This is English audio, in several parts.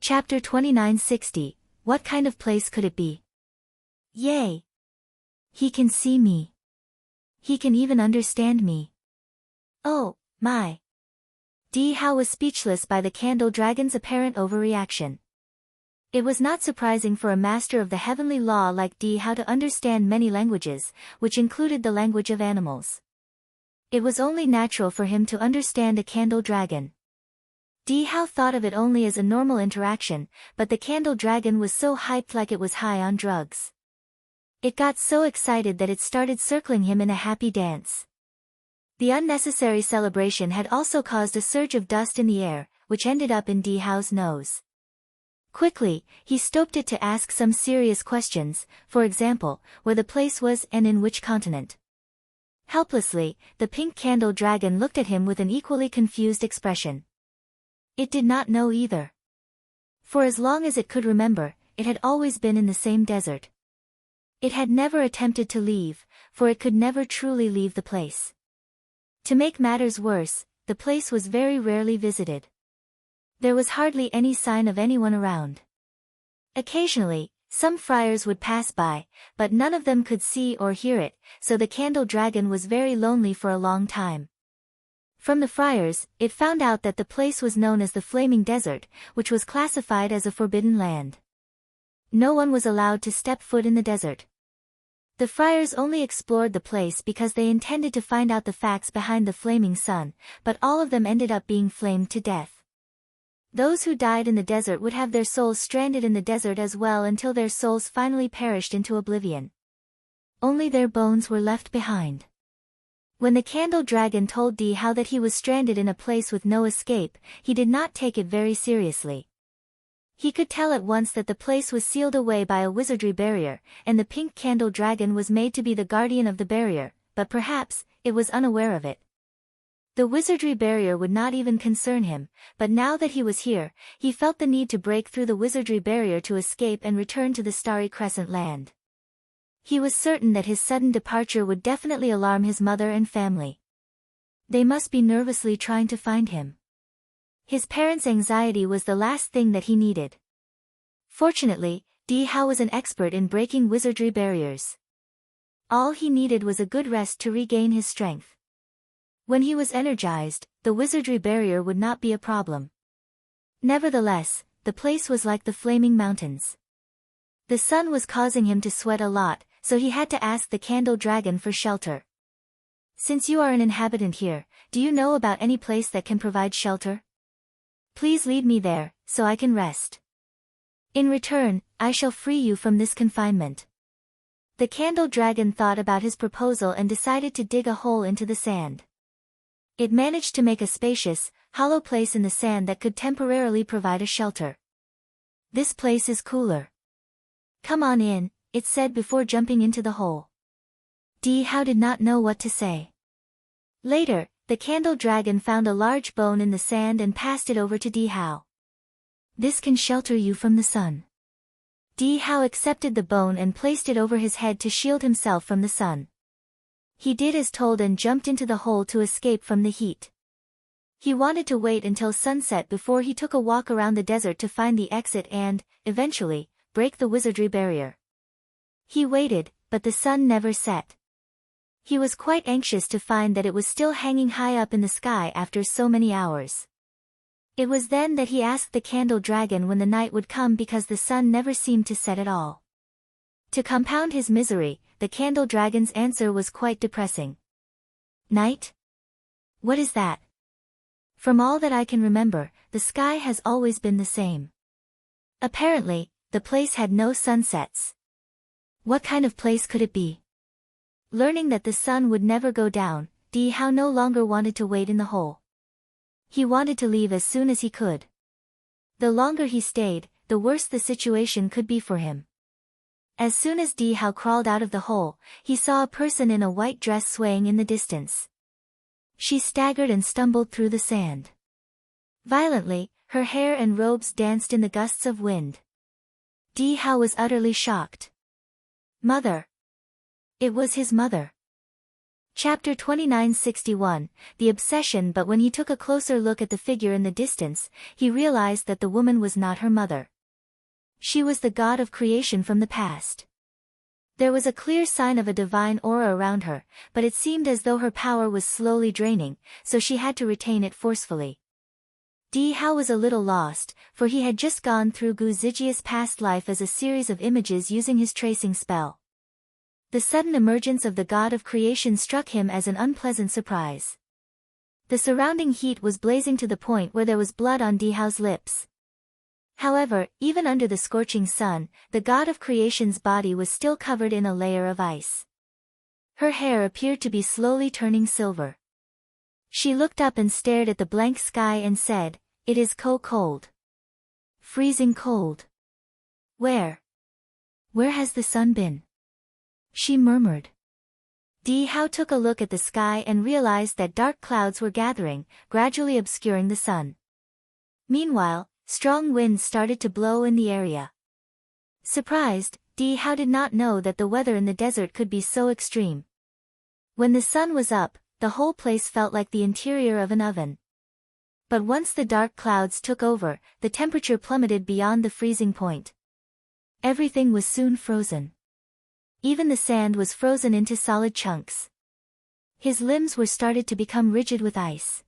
Chapter 2960. What kind of place could it be? Yay! He can see me. He can even understand me. Oh, my. Di Hao was speechless by the candle dragon's apparent overreaction. It was not surprising for a master of the heavenly law like Di Hao to understand many languages, which included the language of animals. It was only natural for him to understand a candle dragon. Di Hao thought of it only as a normal interaction, but the candle dragon was so hyped like it was high on drugs. It got so excited that it started circling him in a happy dance. The unnecessary celebration had also caused a surge of dust in the air, which ended up in Di Hao's nose. Quickly, he stopped it to ask some serious questions, for example, where the place was and in which continent. Helplessly, the pink candle dragon looked at him with an equally confused expression. It did not know either. For as long as it could remember, it had always been in the same desert. It had never attempted to leave, for it could never truly leave the place. To make matters worse, the place was very rarely visited. There was hardly any sign of anyone around. Occasionally, some friars would pass by, but none of them could see or hear it, so the candle dragon was very lonely for a long time. From the friars, it found out that the place was known as the Flaming Desert, which was classified as a forbidden land. No one was allowed to step foot in the desert. The friars only explored the place because they intended to find out the facts behind the flaming sun, but all of them ended up being flamed to death. Those who died in the desert would have their souls stranded in the desert as well until their souls finally perished into oblivion. Only their bones were left behind. When the candle dragon told Di Hao that he was stranded in a place with no escape, he did not take it very seriously. He could tell at once that the place was sealed away by a wizardry barrier, and the pink candle dragon was made to be the guardian of the barrier, but perhaps, it was unaware of it. The wizardry barrier would not even concern him, but now that he was here, he felt the need to break through the wizardry barrier to escape and return to the Starry Crescent land. He was certain that his sudden departure would definitely alarm his mother and family. They must be nervously trying to find him. His parents' anxiety was the last thing that he needed. Fortunately, Di Hao was an expert in breaking wizardry barriers. All he needed was a good rest to regain his strength. When he was energized, the wizardry barrier would not be a problem. Nevertheless, the place was like the flaming mountains. The sun was causing him to sweat a lot, so he had to ask the candle dragon for shelter. Since you are an inhabitant here, do you know about any place that can provide shelter? Please lead me there, so I can rest. In return, I shall free you from this confinement. The candle dragon thought about his proposal and decided to dig a hole into the sand. It managed to make a spacious, hollow place in the sand that could temporarily provide a shelter. This place is cooler. Come on in, it said before jumping into the hole. Di Hao did not know what to say. Later, the candle dragon found a large bone in the sand and passed it over to Di Hao. This can shelter you from the sun. Di Hao accepted the bone and placed it over his head to shield himself from the sun. He did as told and jumped into the hole to escape from the heat. He wanted to wait until sunset before he took a walk around the desert to find the exit and, eventually, break the wizardry barrier. He waited, but the sun never set. He was quite anxious to find that it was still hanging high up in the sky after so many hours. It was then that he asked the candle dragon when the night would come because the sun never seemed to set at all. To compound his misery, the candle dragon's answer was quite depressing. Night? What is that? From all that I can remember, the sky has always been the same. Apparently, the place had no sunsets. What kind of place could it be? Learning that the sun would never go down, Di Hao no longer wanted to wait in the hole. He wanted to leave as soon as he could. The longer he stayed, the worse the situation could be for him. As soon as Di Hao crawled out of the hole, he saw a person in a white dress swaying in the distance. She staggered and stumbled through the sand. Violently, her hair and robes danced in the gusts of wind. Di Hao was utterly shocked. Mother! It was his mother. Chapter 2961, The Obsession. But when he took a closer look at the figure in the distance, he realized that the woman was not her mother. She was the god of creation from the past. There was a clear sign of a divine aura around her, but it seemed as though her power was slowly draining, so she had to retain it forcefully. Di Hao was a little lost, for he had just gone through Gu Zijia's past life as a series of images using his tracing spell. The sudden emergence of the god of creation struck him as an unpleasant surprise. The surrounding heat was blazing to the point where there was blood on Di Hao's lips. However, even under the scorching sun, the god of creation's body was still covered in a layer of ice. Her hair appeared to be slowly turning silver. She looked up and stared at the blank sky and said, "It is cold. Freezing cold. Where has the sun been?" she murmured. Di Hao took a look at the sky and realized that dark clouds were gathering, gradually obscuring the sun. Meanwhile, strong winds started to blow in the area. Surprised, Di Hao did not know that the weather in the desert could be so extreme. When the sun was up, the whole place felt like the interior of an oven. But once the dark clouds took over, the temperature plummeted beyond the freezing point. Everything was soon frozen. Even the sand was frozen into solid chunks. His limbs were started to become rigid with ice.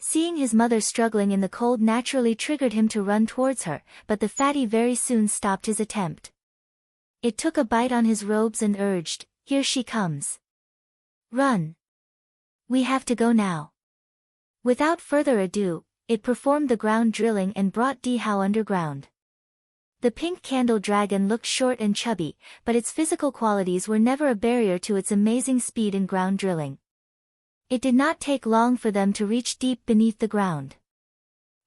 Seeing his mother struggling in the cold naturally triggered him to run towards her, but the fatty very soon stopped his attempt. It took a bite on his robes and urged, "Here she comes. Run. We have to go now." Without further ado, it performed the ground drilling and brought Di Hao underground. The pink candle dragon looked short and chubby, but its physical qualities were never a barrier to its amazing speed in ground drilling. It did not take long for them to reach deep beneath the ground.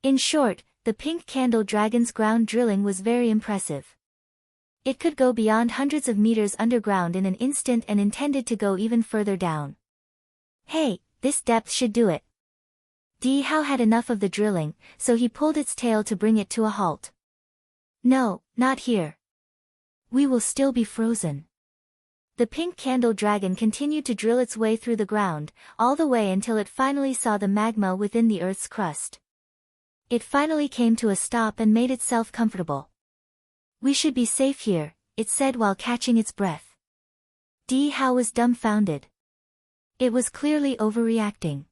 In short, the pink candle dragon's ground drilling was very impressive. It could go beyond hundreds of meters underground in an instant and intended to go even further down. "Hey, this depth should do it." Di Hao had enough of the drilling, so he pulled its tail to bring it to a halt. "No, not here. We will still be frozen." The pink candle dragon continued to drill its way through the ground, all the way until it finally saw the magma within the earth's crust. It finally came to a stop and made itself comfortable. "We should be safe here," it said while catching its breath. Di Hao was dumbfounded. It was clearly overreacting.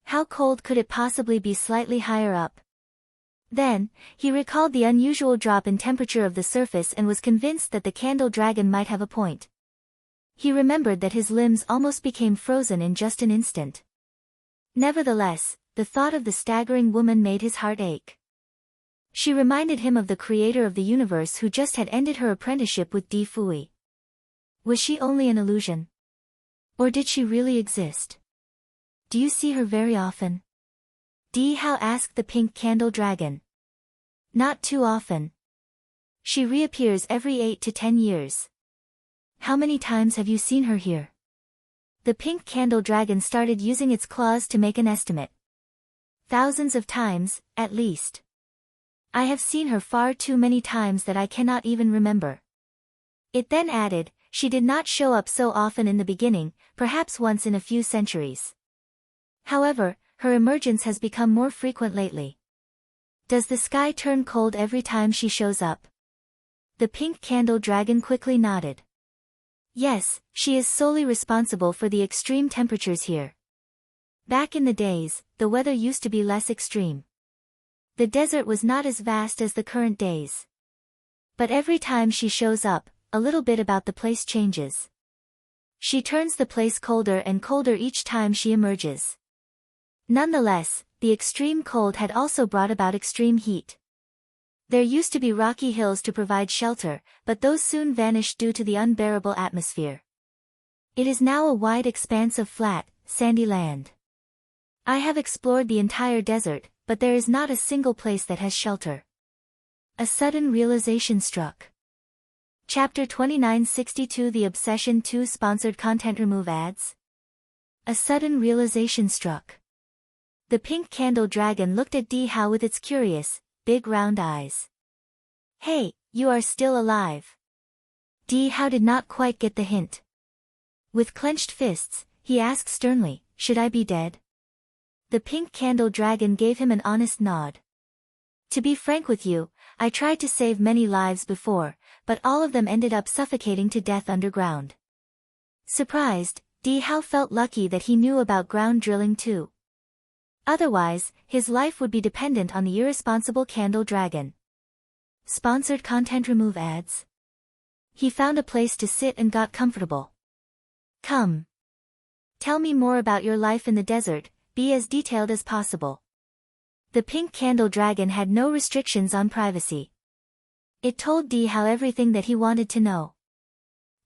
How cold could it possibly be slightly higher up? Then, he recalled the unusual drop in temperature of the surface and was convinced that the candle dragon might have a point. He remembered that his limbs almost became frozen in just an instant. Nevertheless, the thought of the staggering woman made his heart ache. She reminded him of the creator of the universe who just had ended her apprenticeship with Di Fui. Was she only an illusion? Or did she really exist? "Do you see her very often?" Di Hao asked the pink candle dragon. "Not too often. She reappears every 8 to 10 years. How many times have you seen her here?" The pink candle dragon started using its claws to make an estimate. "Thousands of times, at least. I have seen her far too many times that I cannot even remember." It then added, "She did not show up so often in the beginning, perhaps once in a few centuries. However, her emergence has become more frequent lately." "Does the sky turn cold every time she shows up?" The pink candle dragon quickly nodded. "Yes, she is solely responsible for the extreme temperatures here. Back in the days, the weather used to be less extreme. The desert was not as vast as the current days. But every time she shows up, a little bit about the place changes. She turns the place colder and colder each time she emerges." Nonetheless, the extreme cold had also brought about extreme heat. There used to be rocky hills to provide shelter, but those soon vanished due to the unbearable atmosphere. It is now a wide expanse of flat, sandy land. I have explored the entire desert, but there is not a single place that has shelter. A sudden realization struck. Chapter 2962 The Obsession 2 Sponsored Content. Remove ads. A sudden realization struck. The pink candle dragon looked at Di Hao with its curious, big round eyes. "Hey, you are still alive." Di Hao did not quite get the hint. With clenched fists, he asked sternly, should I be dead? The pink candle dragon gave him an honest nod. To be frank with you, I tried to save many lives before, but all of them ended up suffocating to death underground. Surprised, Di Hao felt lucky that he knew about ground drilling too. Otherwise, his life would be dependent on the irresponsible candle dragon. Sponsored content. Remove ads. He found a place to sit and got comfortable. Come. Tell me more about your life in the desert, be as detailed as possible. The pink candle dragon had no restrictions on privacy. It told Di Hao everything that he wanted to know.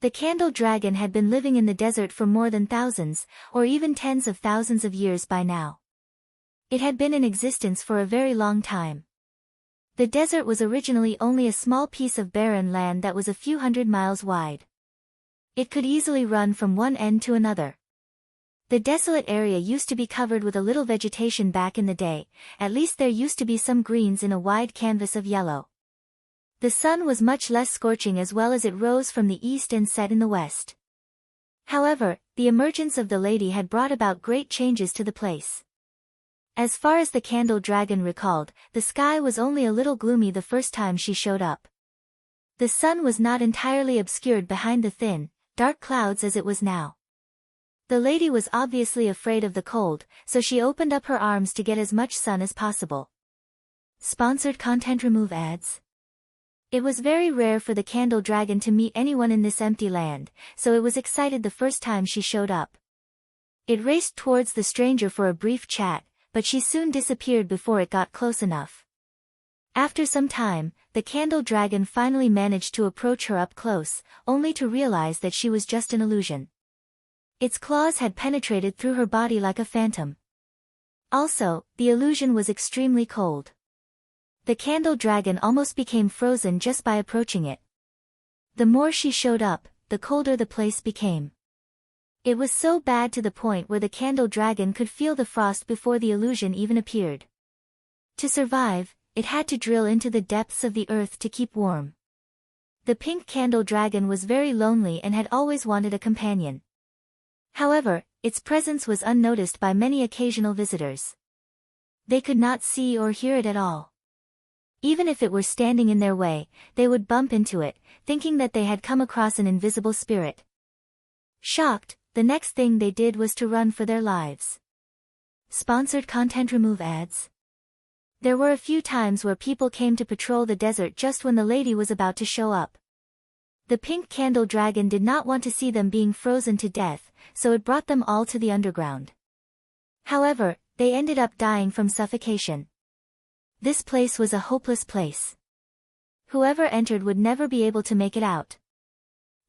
The candle dragon had been living in the desert for more than thousands, or even tens of thousands of years by now. It had been in existence for a very long time. The desert was originally only a small piece of barren land that was a few hundred miles wide. It could easily run from one end to another. The desolate area used to be covered with a little vegetation back in the day, at least there used to be some greens in a wide canvas of yellow. The sun was much less scorching as well as it rose from the east and set in the west. However, the emergence of the lady had brought about great changes to the place. As far as the candle dragon recalled, the sky was only a little gloomy the first time she showed up. The sun was not entirely obscured behind the thin, dark clouds as it was now. The lady was obviously afraid of the cold, so she opened up her arms to get as much sun as possible. Sponsored content. Remove ads. It was very rare for the candle dragon to meet anyone in this empty land, so it was excited the first time she showed up. It raced towards the stranger for a brief chat, but she soon disappeared before it got close enough. After some time, the candle dragon finally managed to approach her up close, only to realize that she was just an illusion. Its claws had penetrated through her body like a phantom. Also, the illusion was extremely cold. The candle dragon almost became frozen just by approaching it. The more she showed up, the colder the place became. It was so bad to the point where the candle dragon could feel the frost before the illusion even appeared. To survive, it had to drill into the depths of the earth to keep warm. The pink candle dragon was very lonely and had always wanted a companion. However, its presence was unnoticed by many occasional visitors. They could not see or hear it at all. Even if it were standing in their way, they would bump into it, thinking that they had come across an invisible spirit. Shocked, the next thing they did was to run for their lives. Sponsored content. Remove ads. There were a few times where people came to patrol the desert just when the lady was about to show up. The pink candle dragon did not want to see them being frozen to death, so it brought them all to the underground. However, they ended up dying from suffocation. This place was a hopeless place. Whoever entered would never be able to make it out.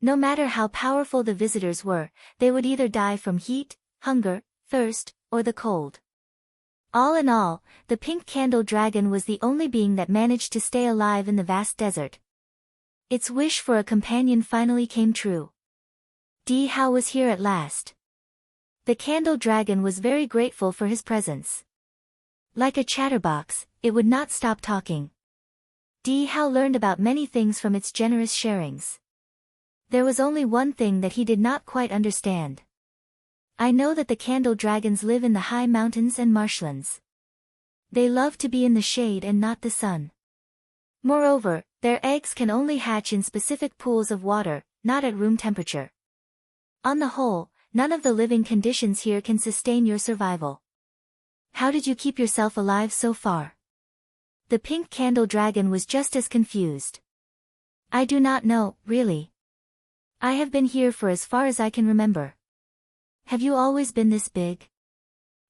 No matter how powerful the visitors were, they would either die from heat, hunger, thirst, or the cold. All in all, the pink candle dragon was the only being that managed to stay alive in the vast desert. Its wish for a companion finally came true. Di Hao was here at last. The candle dragon was very grateful for his presence. Like a chatterbox, it would not stop talking. Di Hao learned about many things from its generous sharings. There was only one thing that he did not quite understand. I know that the candle dragons live in the high mountains and marshlands. They love to be in the shade and not the sun. Moreover, their eggs can only hatch in specific pools of water, not at room temperature. On the whole, none of the living conditions here can sustain your survival. How did you keep yourself alive so far? The pink candle dragon was just as confused. I do not know, really. I have been here for as far as I can remember. Have you always been this big?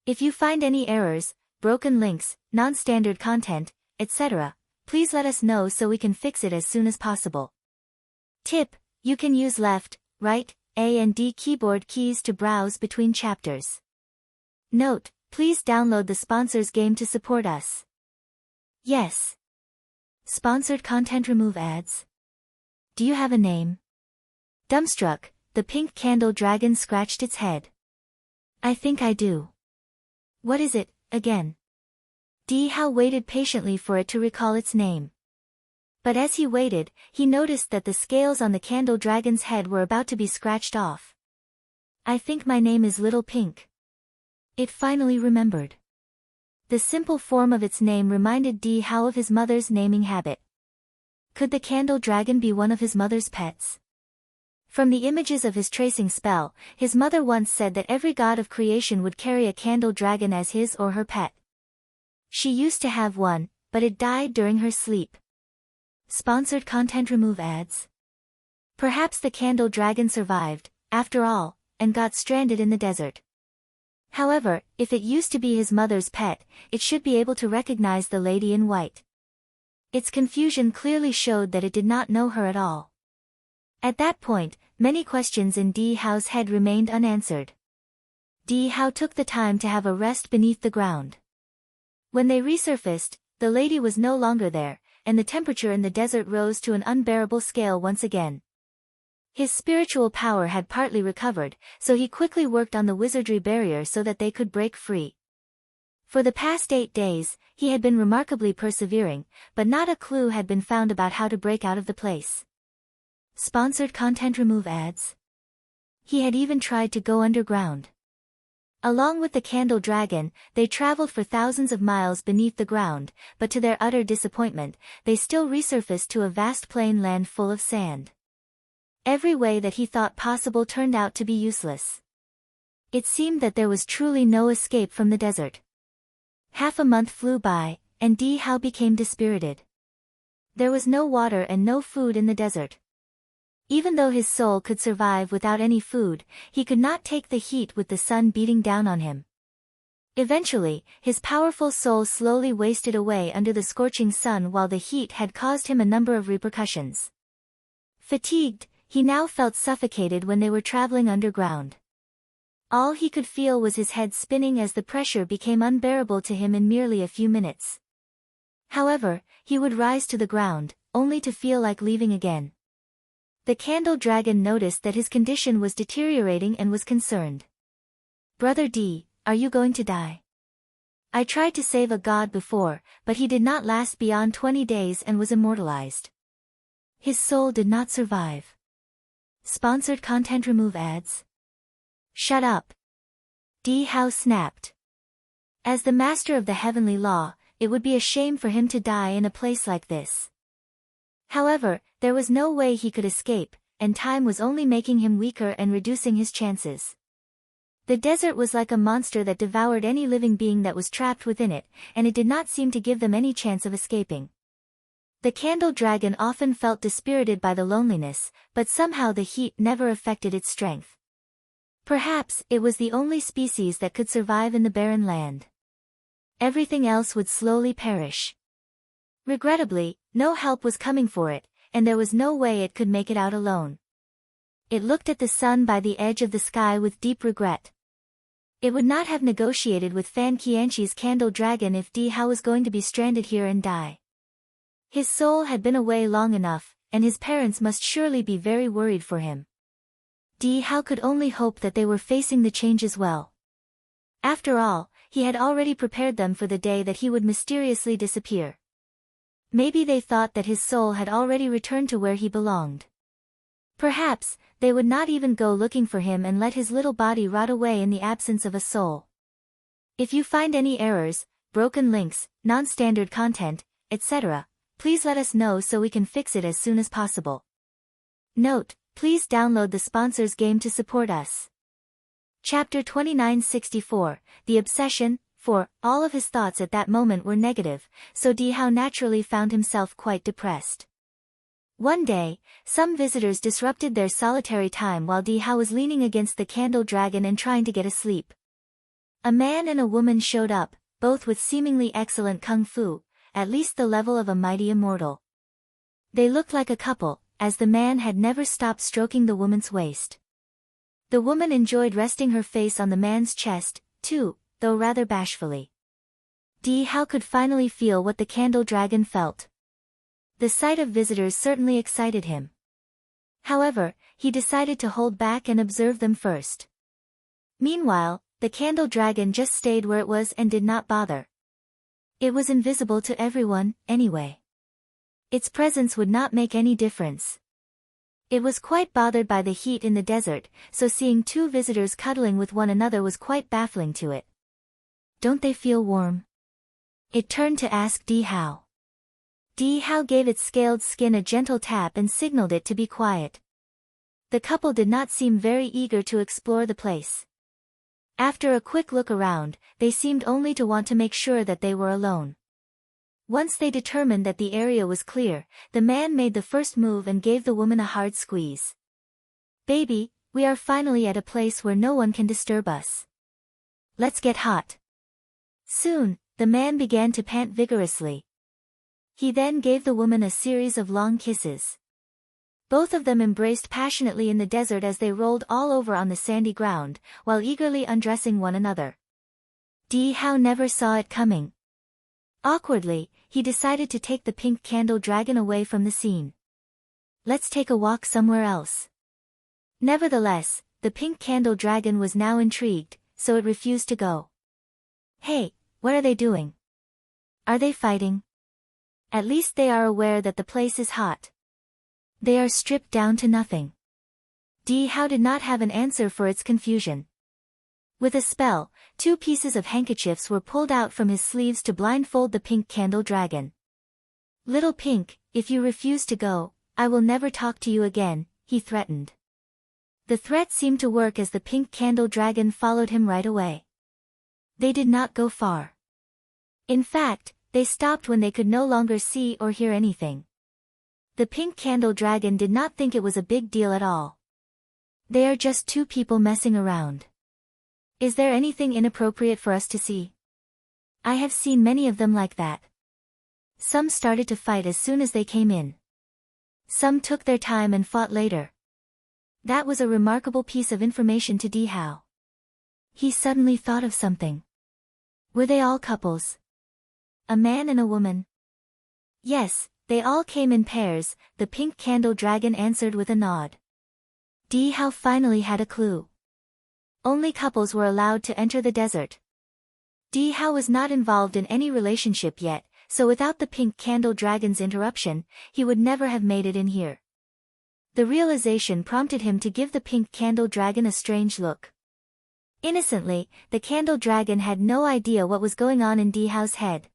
If you find any errors, broken links, non-standard content, etc., please let us know so we can fix it as soon as possible. Tip: you can use left, right, A and D keyboard keys to browse between chapters. Note: please download the sponsors game to support us. Yes. Sponsored content. Remove ads. Do you have a name? Dumbstruck, the pink candle dragon scratched its head. I think I do. What is it, again? Di Hao waited patiently for it to recall its name. But as he waited, he noticed that the scales on the candle dragon's head were about to be scratched off. I think my name is Little Pink. It finally remembered. The simple form of its name reminded Di Hao of his mother's naming habit. Could the candle dragon be one of his mother's pets? From the images of his tracing spell, his mother once said that every god of creation would carry a candle dragon as his or her pet. She used to have one, but it died during her sleep. Sponsored content. Remove ads. Perhaps the candle dragon survived, after all, and got stranded in the desert. However, if it used to be his mother's pet, it should be able to recognize the lady in white. Its confusion clearly showed that it did not know her at all. At that point, many questions in Di Hao's head remained unanswered. Di Hao took the time to have a rest beneath the ground. When they resurfaced, the lady was no longer there, and the temperature in the desert rose to an unbearable scale once again. His spiritual power had partly recovered, so he quickly worked on the wizardry barrier so that they could break free. For the past 8 days, he had been remarkably persevering, but not a clue had been found about how to break out of the place. Sponsored content. Remove ads. He had even tried to go underground. Along with the candle dragon, they traveled for thousands of miles beneath the ground, but to their utter disappointment, they still resurfaced to a vast plain land full of sand. Every way that he thought possible turned out to be useless. It seemed that there was truly no escape from the desert. Half a month flew by, and Di Hao became dispirited. There was no water and no food in the desert. Even though his soul could survive without any food, he could not take the heat with the sun beating down on him. Eventually, his powerful soul slowly wasted away under the scorching sun while the heat had caused him a number of repercussions. Fatigued, he now felt suffocated when they were traveling underground. All he could feel was his head spinning as the pressure became unbearable to him in merely a few minutes. However, he would rise to the ground, only to feel like leaving again. The candle dragon noticed that his condition was deteriorating and was concerned. Brother D, are you going to die? I tried to save a god before, but he did not last beyond 20 days and was immortalized. His soul did not survive. Sponsored content. Remove ads. Shut up. Di Hao snapped. As the master of the heavenly law, it would be a shame for him to die in a place like this. However, there was no way he could escape, and time was only making him weaker and reducing his chances. The desert was like a monster that devoured any living being that was trapped within it, and it did not seem to give them any chance of escaping. The candle dragon often felt dispirited by the loneliness, but somehow the heat never affected its strength. Perhaps it was the only species that could survive in the barren land. Everything else would slowly perish. Regrettably, no help was coming for it, and there was no way it could make it out alone. It looked at the sun by the edge of the sky with deep regret. It would not have negotiated with Fan Qianqi's candle dragon if Di Hao was going to be stranded here and die. His soul had been away long enough, and his parents must surely be very worried for him. Di Hao could only hope that they were facing the changes well. After all, he had already prepared them for the day that he would mysteriously disappear. Maybe they thought that his soul had already returned to where he belonged. Perhaps, they would not even go looking for him and let his little body rot away in the absence of a soul. If you find any errors, broken links, non-standard content, etc., please let us know so we can fix it as soon as possible. Note, please download the sponsor's game to support us. Chapter 2964, The Obsession. For all of his thoughts at that moment were negative, so Di Hao naturally found himself quite depressed. One day, some visitors disrupted their solitary time while Di Hao was leaning against the candle dragon and trying to get asleep. A man and a woman showed up, both with seemingly excellent kung fu, at least the level of a mighty immortal. They looked like a couple, as the man had never stopped stroking the woman's waist. The woman enjoyed resting her face on the man's chest, too, though rather bashfully. Di Hao could finally feel what the candle dragon felt. The sight of visitors certainly excited him. However, he decided to hold back and observe them first. Meanwhile, the candle dragon just stayed where it was and did not bother. It was invisible to everyone, anyway. Its presence would not make any difference. It was quite bothered by the heat in the desert, so seeing two visitors cuddling with one another was quite baffling to it. Don't they feel warm? It turned to ask Di Hao. Di Hao gave its scaled skin a gentle tap and signaled it to be quiet. The couple did not seem very eager to explore the place. After a quick look around, they seemed only to want to make sure that they were alone. Once they determined that the area was clear, the man made the first move and gave the woman a hard squeeze. Baby, we are finally at a place where no one can disturb us. Let's get hot. Soon, the man began to pant vigorously. He then gave the woman a series of long kisses. Both of them embraced passionately in the desert as they rolled all over on the sandy ground, while eagerly undressing one another. Di Hao never saw it coming. Awkwardly, he decided to take the pink candle dragon away from the scene. Let's take a walk somewhere else. Nevertheless, the pink candle dragon was now intrigued, so it refused to go. Hey, what are they doing? Are they fighting? At least they are aware that the place is hot. They are stripped down to nothing. Di Hao did not have an answer for its confusion. With a spell, 2 pieces of handkerchiefs were pulled out from his sleeves to blindfold the pink candle dragon. Little Pink, if you refuse to go, I will never talk to you again, he threatened. The threat seemed to work as the pink candle dragon followed him right away. They did not go far. In fact, they stopped when they could no longer see or hear anything. The pink candle dragon did not think it was a big deal at all. They are just 2 people messing around. Is there anything inappropriate for us to see? I have seen many of them like that. Some started to fight as soon as they came in. Some took their time and fought later. That was a remarkable piece of information to Di Hao. He suddenly thought of something. Were they all couples? A man and a woman? Yes, they all came in pairs, the pink candle dragon answered with a nod. Di Hao finally had a clue. Only couples were allowed to enter the desert. Di Hao was not involved in any relationship yet, so without the pink candle dragon's interruption, he would never have made it in here. The realization prompted him to give the pink candle dragon a strange look. Innocently, the candle dragon had no idea what was going on in Di Hao's head.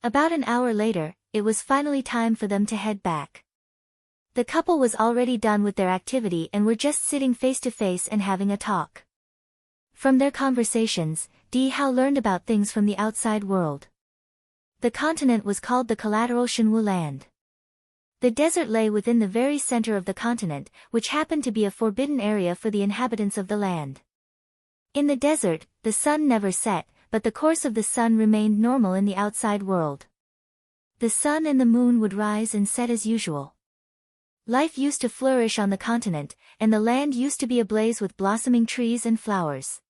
About an hour later, it was finally time for them to head back. The couple was already done with their activity and were just sitting face to face and having a talk. From their conversations, Di Hao learned about things from the outside world. The continent was called the Collateral Shenwu Land. The desert lay within the very center of the continent, which happened to be a forbidden area for the inhabitants of the land. In the desert, the sun never set, but the course of the sun remained normal in the outside world. The sun and the moon would rise and set as usual. Life used to flourish on the continent, and the land used to be ablaze with blossoming trees and flowers.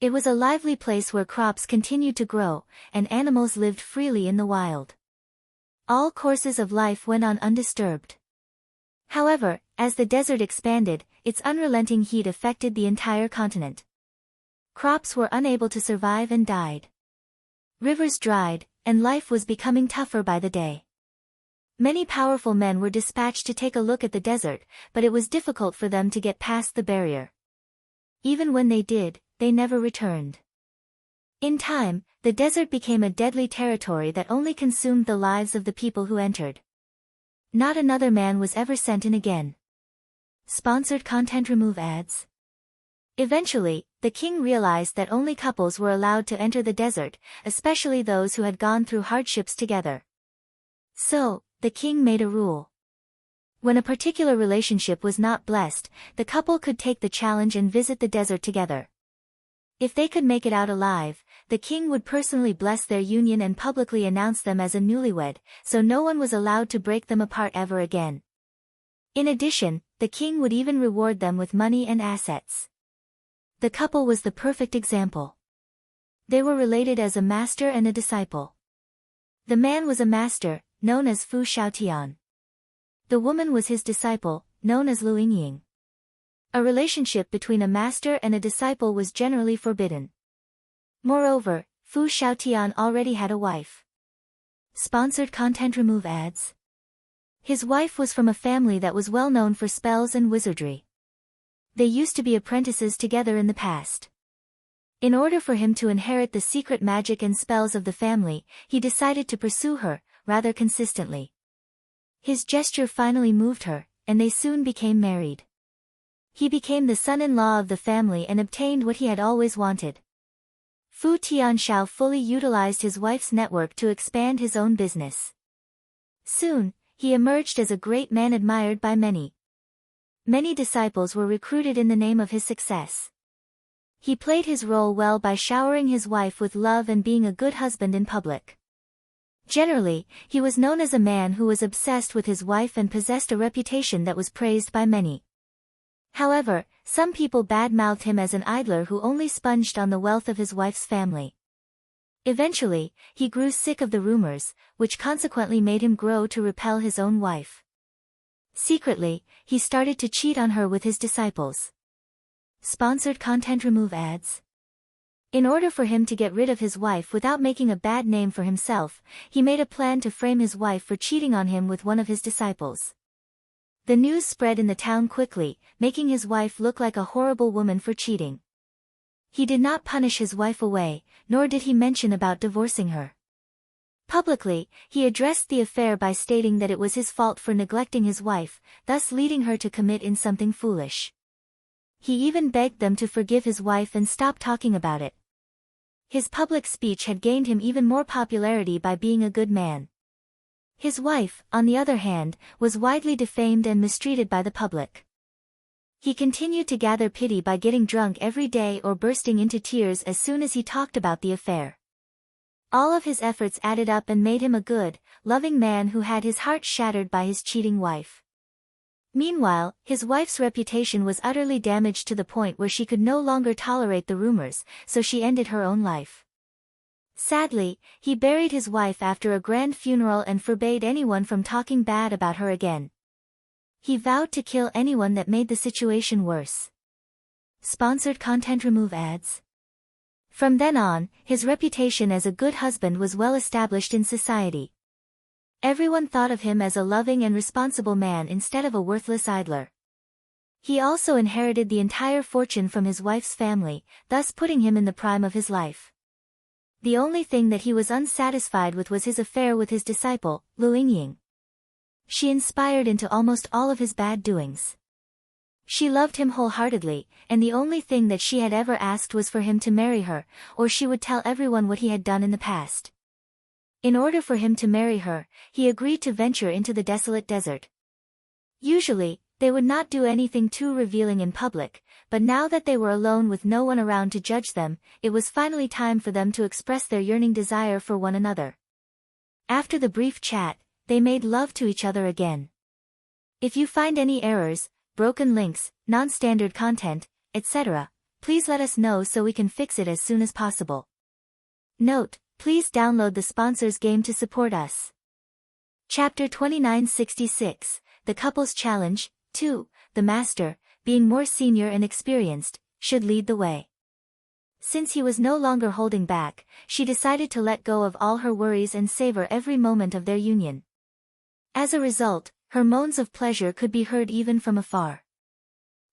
It was a lively place where crops continued to grow, and animals lived freely in the wild. All courses of life went on undisturbed. However, as the desert expanded, its unrelenting heat affected the entire continent. Crops were unable to survive and died. Rivers dried, and life was becoming tougher by the day. Many powerful men were dispatched to take a look at the desert, but it was difficult for them to get past the barrier. Even when they did, they never returned. In time, the desert became a deadly territory that only consumed the lives of the people who entered. Not another man was ever sent in again. Sponsored content. Remove ads. Eventually, the king realized that only couples were allowed to enter the desert, especially those who had gone through hardships together. So, the king made a rule. When a particular relationship was not blessed, the couple could take the challenge and visit the desert together. If they could make it out alive, the king would personally bless their union and publicly announce them as a newlywed, so no one was allowed to break them apart ever again. In addition, the king would even reward them with money and assets. The couple was the perfect example. They were related as a master and a disciple. The man was a master, known as Fu Xiaotian. The woman was his disciple, known as Lu Yingying. A relationship between a master and a disciple was generally forbidden. Moreover, Fu Xiaotian already had a wife. Sponsored content. Remove ads. His wife was from a family that was well known for spells and wizardry. They used to be apprentices together in the past. In order for him to inherit the secret magic and spells of the family, he decided to pursue her, rather consistently. His gesture finally moved her, and they soon became married. He became the son-in-law of the family and obtained what he had always wanted. Fu Tianxiao fully utilized his wife's network to expand his own business. Soon, he emerged as a great man admired by many. Many disciples were recruited in the name of his success. He played his role well by showering his wife with love and being a good husband in public. Generally, he was known as a man who was obsessed with his wife and possessed a reputation that was praised by many. However, some people bad-mouthed him as an idler who only sponged on the wealth of his wife's family. Eventually, he grew sick of the rumors, which consequently made him grow to repel his own wife. Secretly, he started to cheat on her with his disciples. Sponsored content. Remove ads. In order for him to get rid of his wife without making a bad name for himself, he made a plan to frame his wife for cheating on him with one of his disciples. The news spread in the town quickly, making his wife look like a horrible woman for cheating. He did not punish his wife away, nor did he mention about divorcing her. Publicly, he addressed the affair by stating that it was his fault for neglecting his wife, thus leading her to commit in something foolish. He even begged them to forgive his wife and stop talking about it. His public speech had gained him even more popularity by being a good man. His wife, on the other hand, was widely defamed and mistreated by the public. He continued to gather pity by getting drunk every day or bursting into tears as soon as he talked about the affair. All of his efforts added up and made him a good, loving man who had his heart shattered by his cheating wife. Meanwhile, his wife's reputation was utterly damaged to the point where she could no longer tolerate the rumors, so she ended her own life. Sadly, he buried his wife after a grand funeral and forbade anyone from talking bad about her again. He vowed to kill anyone that made the situation worse. Sponsored content. Remove ads. From then on, his reputation as a good husband was well established in society. Everyone thought of him as a loving and responsible man instead of a worthless idler. He also inherited the entire fortune from his wife's family, thus putting him in the prime of his life. The only thing that he was unsatisfied with was his affair with his disciple, Lu Yingying. She inspired into almost all of his bad doings. She loved him wholeheartedly, and the only thing that she had ever asked was for him to marry her, or she would tell everyone what he had done in the past. In order for him to marry her, he agreed to venture into the desolate desert. Usually, they would not do anything too revealing in public, but now that they were alone with no one around to judge them, it was finally time for them to express their yearning desire for one another. After the brief chat, they made love to each other again. If you find any errors, broken links, non-standard content, etc., please let us know so we can fix it as soon as possible. Note: please download the sponsors game to support us. Chapter 2966, The Couples Challenge, 2, The Master, being more senior and experienced, should lead the way. Since he was no longer holding back, she decided to let go of all her worries and savor every moment of their union. As a result, her moans of pleasure could be heard even from afar.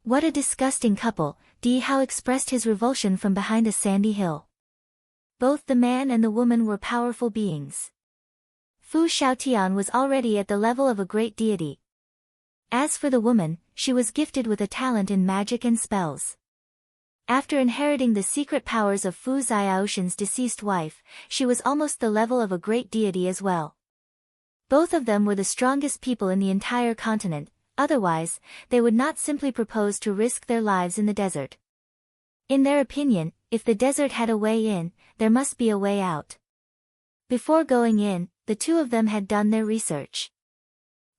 What a disgusting couple, Di Hao expressed his revulsion from behind a sandy hill. Both the man and the woman were powerful beings. Fu Xiaotian was already at the level of a great deity. As for the woman, she was gifted with a talent in magic and spells. After inheriting the secret powers of Fu Xiaoshan's deceased wife, she was almost the level of a great deity as well. Both of them were the strongest people in the entire continent, otherwise, they would not simply propose to risk their lives in the desert. In their opinion, if the desert had a way in, there must be a way out. Before going in, the two of them had done their research.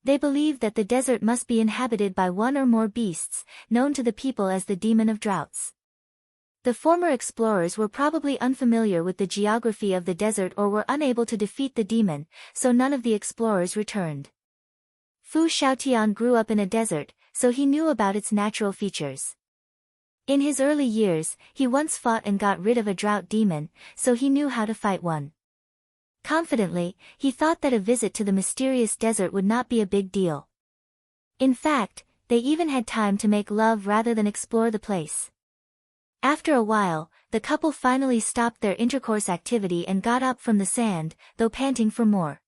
They believed that the desert must be inhabited by one or more beasts, known to the people as the demon of droughts. The former explorers were probably unfamiliar with the geography of the desert or were unable to defeat the demon, so none of the explorers returned. Fu Xiaotian grew up in a desert, so he knew about its natural features. In his early years, he once fought and got rid of a drought demon, so he knew how to fight one. Confidently, he thought that a visit to the mysterious desert would not be a big deal. In fact, they even had time to make love rather than explore the place. After a while, the couple finally stopped their intercourse activity and got up from the sand, though panting for more.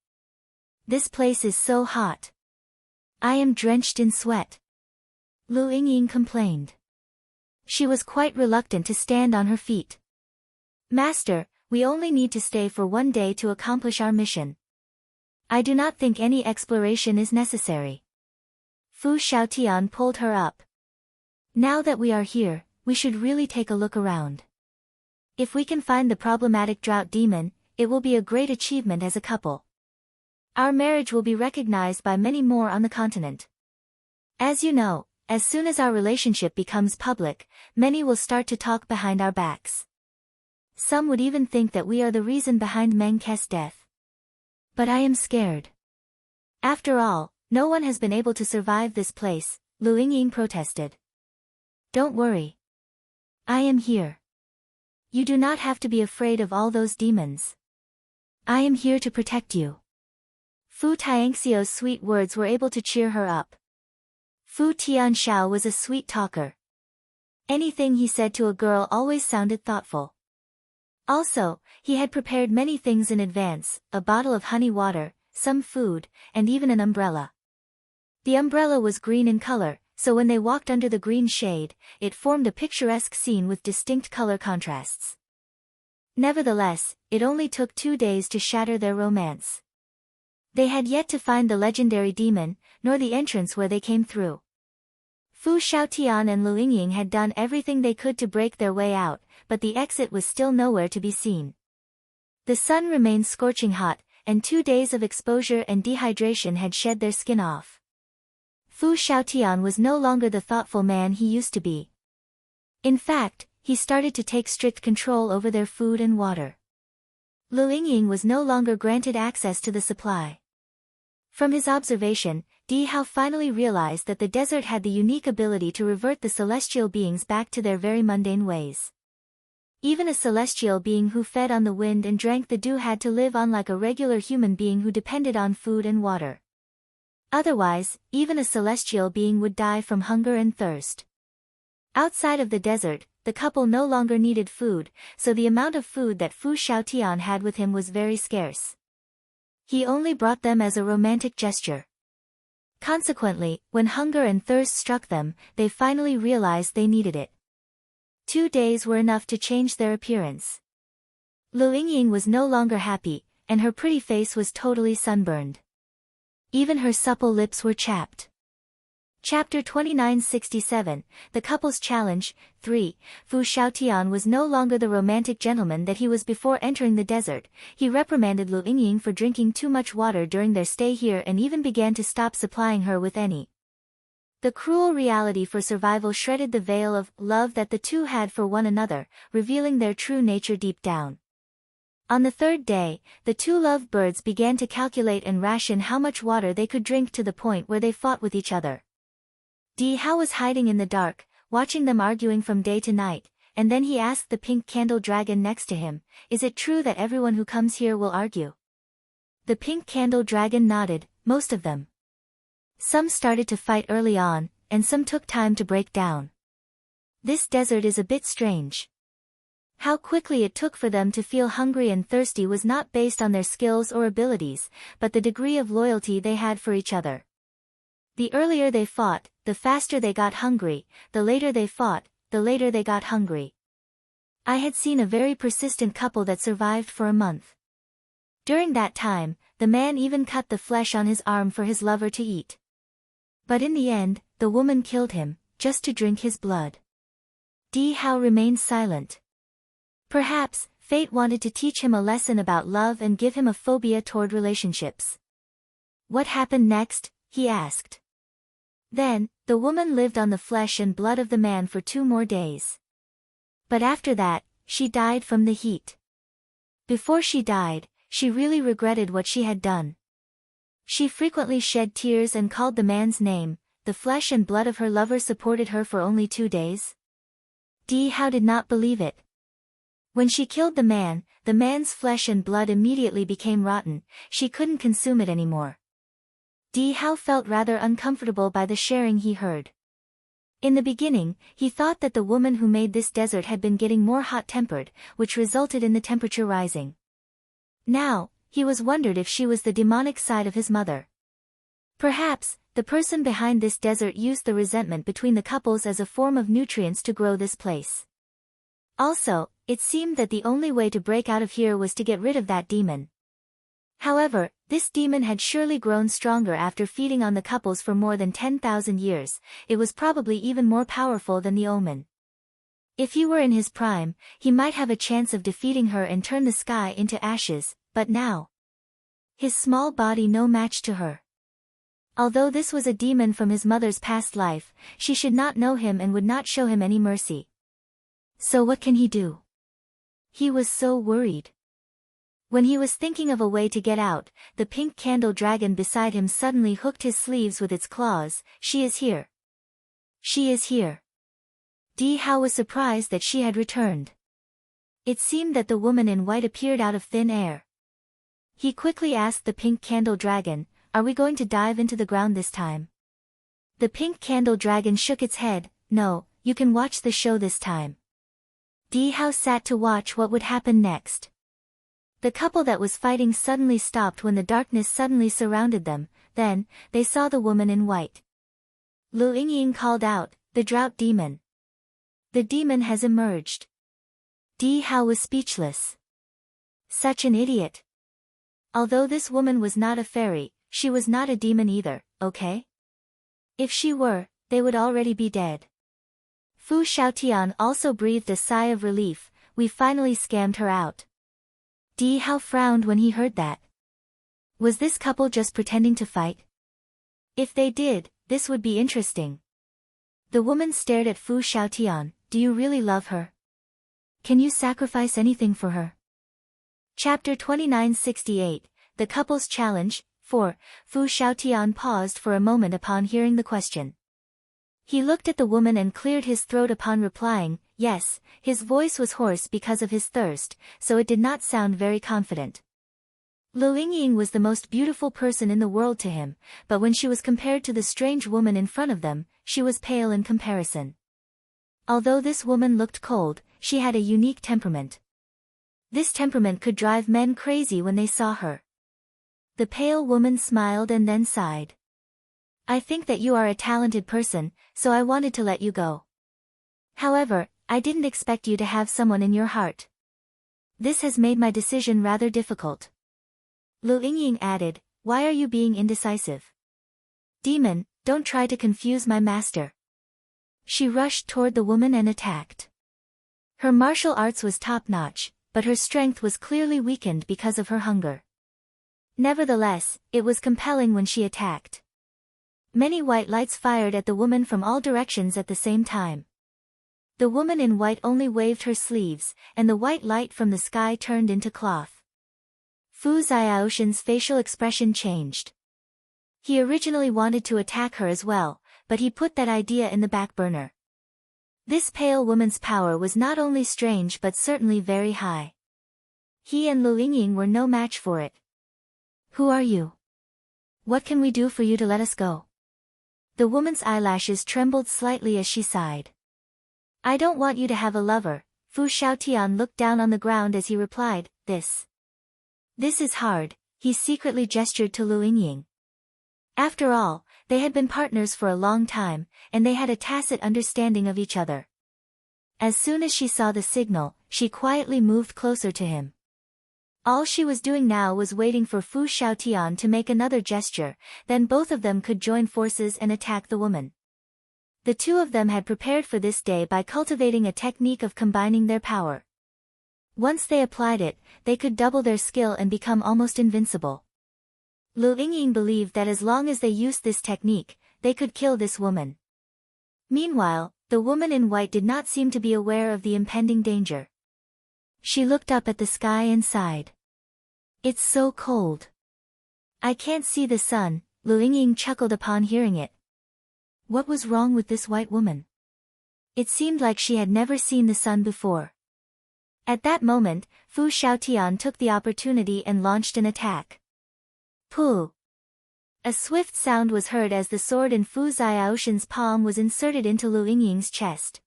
"This place is so hot. I am drenched in sweat," Lu Yingying complained. She was quite reluctant to stand on her feet. "Master, we only need to stay for 1 day to accomplish our mission. I do not think any exploration is necessary." Fu Xiaotian pulled her up. "Now that we are here, we should really take a look around. If we can find the problematic drought demon, it will be a great achievement as a couple. Our marriage will be recognized by many more on the continent. As you know, as soon as our relationship becomes public, many will start to talk behind our backs. Some would even think that we are the reason behind Meng Ke's death. But I am scared. After all, no one has been able to survive this place," Lu Yingying protested. "Don't worry. I am here. You do not have to be afraid of all those demons. I am here to protect you." Fu Tianxiu's sweet words were able to cheer her up. Fu Tianxiao was a sweet talker. Anything he said to a girl always sounded thoughtful. Also, he had prepared many things in advance, a bottle of honey water, some food, and even an umbrella. The umbrella was green in color, so when they walked under the green shade, it formed a picturesque scene with distinct color contrasts. Nevertheless, it only took 2 days to shatter their romance. They had yet to find the legendary demon, nor the entrance where they came through. Fu Xiaotian and Lu Yingying had done everything they could to break their way out, but the exit was still nowhere to be seen. The sun remained scorching hot, and 2 days of exposure and dehydration had shed their skin off. Fu Xiaotian was no longer the thoughtful man he used to be. In fact, he started to take strict control over their food and water. Lu Yingying was no longer granted access to the supply. From his observation, Di Hao finally realized that the desert had the unique ability to revert the celestial beings back to their very mundane ways. Even a celestial being who fed on the wind and drank the dew had to live on like a regular human being who depended on food and water. Otherwise, even a celestial being would die from hunger and thirst. Outside of the desert, the couple no longer needed food, so the amount of food that Fu Xiaotian had with him was very scarce. He only brought them as a romantic gesture. Consequently, when hunger and thirst struck them, they finally realized they needed it. 2 days were enough to change their appearance. Lu Yingying was no longer happy, and her pretty face was totally sunburned. Even her supple lips were chapped. Chapter 2967, The Couple's Challenge, 3. Fu Xiaotian was no longer the romantic gentleman that he was before entering the desert. He reprimanded Lu Yingying for drinking too much water during their stay here and even began to stop supplying her with any. The cruel reality for survival shredded the veil of love that the two had for one another, revealing their true nature deep down. On the 3rd day, the two lovebirds began to calculate and ration how much water they could drink to the point where they fought with each other. Di Hao was hiding in the dark, watching them arguing from day to night, and then he asked the pink candle dragon next to him, "Is it true that everyone who comes here will argue?" The pink candle dragon nodded, most of them. Some started to fight early on, and some took time to break down. This desert is a bit strange. How quickly it took for them to feel hungry and thirsty was not based on their skills or abilities, but the degree of loyalty they had for each other. The earlier they fought, the faster they got hungry, the later they fought, the later they got hungry. I had seen a very persistent couple that survived for a month. During that time, the man even cut the flesh on his arm for his lover to eat. But in the end, the woman killed him, just to drink his blood. Di Hao remained silent. Perhaps, fate wanted to teach him a lesson about love and give him a phobia toward relationships. What happened next? He asked. Then, the woman lived on the flesh and blood of the man for 2 more days. But after that, she died from the heat. Before she died, she really regretted what she had done. She frequently shed tears and called the man's name. The flesh and blood of her lover supported her for only 2 days? Di Hao did not believe it. When she killed the man, the man's flesh and blood immediately became rotten. She couldn't consume it anymore. Di Hao felt rather uncomfortable by the sharing he heard. In the beginning, he thought that the woman who made this desert had been getting more hot-tempered, which resulted in the temperature rising. Now, he was wondered if she was the demonic side of his mother. Perhaps, the person behind this desert used the resentment between the couples as a form of nutrients to grow this place. Also, it seemed that the only way to break out of here was to get rid of that demon. However, this demon had surely grown stronger after feeding on the couples for more than 10,000 years. It was probably even more powerful than the omen. If he were in his prime, he might have a chance of defeating her and turn the sky into ashes, but now, his small body no match to her. Although this was a demon from his mother's past life, she should not know him and would not show him any mercy. So what can he do? He was so worried. When he was thinking of a way to get out, the pink candle dragon beside him suddenly hooked his sleeves with its claws. She is here. She is here. Di Hao was surprised that she had returned. It seemed that the woman in white appeared out of thin air. He quickly asked the pink candle dragon, "Are we going to dive into the ground this time?" The pink candle dragon shook its head. "No, you can watch the show this time." Di Hao sat to watch what would happen next. The couple that was fighting suddenly stopped when the darkness suddenly surrounded them. Then, they saw the woman in white. Lu Yingying called out, "The drought demon. The demon has emerged." Di Hao was speechless. Such an idiot. Although this woman was not a fairy, she was not a demon either, okay? If she were, they would already be dead. Fu Xiaotian also breathed a sigh of relief. We finally scammed her out. Di Hao frowned when he heard that. Was this couple just pretending to fight? If they did, this would be interesting. The woman stared at Fu Xiaotian. "Do you really love her? Can you sacrifice anything for her?" Chapter 2968, The Couple's Challenge, 4. Fu Xiaotian paused for a moment upon hearing the question. He looked at the woman and cleared his throat upon replying, "Yes." His voice was hoarse because of his thirst, so it did not sound very confident. Lu Yingying was the most beautiful person in the world to him, but when she was compared to the strange woman in front of them, she was pale in comparison. Although this woman looked cold, she had a unique temperament. This temperament could drive men crazy when they saw her. The pale woman smiled and then sighed. "I think that you are a talented person, so I wanted to let you go. However, I didn't expect you to have someone in your heart. This has made my decision rather difficult." Lu Yingying added, "Why are you being indecisive? Demon, don't try to confuse my master." She rushed toward the woman and attacked. Her martial arts was top-notch, but her strength was clearly weakened because of her hunger. Nevertheless, it was compelling when she attacked. Many white lights fired at the woman from all directions at the same time. The woman in white only waved her sleeves, and the white light from the sky turned into cloth. Fu Xiaoshan's facial expression changed. He originally wanted to attack her as well, but he put that idea in the back burner. This pale woman's power was not only strange but certainly very high. He and Lu Yingying were no match for it. "Who are you? What can we do for you to let us go?" The woman's eyelashes trembled slightly as she sighed. "I don't want you to have a lover." Fu Xiaotian looked down on the ground as he replied, This is hard." He secretly gestured to Lu Yingying. After all, they had been partners for a long time, and they had a tacit understanding of each other. As soon as she saw the signal, she quietly moved closer to him. All she was doing now was waiting for Fu Xiaotian to make another gesture, then both of them could join forces and attack the woman. The two of them had prepared for this day by cultivating a technique of combining their power. Once they applied it, they could double their skill and become almost invincible. Lu Yingying believed that as long as they used this technique, they could kill this woman. Meanwhile, the woman in white did not seem to be aware of the impending danger. She looked up at the sky and sighed. "It's so cold. I can't see the sun." Lu Yingying chuckled upon hearing it. What was wrong with this white woman? It seemed like she had never seen the sun before. At that moment, Fu Xiaotian took the opportunity and launched an attack. Pooh! A swift sound was heard as the sword in Fu Xiaoshan's palm was inserted into Lu Yingying's chest.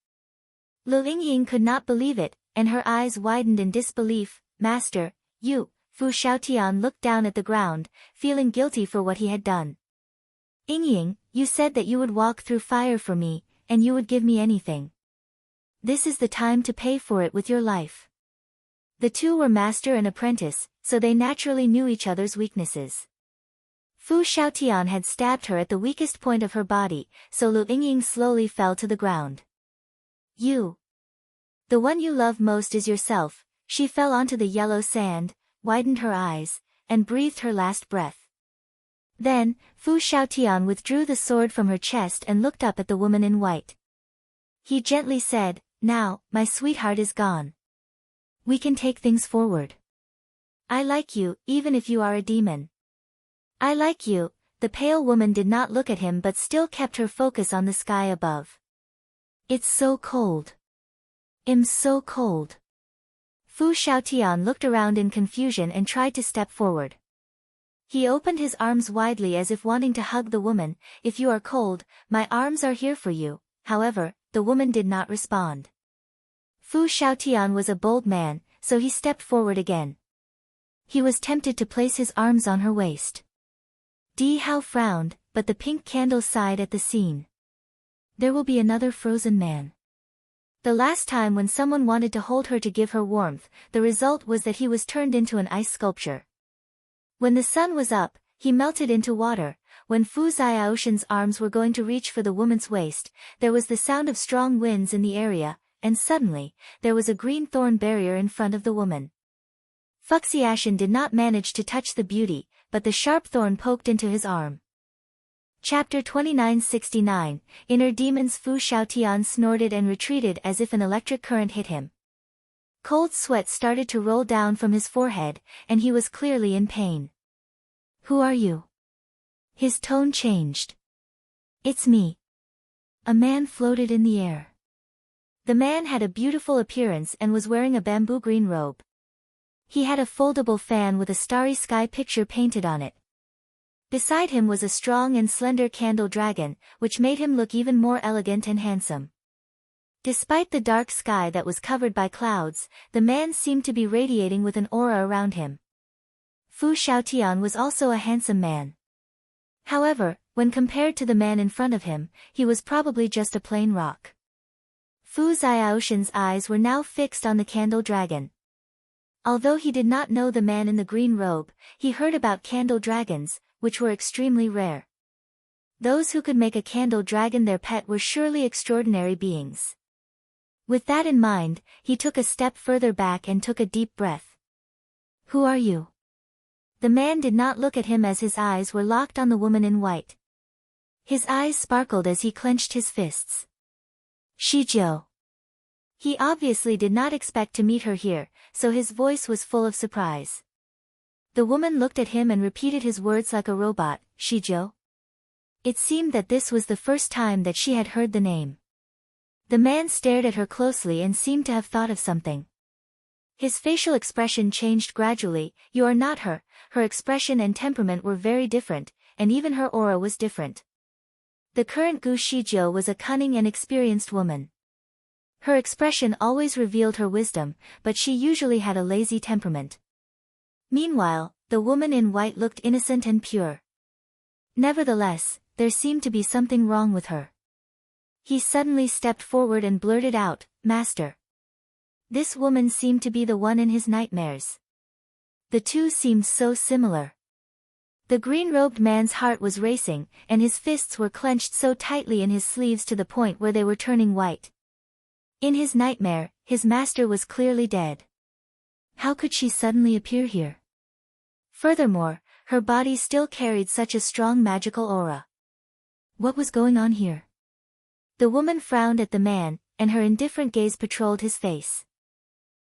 Lu Yingying could not believe it, and her eyes widened in disbelief. Master, you! Fu Xiaotian looked down at the ground, feeling guilty for what he had done. Yingying, you said that you would walk through fire for me, and you would give me anything. This is the time to pay for it with your life. The two were master and apprentice, so they naturally knew each other's weaknesses. Fu Xiaotian had stabbed her at the weakest point of her body, so Lu Yingying slowly fell to the ground. You! The one you love most is yourself. She fell onto the yellow sand, widened her eyes, and breathed her last breath. Then, Fu Xiaotian withdrew the sword from her chest and looked up at the woman in white. He gently said, "Now, my sweetheart is gone. We can take things forward. I like you, even if you are a demon." "I like you." The pale woman did not look at him but still kept her focus on the sky above. "It's so cold. I'm so cold." Fu Xiaotian looked around in confusion and tried to step forward. He opened his arms widely as if wanting to hug the woman. "If you are cold, my arms are here for you." However, the woman did not respond. Fu Xiaotian was a bold man, so he stepped forward again. He was tempted to place his arms on her waist. Di Hao frowned, but the pink candle sighed at the scene. There will be another frozen man. The last time when someone wanted to hold her to give her warmth, the result was that he was turned into an ice sculpture. When the sun was up, he melted into water. When Fu Xiaoshan's arms were going to reach for the woman's waist, there was the sound of strong winds in the area, and suddenly, there was a green thorn barrier in front of the woman. Fuxiashan did not manage to touch the beauty, but the sharp thorn poked into his arm. Chapter 2969, Inner Demons. Fu Xiaotian snorted and retreated as if an electric current hit him. Cold sweat started to roll down from his forehead, and he was clearly in pain. "Who are you?" His tone changed. "It's me." A man floated in the air. The man had a beautiful appearance and was wearing a bamboo green robe. He had a foldable fan with a starry sky picture painted on it. Beside him was a strong and slender candle dragon, which made him look even more elegant and handsome. Despite the dark sky that was covered by clouds, the man seemed to be radiating with an aura around him. Fu Xiaotian was also a handsome man. However, when compared to the man in front of him, he was probably just a plain rock. Fu Xiaoshan's eyes were now fixed on the candle dragon. Although he did not know the man in the green robe, he heard about candle dragons, which were extremely rare. Those who could make a candle dragon their pet were surely extraordinary beings. With that in mind, he took a step further back and took a deep breath. "Who are you?" The man did not look at him as his eyes were locked on the woman in white. His eyes sparkled as he clenched his fists. "Shijiu." He obviously did not expect to meet her here, so his voice was full of surprise. The woman looked at him and repeated his words like a robot, "Shijiu." It seemed that this was the first time that she had heard the name. The man stared at her closely and seemed to have thought of something. His facial expression changed gradually. "You are not her." Her expression and temperament were very different, and even her aura was different. The current Gu Shijiu was a cunning and experienced woman. Her expression always revealed her wisdom, but she usually had a lazy temperament. Meanwhile, the woman in white looked innocent and pure. Nevertheless, there seemed to be something wrong with her. He suddenly stepped forward and blurted out, "Master." This woman seemed to be the one in his nightmares. The two seemed so similar. The green-robed man's heart was racing, and his fists were clenched so tightly in his sleeves to the point where they were turning white. In his nightmare, his master was clearly dead. How could she suddenly appear here? Furthermore, her body still carried such a strong magical aura. What was going on here? The woman frowned at the man, and her indifferent gaze patrolled his face.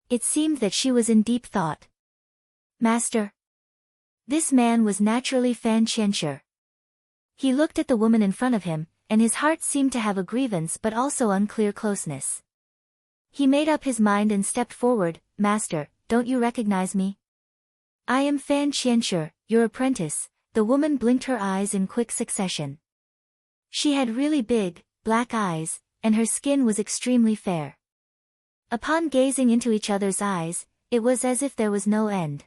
It seemed that she was in deep thought. "Master." This man was naturally Fan Qianshi. He looked at the woman in front of him, and his heart seemed to have a grievance but also unclear closeness. He made up his mind and stepped forward. Master, don't you recognize me? I am Fan Qianshi, your apprentice." The woman blinked her eyes in quick succession. She had really big, black eyes, and her skin was extremely fair. Upon gazing into each other's eyes, it was as if there was no end.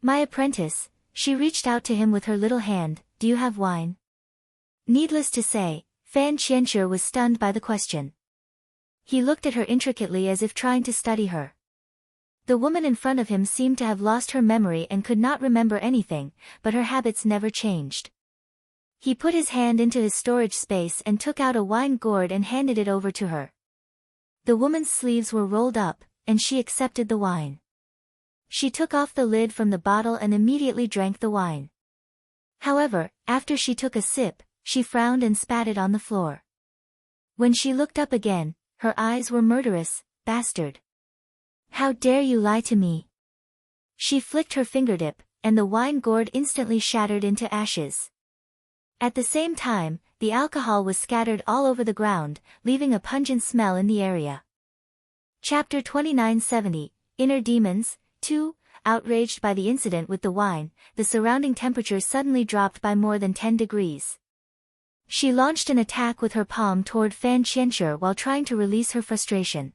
"My apprentice," she reached out to him with her little hand, "do you have wine?" Needless to say, Fan Qianshi was stunned by the question. He looked at her intricately as if trying to study her. The woman in front of him seemed to have lost her memory and could not remember anything, but her habits never changed. He put his hand into his storage space and took out a wine gourd and handed it over to her. The woman's sleeves were rolled up, and she accepted the wine. She took off the lid from the bottle and immediately drank the wine. However, after she took a sip, she frowned and spat it on the floor. When she looked up again, her eyes were murderous. "Bastard! How dare you lie to me?" She flicked her fingertip, and the wine gourd instantly shattered into ashes. At the same time, the alcohol was scattered all over the ground, leaving a pungent smell in the area. Chapter 2970, Inner Demons, 2. Outraged by the incident with the wine, the surrounding temperature suddenly dropped by more than 10 degrees. She launched an attack with her palm toward Fan Qianshi while trying to release her frustration.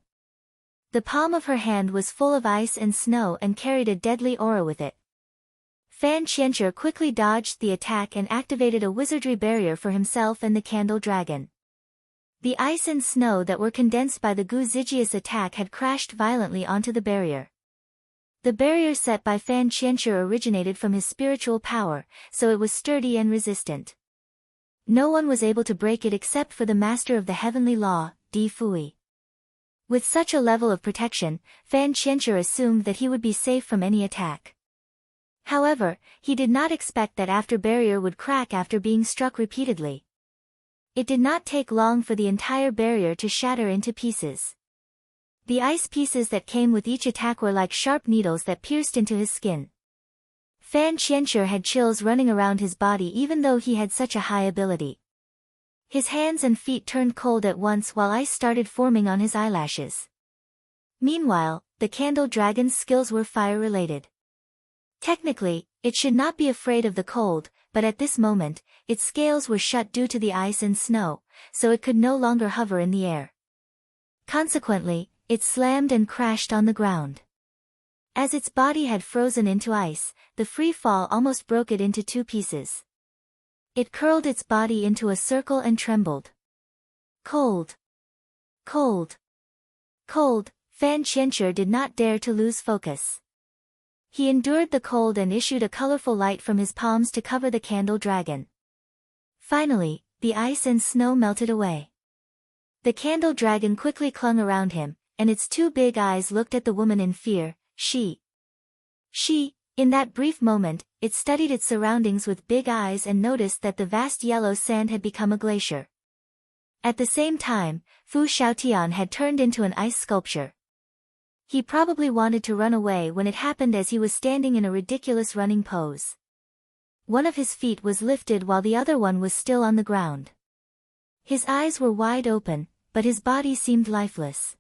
The palm of her hand was full of ice and snow and carried a deadly aura with it. Fan Qianshi quickly dodged the attack and activated a wizardry barrier for himself and the candle dragon. The ice and snow that were condensed by the Gu Zijia's attack had crashed violently onto the barrier. The barrier set by Fan Qianshi originated from his spiritual power, so it was sturdy and resistant. No one was able to break it except for the master of the heavenly law, Di Fui. With such a level of protection, Fan Qianshi assumed that he would be safe from any attack. However, he did not expect that after barrier would crack after being struck repeatedly. It did not take long for the entire barrier to shatter into pieces. The ice pieces that came with each attack were like sharp needles that pierced into his skin. Fan Qianshi had chills running around his body even though he had such a high ability. His hands and feet turned cold at once while ice started forming on his eyelashes. Meanwhile, the candle dragon's skills were fire-related. Technically, it should not be afraid of the cold, but at this moment, its scales were shut due to the ice and snow, so it could no longer hover in the air. Consequently, it slammed and crashed on the ground. As its body had frozen into ice, the free fall almost broke it into two pieces. It curled its body into a circle and trembled. Cold. Cold. Cold. Fan Qianshi did not dare to lose focus. He endured the cold and issued a colorful light from his palms to cover the candle dragon. Finally, the ice and snow melted away. The candle dragon quickly clung around him, and its two big eyes looked at the woman in fear. In that brief moment, it studied its surroundings with big eyes and noticed that the vast yellow sand had become a glacier. At the same time, Fu Xiaotian had turned into an ice sculpture. He probably wanted to run away when it happened as he was standing in a ridiculous running pose. One of his feet was lifted while the other one was still on the ground. His eyes were wide open, but his body seemed lifeless.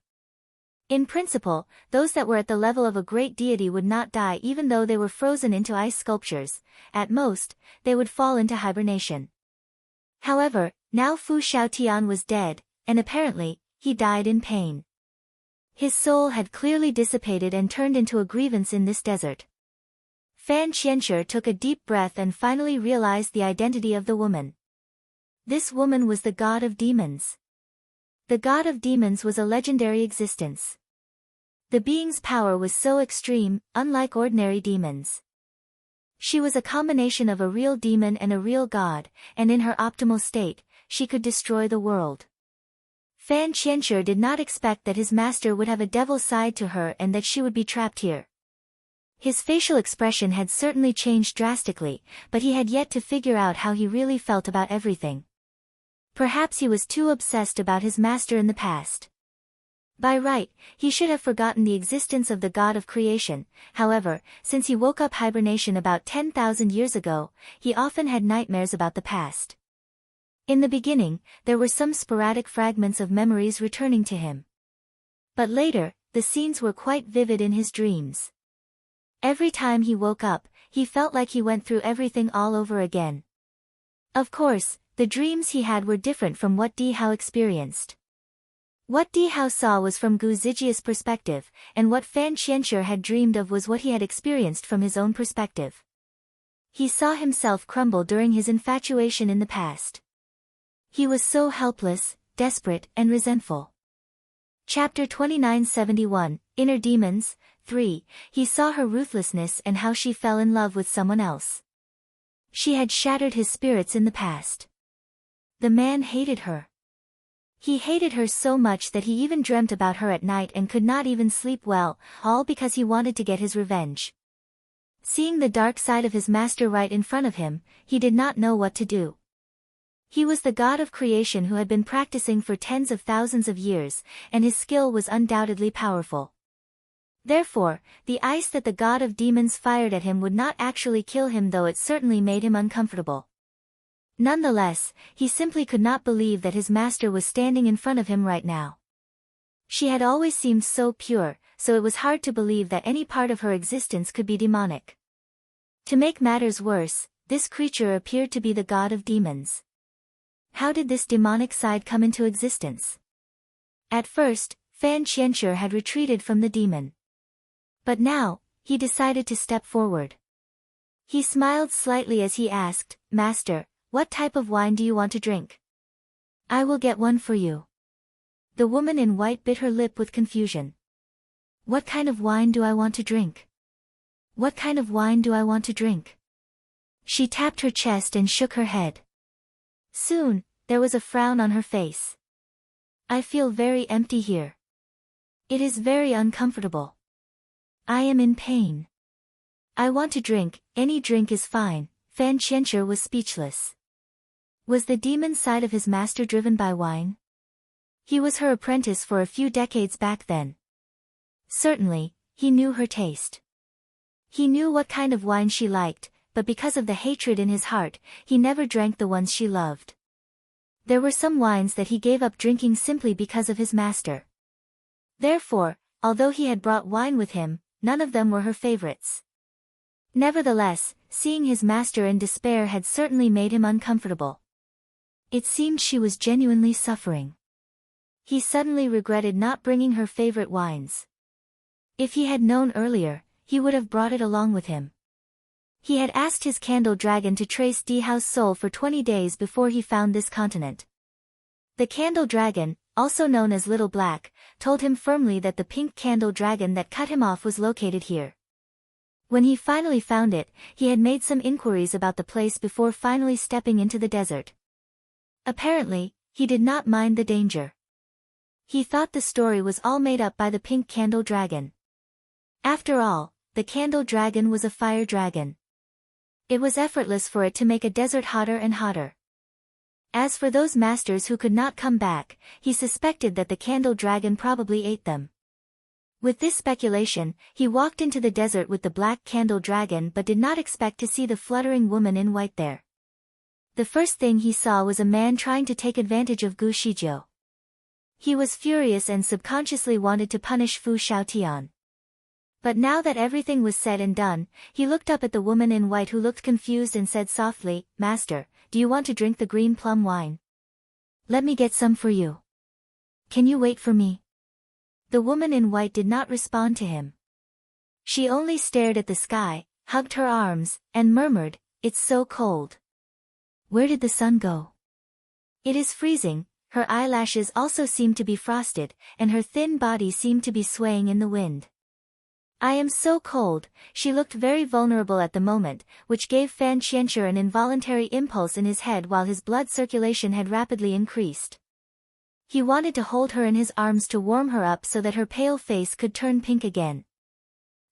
In principle, those that were at the level of a great deity would not die even though they were frozen into ice sculptures. At most, they would fall into hibernation. However, now Fu Xiaotian was dead, and apparently, he died in pain. His soul had clearly dissipated and turned into a grievance in this desert. Fan Qianshi took a deep breath and finally realized the identity of the woman. This woman was the god of demons. The god of demons was a legendary existence. The being's power was so extreme, unlike ordinary demons. She was a combination of a real demon and a real god, and in her optimal state, she could destroy the world. Fan Qianshi did not expect that his master would have a devil side to her and that she would be trapped here. His facial expression had certainly changed drastically, but he had yet to figure out how he really felt about everything. Perhaps he was too obsessed about his master in the past. By right, he should have forgotten the existence of the god of creation. However, since he woke up hibernation about 10,000 years ago, he often had nightmares about the past. In the beginning, there were some sporadic fragments of memories returning to him. But later, the scenes were quite vivid in his dreams. Every time he woke up, he felt like he went through everything all over again. Of course, the dreams he had were different from what Di Hao experienced. What Di Hao saw was from Gu Zijia's perspective, and what Fan Qianxue had dreamed of was what he had experienced from his own perspective. He saw himself crumble during his infatuation in the past. He was so helpless, desperate, and resentful. Chapter 2971, Inner Demons, 3, he saw her ruthlessness and how she fell in love with someone else. She had shattered his spirits in the past. The man hated her. He hated her so much that he even dreamt about her at night and could not even sleep well, all because he wanted to get his revenge. Seeing the dark side of his master right in front of him, he did not know what to do. He was the god of creation who had been practicing for tens of thousands of years, and his skill was undoubtedly powerful. Therefore, the ice that the god of demons fired at him would not actually kill him, though it certainly made him uncomfortable. Nonetheless, he simply could not believe that his master was standing in front of him right now. She had always seemed so pure, so it was hard to believe that any part of her existence could be demonic. To make matters worse, this creature appeared to be the god of demons. How did this demonic side come into existence? At first, Fan Qianxue had retreated from the demon. But now, he decided to step forward. He smiled slightly as he asked, "Master, what type of wine do you want to drink?" "I will get one for you." The woman in white bit her lip with confusion. "What kind of wine do I want to drink? What kind of wine do I want to drink?" She tapped her chest and shook her head. Soon, there was a frown on her face. "I feel very empty here. It is very uncomfortable. I am in pain. I want to drink, any drink is fine." Fan Qianxue was speechless. Was the demon side of his master driven by wine? He was her apprentice for a few decades back then. Certainly, he knew her taste. He knew what kind of wine she liked, but because of the hatred in his heart, he never drank the ones she loved. There were some wines that he gave up drinking simply because of his master. Therefore, although he had brought wine with him, none of them were her favorites. Nevertheless, seeing his master in despair had certainly made him uncomfortable. It seemed she was genuinely suffering. He suddenly regretted not bringing her favorite wines. If he had known earlier, he would have brought it along with him. He had asked his candle dragon to trace Di Hao's soul for 20 days before he found this continent. The candle dragon, also known as Little Black, told him firmly that the pink candle dragon that cut him off was located here. When he finally found it, he had made some inquiries about the place before finally stepping into the desert. Apparently, he did not mind the danger. He thought the story was all made up by the pink candle dragon. After all, the candle dragon was a fire dragon. It was effortless for it to make a desert hotter and hotter. As for those masters who could not come back, he suspected that the candle dragon probably ate them. With this speculation, he walked into the desert with the black candle dragon but did not expect to see the fluttering woman in white there. The first thing he saw was a man trying to take advantage of Gu Shijiu. He was furious and subconsciously wanted to punish Fu Xiaotian. But now that everything was said and done, he looked up at the woman in white who looked confused and said softly, "Master, do you want to drink the green plum wine? Let me get some for you. Can you wait for me?" The woman in white did not respond to him. She only stared at the sky, hugged her arms, and murmured, "It's so cold. Where did the sun go? It is freezing." Her eyelashes also seemed to be frosted, and her thin body seemed to be swaying in the wind. "I am so cold." She looked very vulnerable at the moment, which gave Fan Qianxue an involuntary impulse in his head while his blood circulation had rapidly increased. He wanted to hold her in his arms to warm her up so that her pale face could turn pink again.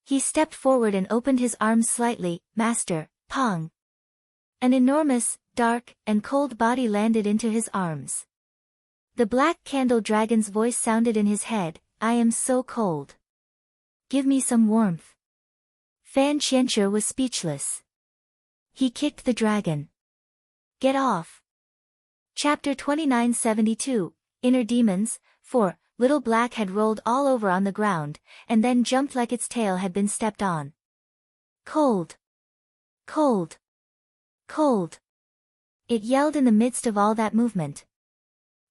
He stepped forward and opened his arms slightly. "Master, Pong." An enormous, dark, and cold body landed into his arms. The black candle dragon's voice sounded in his head, "I am so cold. Give me some warmth." Fan Qianxue was speechless. He kicked the dragon. "Get off." Chapter 2972, Inner Demons, 4, Little Black had rolled all over on the ground, and then jumped like its tail had been stepped on. Cold! Cold! Cold! It yelled in the midst of all that movement.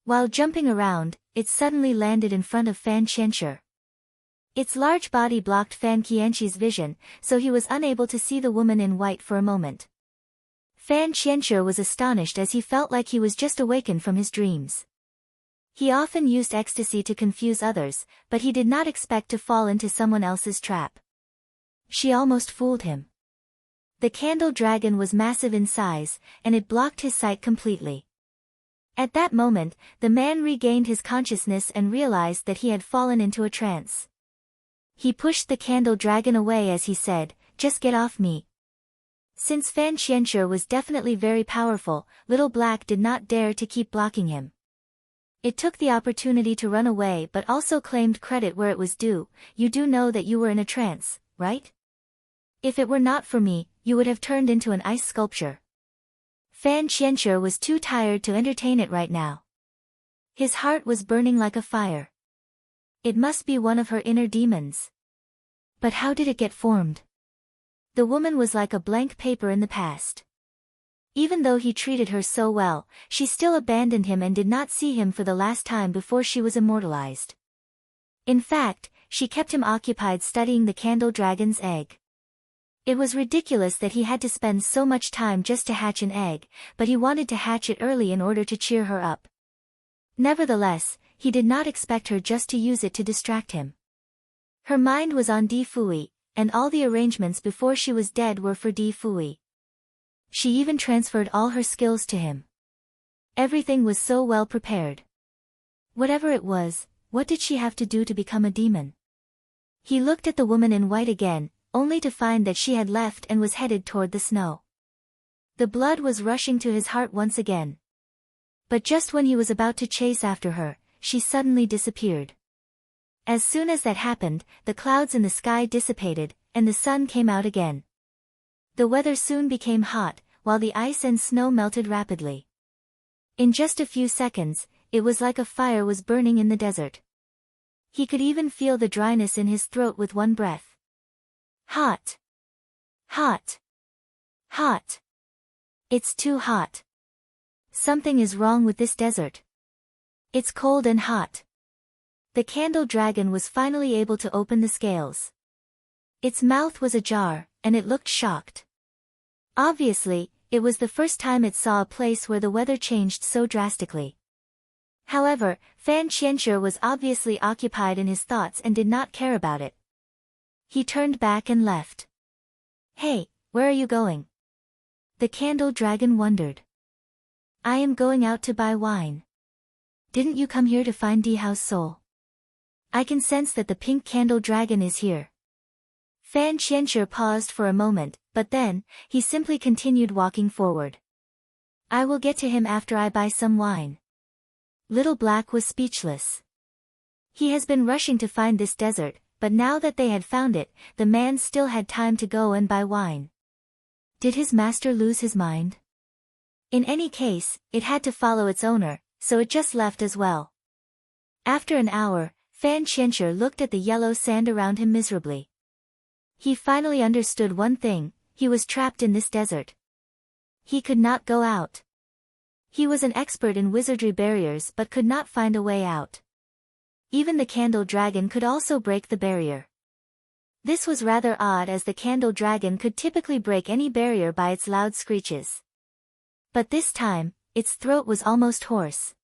While jumping around, it suddenly landed in front of Fan Qianshi. Its large body blocked Fan Qianqi's vision, so he was unable to see the woman in white for a moment. Fan Qianshi was astonished as he felt like he was just awakened from his dreams. He often used ecstasy to confuse others, but he did not expect to fall into someone else's trap. She almost fooled him. The candle dragon was massive in size, and it blocked his sight completely. At that moment, the man regained his consciousness and realized that he had fallen into a trance. He pushed the candle dragon away as he said, "Just get off me." Since Fan Qianshi was definitely very powerful, Little Black did not dare to keep blocking him. It took the opportunity to run away but also claimed credit where it was due. "You do know that you were in a trance, right? If it were not for me, you would have turned into an ice sculpture." Fan Qianshi was too tired to entertain it right now. His heart was burning like a fire. It must be one of her inner demons. But how did it get formed? The woman was like a blank paper in the past. Even though he treated her so well, she still abandoned him and did not see him for the last time before she was immortalized. In fact, she kept him occupied studying the candle dragon's egg. It was ridiculous that he had to spend so much time just to hatch an egg, but he wanted to hatch it early in order to cheer her up. Nevertheless, he did not expect her just to use it to distract him. Her mind was on Di Fui, and all the arrangements before she was dead were for Di Fui. She even transferred all her skills to him. Everything was so well prepared. Whatever it was, what did she have to do to become a demon? He looked at the woman in white again, only to find that she had left and was headed toward the snow. The blood was rushing to his heart once again. But just when he was about to chase after her, she suddenly disappeared. As soon as that happened, the clouds in the sky dissipated, and the sun came out again. The weather soon became hot, while the ice and snow melted rapidly. In just a few seconds, it was like a fire was burning in the desert. He could even feel the dryness in his throat with one breath. Hot! Hot! Hot! It's too hot. Something is wrong with this desert. It's cold and hot. The candle dragon was finally able to open the scales. Its mouth was ajar, and it looked shocked. Obviously, it was the first time it saw a place where the weather changed so drastically. However, Fan Qianshi was obviously occupied in his thoughts and did not care about it. He turned back and left. "Hey, where are you going?" The candle dragon wondered. "I am going out to buy wine." "Didn't you come here to find Di Hao's soul?" "I can sense that the pink candle dragon is here." Fan Qianshi paused for a moment, but then, he simply continued walking forward. "I will get to him after I buy some wine." Little Black was speechless. He has been rushing to find this desert, but now that they had found it, the man still had time to go and buy wine. Did his master lose his mind? In any case, it had to follow its owner, so it just left as well. After an hour, Fan Qianshi looked at the yellow sand around him miserably. He finally understood one thing: he was trapped in this desert. He could not go out. He was an expert in wizardry barriers but could not find a way out. Even the candle dragon could also break the barrier. This was rather odd as the candle dragon could typically break any barrier by its loud screeches. But this time, its throat was almost hoarse.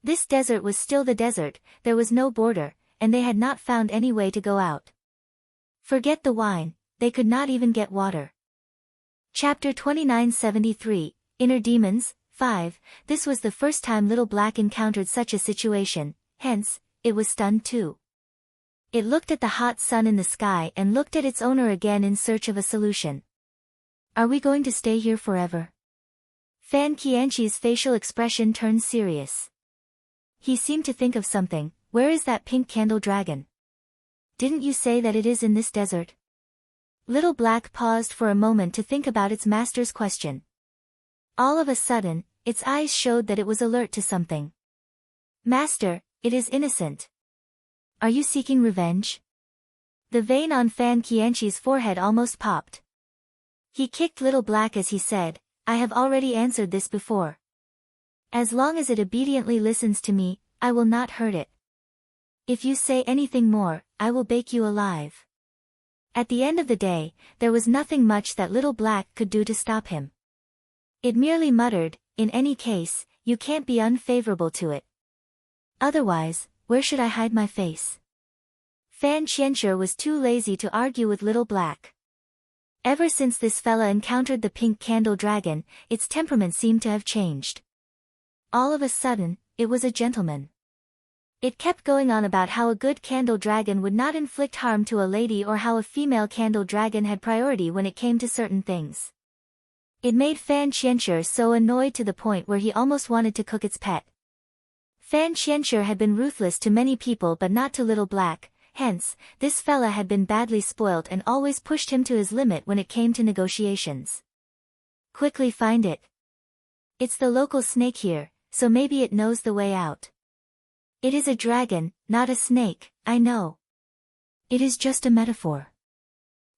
This desert was still the desert, there was no border, and they had not found any way to go out. Forget the wine, they could not even get water. Chapter 2973, Inner Demons, 5. This was the first time Little Black encountered such a situation, hence, it was stunned too. It looked at the hot sun in the sky and looked at its owner again in search of a solution. "Are we going to stay here forever?" Fan Qianqi's facial expression turned serious. He seemed to think of something. "Where is that pink candle dragon? Didn't you say that it is in this desert?" Little Black paused for a moment to think about its master's question. All of a sudden, its eyes showed that it was alert to something. "Master, it is innocent," Are you seeking revenge? The vein on Fan Qianqi's forehead almost popped. He kicked Little Black as he said, I have already answered this before. As long as it obediently listens to me, I will not hurt it. If you say anything more, I will bake you alive. At the end of the day, there was nothing much that Little Black could do to stop him. It merely muttered, in any case, you can't be unfavorable to it. Otherwise, where should I hide my face? Fan Qianshi was too lazy to argue with Little Black. Ever since this fella encountered the pink candle dragon, its temperament seemed to have changed. All of a sudden, it was a gentleman. It kept going on about how a good candle dragon would not inflict harm to a lady or how a female candle dragon had priority when it came to certain things. It made Fan Qianshi so annoyed to the point where he almost wanted to cook its pet. Fan Qianshi had been ruthless to many people but not to Little Black, hence, this fella had been badly spoilt and always pushed him to his limit when it came to negotiations. Quickly find it. It's the local snake here, so maybe it knows the way out. It is a dragon, not a snake, I know. It is just a metaphor.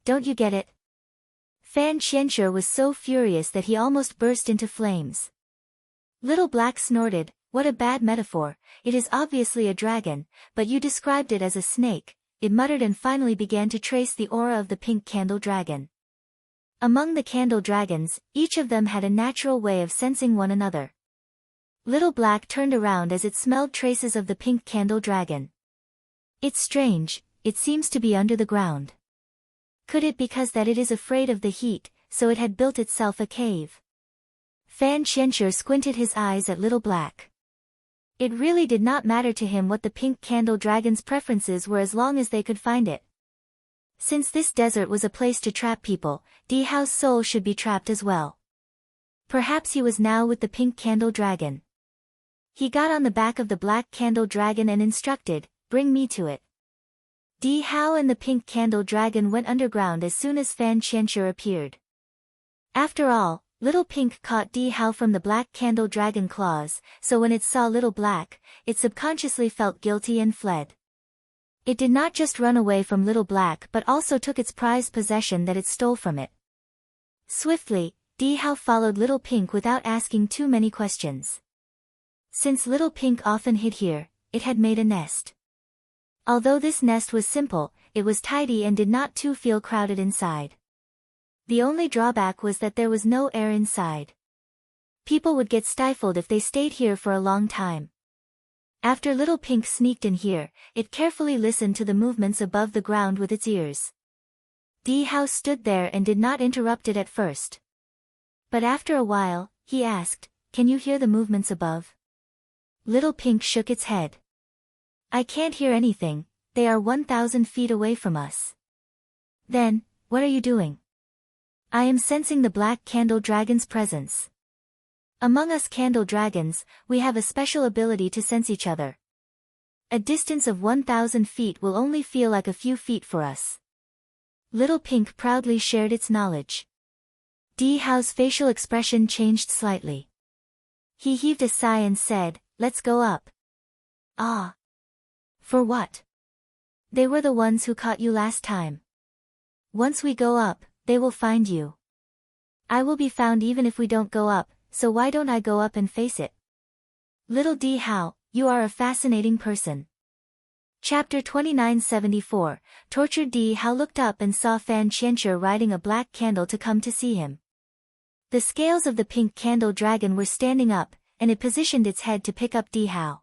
Don't you get it? Fan Qianshi was so furious that he almost burst into flames. Little Black snorted, what a bad metaphor, it is obviously a dragon, but you described it as a snake, it muttered and finally began to trace the aura of the pink candle dragon. Among the candle dragons, each of them had a natural way of sensing one another. Little Black turned around as it smelled traces of the pink candle dragon. It's strange, it seems to be under the ground. Could it be because that it is afraid of the heat, so it had built itself a cave? Fan Qianshi squinted his eyes at Little Black. It really did not matter to him what the pink candle dragon's preferences were as long as they could find it. Since this desert was a place to trap people, Di Hao's soul should be trapped as well. Perhaps he was now with the pink candle dragon. He got on the back of the black candle dragon and instructed, bring me to it. Di Hao and the pink candle dragon went underground as soon as Fan Qianshi appeared. After all, Little Pink caught Di Hao from the black candle dragon claws, so when it saw Little Black, it subconsciously felt guilty and fled. It did not just run away from Little Black but also took its prized possession that it stole from it. Swiftly, Di Hao followed Little Pink without asking too many questions. Since Little Pink often hid here, it had made a nest. Although this nest was simple, it was tidy and did not too feel crowded inside. The only drawback was that there was no air inside. People would get stifled if they stayed here for a long time. After Little Pink sneaked in here, it carefully listened to the movements above the ground with its ears. Di Hao stood there and did not interrupt it at first. But after a while, he asked, can you hear the movements above? Little Pink shook its head. I can't hear anything, they are 1,000 feet away from us. Then, what are you doing? I am sensing the black candle dragon's presence. Among us candle dragons, we have a special ability to sense each other. A distance of 1,000 feet will only feel like a few feet for us. Little Pink proudly shared its knowledge. Di Hao's facial expression changed slightly. He heaved a sigh and said, let's go up. Ah. For what? They were the ones who caught you last time. Once we go up, they will find you. I will be found even if we don't go up, so why don't I go up and face it? Little Di Hao, you are a fascinating person. Chapter 2974, Tortured Di Hao looked up and saw Fan Qianshi riding a black candle to come to see him. The scales of the pink candle dragon were standing up, and it positioned its head to pick up Di Hao.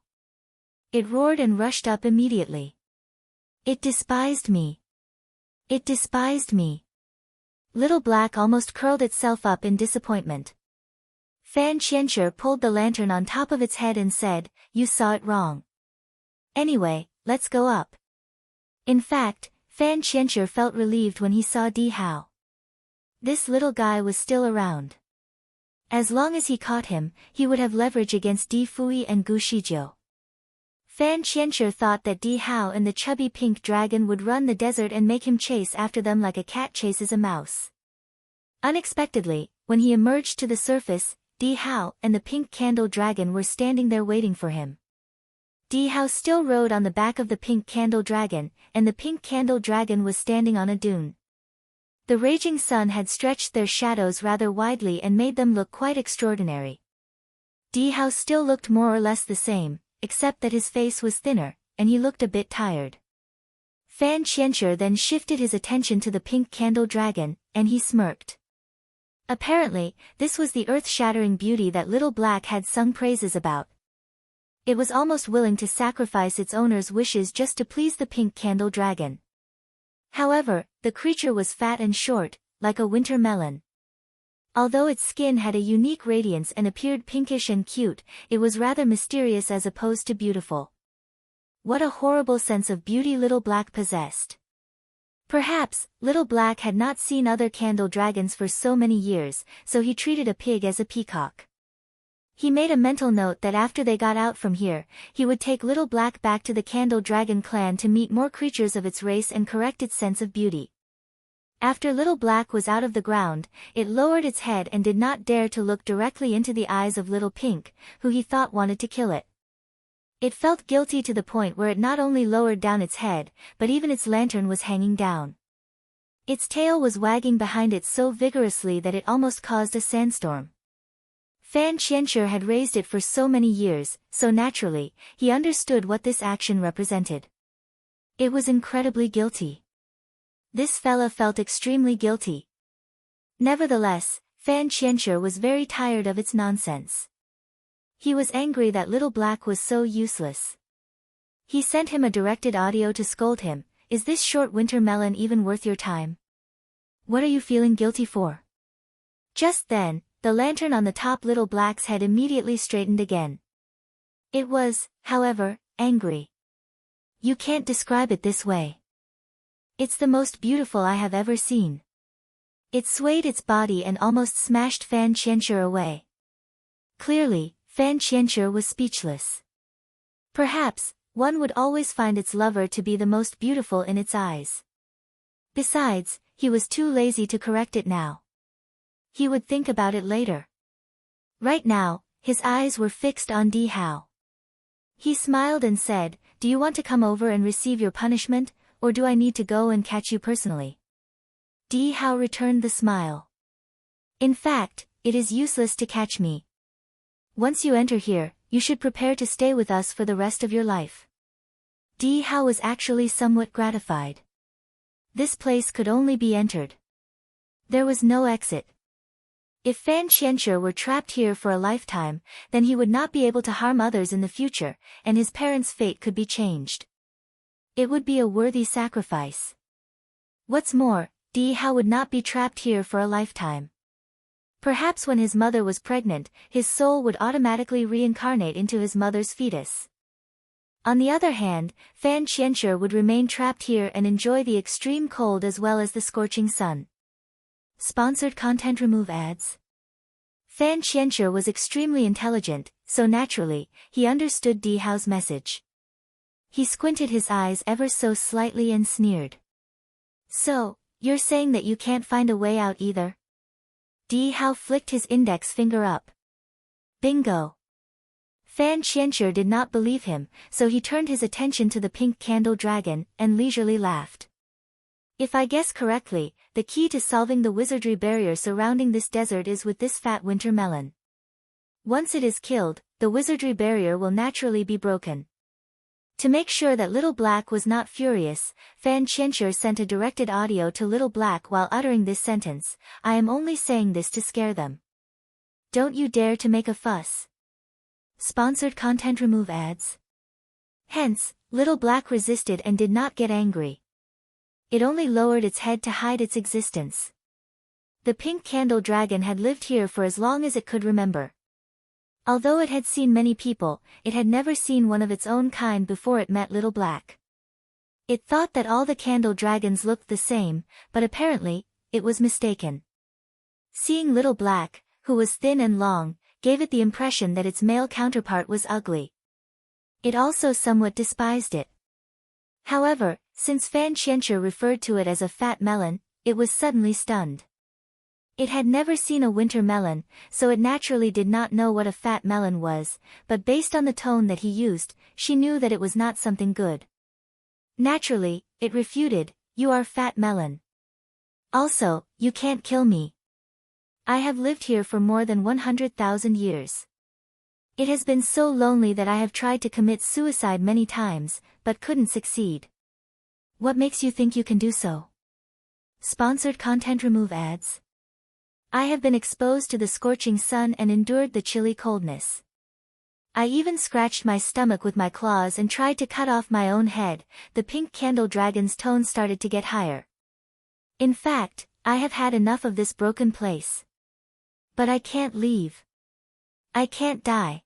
It roared and rushed up immediately. It despised me. It despised me. Little Black almost curled itself up in disappointment. Fan Qianshi pulled the lantern on top of its head and said, you saw it wrong. Anyway, let's go up. In fact, Fan Qianshi felt relieved when he saw Di Hao. This little guy was still around. As long as he caught him, he would have leverage against Di Fui and Gu Shijiu. Fan Qianshi thought that Di Hao and the chubby pink dragon would run the desert and make him chase after them like a cat chases a mouse. Unexpectedly, when he emerged to the surface, Di Hao and the pink candle dragon were standing there waiting for him. Di Hao still rode on the back of the pink candle dragon, and the pink candle dragon was standing on a dune. The raging sun had stretched their shadows rather widely and made them look quite extraordinary. Di Hao still looked more or less the same, except that his face was thinner, and he looked a bit tired. Fan Qianzhi then shifted his attention to the pink candle dragon, and he smirked. Apparently, this was the earth-shattering beauty that Little Black had sung praises about. It was almost willing to sacrifice its owner's wishes just to please the pink candle dragon. However, the creature was fat and short, like a winter melon. Although its skin had a unique radiance and appeared pinkish and cute, it was rather mysterious as opposed to beautiful. What a horrible sense of beauty Little Black possessed. Perhaps, Little Black had not seen other candle dragons for so many years, so he treated a pig as a peacock. He made a mental note that after they got out from here, he would take Little Black back to the Candle Dragon clan to meet more creatures of its race and correct its sense of beauty. After Little Black was out of the ground, it lowered its head and did not dare to look directly into the eyes of Little Pink, who he thought wanted to kill it. It felt guilty to the point where it not only lowered down its head, but even its lantern was hanging down. Its tail was wagging behind it so vigorously that it almost caused a sandstorm. Fan Qianzhi had raised it for so many years, so naturally, he understood what this action represented. It was incredibly guilty. This fella felt extremely guilty. Nevertheless, Fan Qianzhi was very tired of its nonsense. He was angry that Little Black was so useless. He sent him a directed audio to scold him. Is this short winter melon even worth your time? What are you feeling guilty for? Just then, the lantern on the top Little Black's head immediately straightened again. It was, however, angry. You can't describe it this way. It's the most beautiful I have ever seen. It swayed its body and almost smashed Fan Qianzhi away. Clearly, Fan Qianzhi was speechless. Perhaps, one would always find its lover to be the most beautiful in its eyes. Besides, he was too lazy to correct it now. He would think about it later. Right now, his eyes were fixed on Di Hao. He smiled and said, "Do you want to come over and receive your punishment, or do I need to go and catch you personally?" Di Hao returned the smile. In fact, it is useless to catch me. Once you enter here, you should prepare to stay with us for the rest of your life. Di Hao was actually somewhat gratified. This place could only be entered. There was no exit. If Fan Qianzhi were trapped here for a lifetime, then he would not be able to harm others in the future, and his parents' fate could be changed. It would be a worthy sacrifice. What's more, Di Hao would not be trapped here for a lifetime. Perhaps when his mother was pregnant, his soul would automatically reincarnate into his mother's fetus. On the other hand, Fan Qianzhi would remain trapped here and enjoy the extreme cold as well as the scorching sun. Sponsored content. Remove ads. Fan Qianzhi was extremely intelligent, so naturally, he understood Di Hao's message. He squinted his eyes ever so slightly and sneered. So, you're saying that you can't find a way out either? Di Hao flicked his index finger up. Bingo! Fan Qianzhi did not believe him, so he turned his attention to the pink candle dragon, and leisurely laughed. If I guess correctly, the key to solving the wizardry barrier surrounding this desert is with this fat winter melon. Once it is killed, the wizardry barrier will naturally be broken. To make sure that Little Black was not furious, Fan Qianzhi sent a directed audio to Little Black while uttering this sentence, "I am only saying this to scare them. Don't you dare to make a fuss." Sponsored content. Remove ads. Hence, Little Black resisted and did not get angry. It only lowered its head to hide its existence. The pink candle dragon had lived here for as long as it could remember. Although it had seen many people, it had never seen one of its own kind before it met Little Black. It thought that all the candle dragons looked the same, but apparently, it was mistaken. Seeing Little Black, who was thin and long, gave it the impression that its male counterpart was ugly. It also somewhat despised it. However, since Fan Qianzhi referred to it as a fat melon, it was suddenly stunned. It had never seen a winter melon, so it naturally did not know what a fat melon was, but based on the tone that he used, she knew that it was not something good. Naturally, it refuted, "You are fat melon. Also, you can't kill me. I have lived here for more than 100,000 years. It has been so lonely that I have tried to commit suicide many times, but couldn't succeed. What makes you think you can do so?" Sponsored content. Remove ads. I have been exposed to the scorching sun and endured the chilly coldness. I even scratched my stomach with my claws and tried to cut off my own head. The pink candle dragon's tone started to get higher. In fact, I have had enough of this broken place. But I can't leave. I can't die.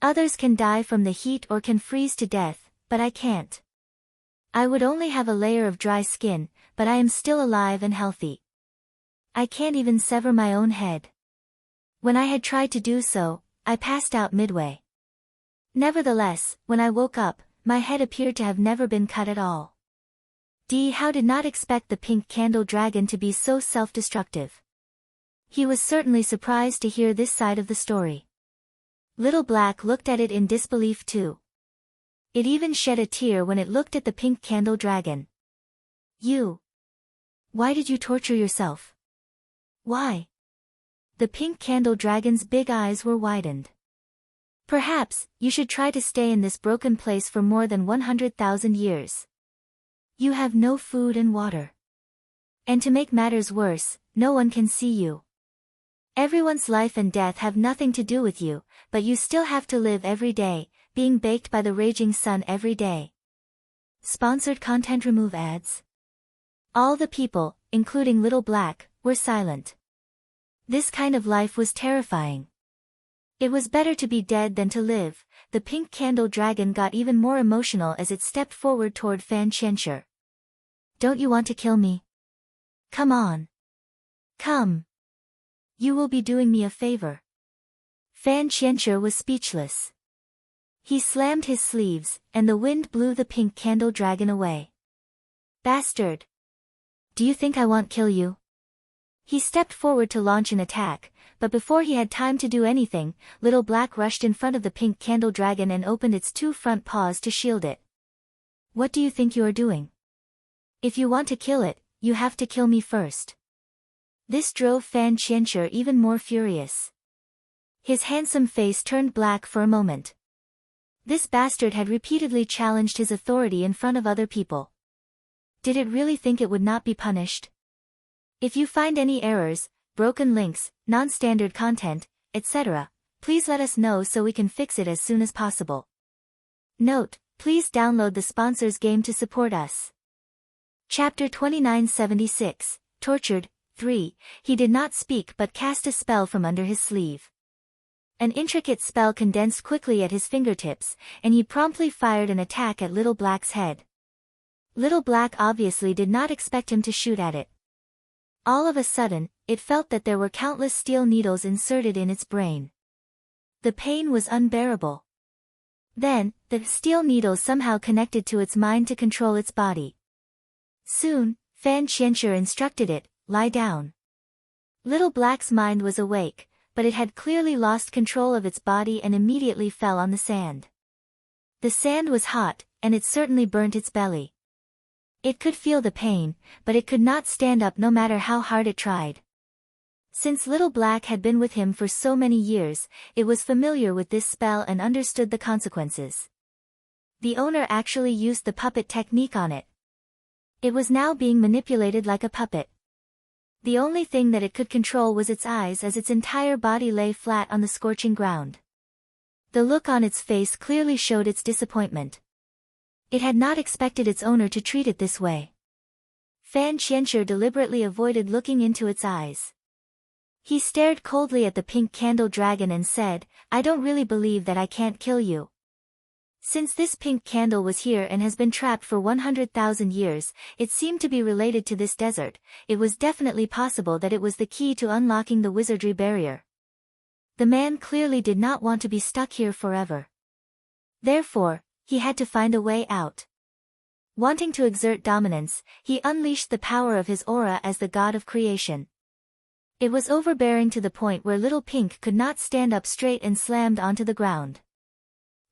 Others can die from the heat or can freeze to death, but I can't. I would only have a layer of dry skin, but I am still alive and healthy. I can't even sever my own head. When I had tried to do so, I passed out midway. Nevertheless, when I woke up, my head appeared to have never been cut at all. How did not expect the pink candle dragon to be so self-destructive. He was certainly surprised to hear this side of the story. Little Black looked at it in disbelief too. It even shed a tear when it looked at the pink candle dragon. Why did you torture yourself? Why? The pink candle dragon's big eyes were widened. Perhaps, you should try to stay in this broken place for more than 100,000 years. You have no food and water. And to make matters worse, no one can see you. Everyone's life and death have nothing to do with you, but you still have to live every day, being baked by the raging sun every day. Sponsored content. Remove ads. All the people, including Little Black, were silent. This kind of life was terrifying. It was better to be dead than to live. The pink candle dragon got even more emotional as it stepped forward toward Fan Qianxue. Don't you want to kill me? Come on. Come. You will be doing me a favor. Fan Qianxue was speechless. He slammed his sleeves, and the wind blew the pink candle dragon away. Bastard! Do you think I won't kill you? He stepped forward to launch an attack, but before he had time to do anything, Little Black rushed in front of the pink candle dragon and opened its two front paws to shield it. What do you think you are doing? If you want to kill it, you have to kill me first. This drove Fan Qianxue even more furious. His handsome face turned black for a moment. This bastard had repeatedly challenged his authority in front of other people. Did it really think it would not be punished? If you find any errors, broken links, non-standard content, etc., please let us know so we can fix it as soon as possible. Note, please download the sponsors game to support us. Chapter 2976, Tortured, 3, he did not speak but cast a spell from under his sleeve. An intricate spell condensed quickly at his fingertips, and he promptly fired an attack at Little Black's head. Little Black obviously did not expect him to shoot at it. All of a sudden, it felt that there were countless steel needles inserted in its brain. The pain was unbearable. Then, the steel needles somehow connected to its mind to control its body. Soon, Fan Qianxue instructed it, lie down. Little Black's mind was awake, but it had clearly lost control of its body and immediately fell on the sand. The sand was hot, and it certainly burnt its belly. It could feel the pain, but it could not stand up no matter how hard it tried. Since Little Black had been with him for so many years, it was familiar with this spell and understood the consequences. The owner actually used the puppet technique on it. It was now being manipulated like a puppet. The only thing that it could control was its eyes as its entire body lay flat on the scorching ground. The look on its face clearly showed its disappointment. It had not expected its owner to treat it this way. Fan Qianxue deliberately avoided looking into its eyes. He stared coldly at the pink candle dragon and said, I don't really believe that I can't kill you. Since this pink candle was here and has been trapped for 100,000 years, it seemed to be related to this desert. It was definitely possible that it was the key to unlocking the wizardry barrier. The man clearly did not want to be stuck here forever. Therefore, he had to find a way out. Wanting to exert dominance, he unleashed the power of his aura as the god of creation. It was overbearing to the point where little Pink could not stand up straight and slammed onto the ground.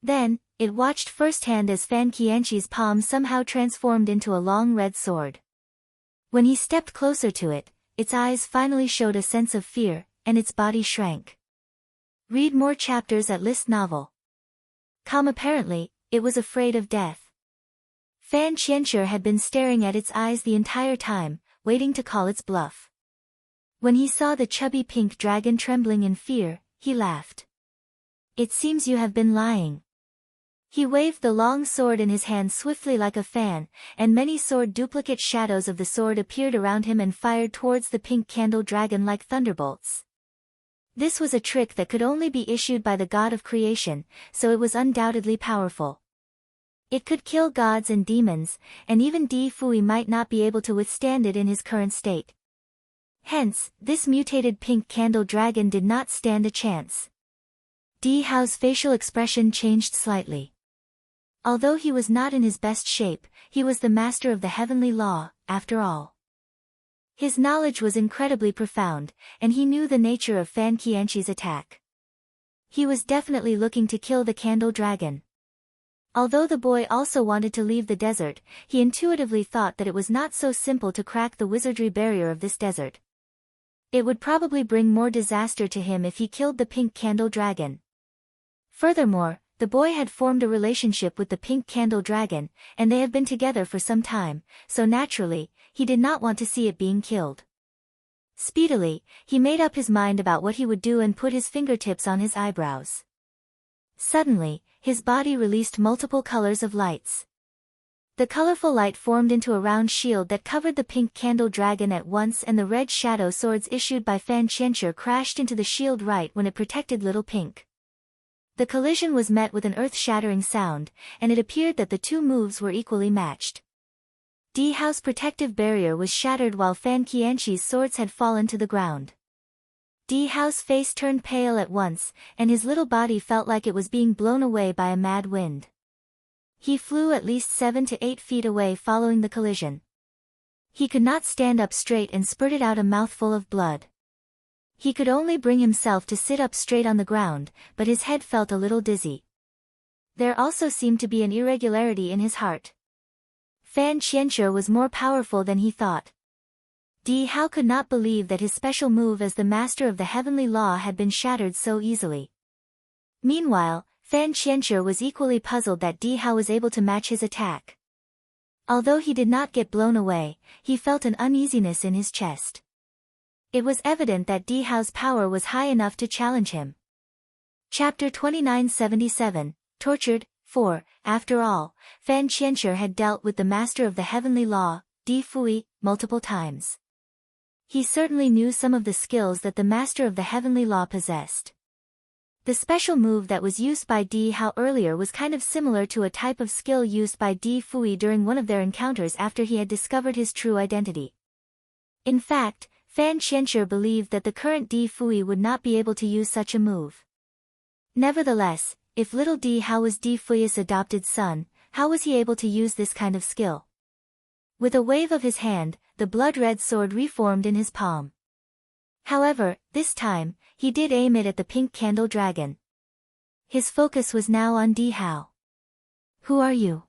Then, it watched firsthand as Fan Qianqi's palm somehow transformed into a long red sword. When he stepped closer to it, its eyes finally showed a sense of fear, and its body shrank. Read more chapters at List Novel. Apparently, it was afraid of death. Fan Qianqi had been staring at its eyes the entire time, waiting to call its bluff. When he saw the chubby pink dragon trembling in fear, he laughed. "It seems you have been lying." He waved the long sword in his hand swiftly like a fan, and many sword duplicate shadows of the sword appeared around him and fired towards the pink candle dragon like thunderbolts. This was a trick that could only be issued by the god of creation, so it was undoubtedly powerful. It could kill gods and demons, and even Di Fui might not be able to withstand it in his current state. Hence, this mutated pink candle dragon did not stand a chance. Di Hao's facial expression changed slightly. Although he was not in his best shape, he was the master of the heavenly law, after all. His knowledge was incredibly profound, and he knew the nature of Fan Qianqi's attack. He was definitely looking to kill the candle dragon. Although the boy also wanted to leave the desert, he intuitively thought that it was not so simple to crack the wizardry barrier of this desert. It would probably bring more disaster to him if he killed the pink candle dragon. Furthermore, the boy had formed a relationship with the pink candle dragon, and they have been together for some time, so naturally, he did not want to see it being killed. Speedily, he made up his mind about what he would do and put his fingertips on his eyebrows. Suddenly, his body released multiple colors of lights. The colorful light formed into a round shield that covered the pink candle dragon at once, and the red shadow swords issued by Fan Qianqi crashed into the shield right when it protected Little Pink. The collision was met with an earth-shattering sound, and it appeared that the two moves were equally matched. Di Hao's protective barrier was shattered while Fan Qianqi's swords had fallen to the ground. Di Hao's face turned pale at once, and his little body felt like it was being blown away by a mad wind. He flew at least 7 to 8 feet away following the collision. He could not stand up straight and spurted out a mouthful of blood. He could only bring himself to sit up straight on the ground, but his head felt a little dizzy. There also seemed to be an irregularity in his heart. Fan Qianqi was more powerful than he thought. Di Hao could not believe that his special move as the master of the heavenly law had been shattered so easily. Meanwhile, Fan Qianqi was equally puzzled that Di Hao was able to match his attack. Although he did not get blown away, he felt an uneasiness in his chest. It was evident that Di Hao's power was high enough to challenge him. Chapter 2977, Tortured, 4. After all, Fan Qianqi had dealt with the master of the heavenly law, Di Fui, multiple times. He certainly knew some of the skills that the master of the heavenly law possessed. The special move that was used by Di Hao earlier was kind of similar to a type of skill used by Di Fui during one of their encounters after he had discovered his true identity. In fact, Fan Qianqi believed that the current Di Fui would not be able to use such a move. Nevertheless, if little Di Hao was Di Fui's adopted son, how was he able to use this kind of skill? With a wave of his hand, the blood-red sword reformed in his palm. However, this time, he did aim it at the pink candle dragon. His focus was now on Di Hao. "Who are you?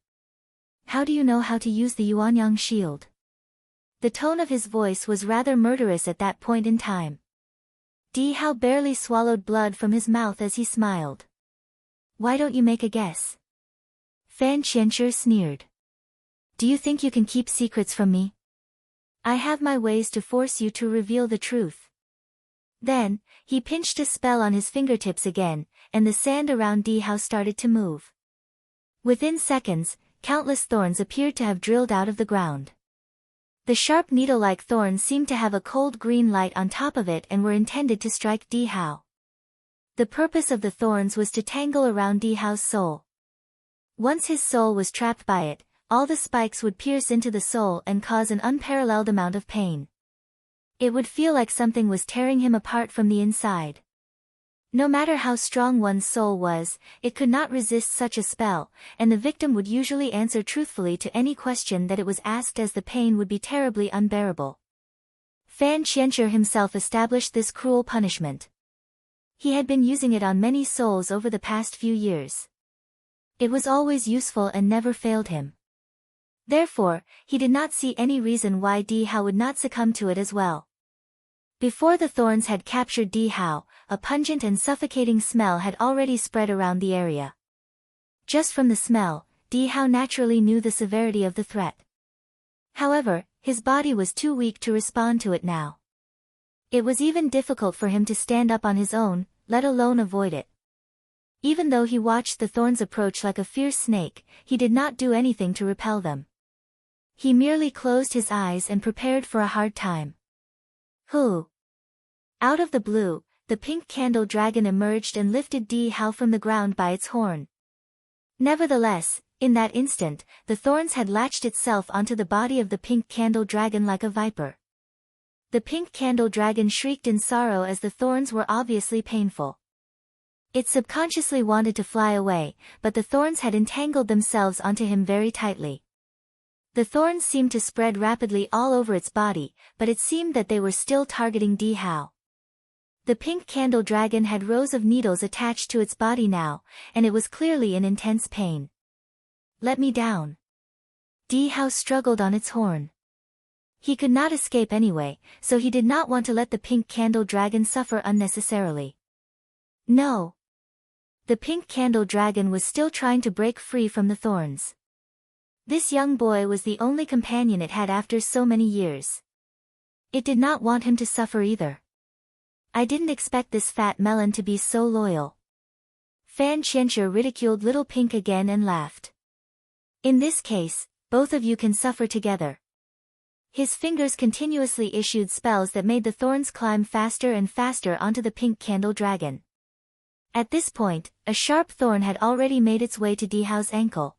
How do you know how to use the Yuanyang shield?" The tone of his voice was rather murderous at that point in time. Di Hao barely swallowed blood from his mouth as he smiled. "Why don't you make a guess?" Fan Qianqi sneered. "Do you think you can keep secrets from me? I have my ways to force you to reveal the truth." Then, he pinched a spell on his fingertips again, and the sand around Di Hao started to move. Within seconds, countless thorns appeared to have drilled out of the ground. The sharp needle-like thorns seemed to have a cold green light on top of it and were intended to strike Di Hao. The purpose of the thorns was to tangle around Di Hao's soul. Once his soul was trapped by it, all the spikes would pierce into the soul and cause an unparalleled amount of pain. It would feel like something was tearing him apart from the inside. No matter how strong one's soul was, it could not resist such a spell, and the victim would usually answer truthfully to any question that it was asked, as the pain would be terribly unbearable. Fan Qianzhi himself established this cruel punishment. He had been using it on many souls over the past few years. It was always useful and never failed him. Therefore, he did not see any reason why Di Hao would not succumb to it as well. Before the thorns had captured Di Hao, a pungent and suffocating smell had already spread around the area. Just from the smell, Di Hao naturally knew the severity of the threat. However, his body was too weak to respond to it now. It was even difficult for him to stand up on his own, let alone avoid it. Even though he watched the thorns approach like a fierce snake, he did not do anything to repel them. He merely closed his eyes and prepared for a hard time. Who? Out of the blue, the pink candle dragon emerged and lifted Di Hao from the ground by its horn. Nevertheless, in that instant, the thorns had latched itself onto the body of the pink candle dragon like a viper. The pink candle dragon shrieked in sorrow as the thorns were obviously painful. It subconsciously wanted to fly away, but the thorns had entangled themselves onto him very tightly. The thorns seemed to spread rapidly all over its body, but it seemed that they were still targeting Di Hao. The pink candle dragon had rows of needles attached to its body now, and it was clearly in intense pain. Let me down. Di Hao struggled on its horn. He could not escape anyway, so he did not want to let the pink candle dragon suffer unnecessarily. No. The pink candle dragon was still trying to break free from the thorns. This young boy was the only companion it had after so many years. It did not want him to suffer either. I didn't expect this fat melon to be so loyal. Fan Qianzhi ridiculed Little Pink again and laughed. In this case, both of you can suffer together. His fingers continuously issued spells that made the thorns climb faster and faster onto the pink candle dragon. At this point, a sharp thorn had already made its way to Di Hao's ankle.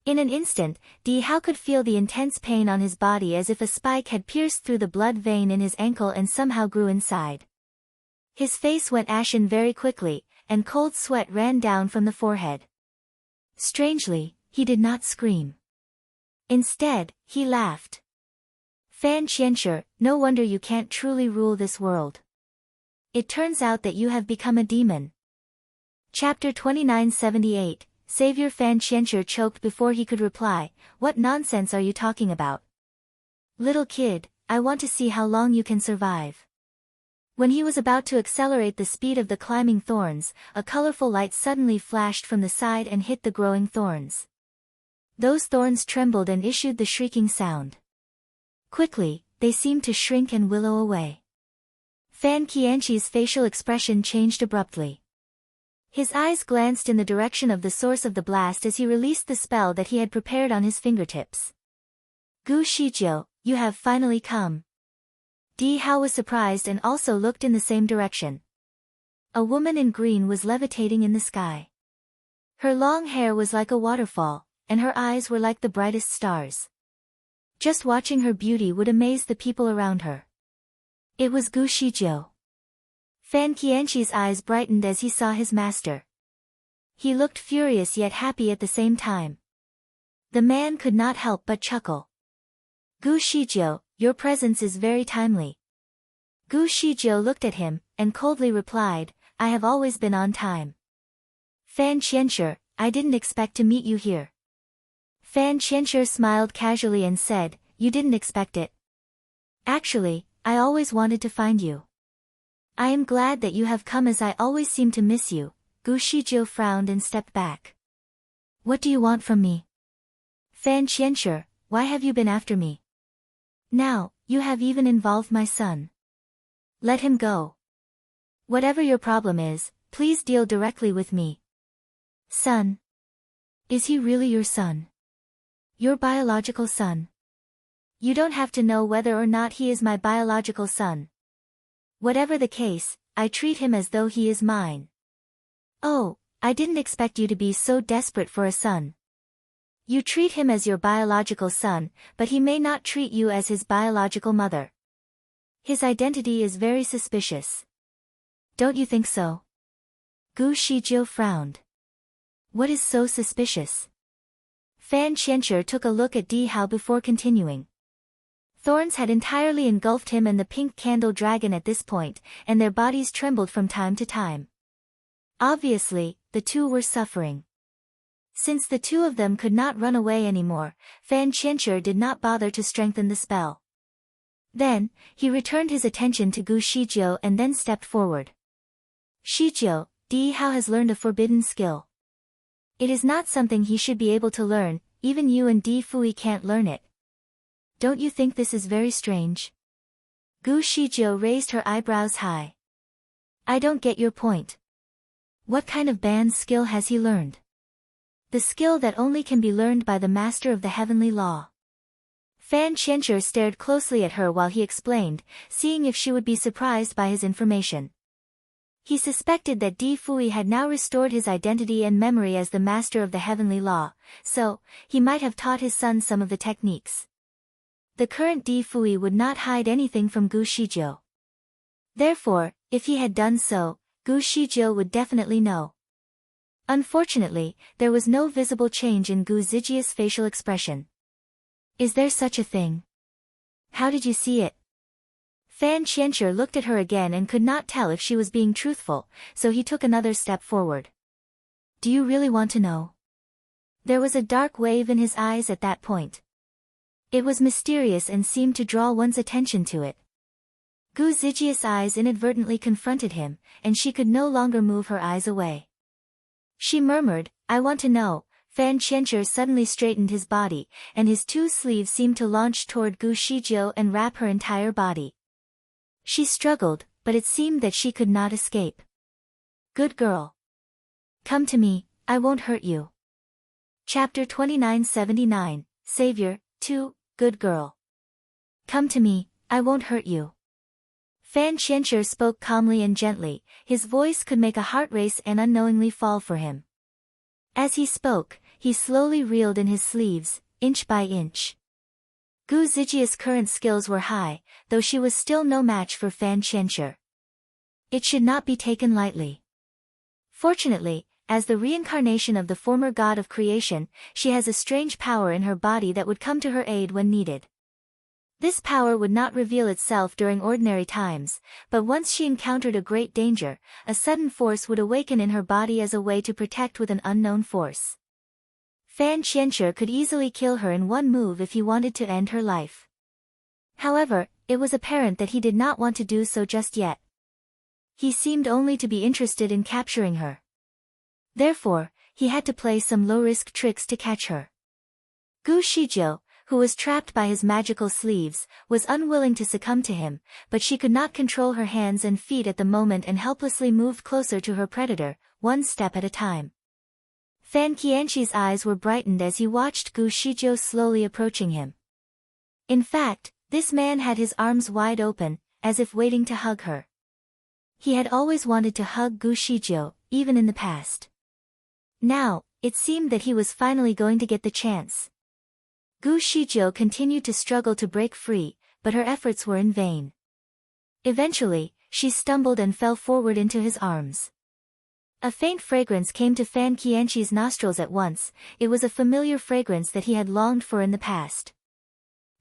In an instant, Di Hao could feel the intense pain on his body as if a spike had pierced through the blood vein in his ankle and somehow grew inside. His face went ashen very quickly, and cold sweat ran down from the forehead. Strangely, he did not scream. Instead, he laughed. Fan Qianzhi, no wonder you can't truly rule this world. It turns out that you have become a demon. Chapter 2978, Savior Fan Qianzhi choked before he could reply. What nonsense are you talking about? Little kid, I want to see how long you can survive. When he was about to accelerate the speed of the climbing thorns, a colorful light suddenly flashed from the side and hit the growing thorns. Those thorns trembled and issued the shrieking sound. Quickly, they seemed to shrink and willow away. Fan Qianzhi's facial expression changed abruptly. His eyes glanced in the direction of the source of the blast as he released the spell that he had prepared on his fingertips. Gu Shijiu, you have finally come. Di Hao was surprised and also looked in the same direction. A woman in green was levitating in the sky. Her long hair was like a waterfall, and her eyes were like the brightest stars. Just watching her beauty would amaze the people around her. It was Gu Shijiu. Fan Qianzhi's eyes brightened as he saw his master. He looked furious yet happy at the same time. The man could not help but chuckle. Gu Shijiu, your presence is very timely. Gu Shijiu looked at him, and coldly replied, I have always been on time. Fan Qianzhi, I didn't expect to meet you here. Fan Qianzhi smiled casually and said, you didn't expect it. Actually, I always wanted to find you. I am glad that you have come as I always seem to miss you. Gu Shijiu frowned and stepped back. What do you want from me? Fan Qianzhi, why have you been after me? Now, you have even involved my son. Let him go. Whatever your problem is, please deal directly with me. Son? Is he really your son? Your biological son? You don't have to know whether or not he is my biological son. Whatever the case, I treat him as though he is mine. Oh, I didn't expect you to be so desperate for a son. You treat him as your biological son, but he may not treat you as his biological mother. His identity is very suspicious. Don't you think so? Gu Shijiu frowned. What is so suspicious? Fan Qianzhi took a look at Di Hao before continuing. thorns had entirely engulfed him and the pink candle dragon at this point, and their bodies trembled from time to time. Obviously, the two were suffering. Since the two of them could not run away anymore, Fan Qianqi did not bother to strengthen the spell. Then, he returned his attention to Gu Shijiu and then stepped forward. Shijiu, Di Hao has learned a forbidden skill. It is not something he should be able to learn, even you and Di Fui can't learn it. Don't you think this is very strange? Gu Shijiu raised her eyebrows high. I don't get your point. What kind of banned skill has he learned? The skill that only can be learned by the master of the heavenly law. Fan Qianqi stared closely at her while he explained, seeing if she would be surprised by his information. He suspected that Di Fui had now restored his identity and memory as the master of the heavenly law, so, he might have taught his son some of the techniques. The current Di Fui would not hide anything from Gu Shijiu. Therefore, if he had done so, Gu Shijiu would definitely know. Unfortunately, there was no visible change in Gu Zijia's facial expression. Is there such a thing? How did you see it? Fan Qianqi looked at her again and could not tell if she was being truthful, so he took another step forward. Do you really want to know? There was a dark wave in his eyes at that point. It was mysterious and seemed to draw one's attention to it. Gu Zijia's eyes inadvertently confronted him, and she could no longer move her eyes away. She murmured, I want to know. Fan Qianqi suddenly straightened his body, and his two sleeves seemed to launch toward Gu Shijiu and wrap her entire body. She struggled, but it seemed that she could not escape. Good girl. Come to me, I won't hurt you. Chapter 2979, Savior, 2, Good Girl. Come to me, I won't hurt you. Fan Qianqi spoke calmly and gently, his voice could make a heart race and unknowingly fall for him. As he spoke, he slowly reeled in his sleeves, inch by inch. Gu Zijia's current skills were high, though she was still no match for Fan Qianqi. It should not be taken lightly. Fortunately, as the reincarnation of the former god of creation, she has a strange power in her body that would come to her aid when needed. This power would not reveal itself during ordinary times, but once she encountered a great danger, a sudden force would awaken in her body as a way to protect with an unknown force. Fan Qianqi could easily kill her in one move if he wanted to end her life. However, it was apparent that he did not want to do so just yet. He seemed only to be interested in capturing her. Therefore, he had to play some low-risk tricks to catch her. Gu Shijiu, who was trapped by his magical sleeves, was unwilling to succumb to him, but she could not control her hands and feet at the moment and helplessly moved closer to her predator, one step at a time. Fan Qianqi's eyes were brightened as he watched Gu Shijiu slowly approaching him. In fact, this man had his arms wide open, as if waiting to hug her. He had always wanted to hug Gu Shijiu, even in the past. Now, it seemed that he was finally going to get the chance. Gu Shijiu continued to struggle to break free, but her efforts were in vain. Eventually, she stumbled and fell forward into his arms. A faint fragrance came to Fan Qianqi's nostrils at once. It was a familiar fragrance that he had longed for in the past.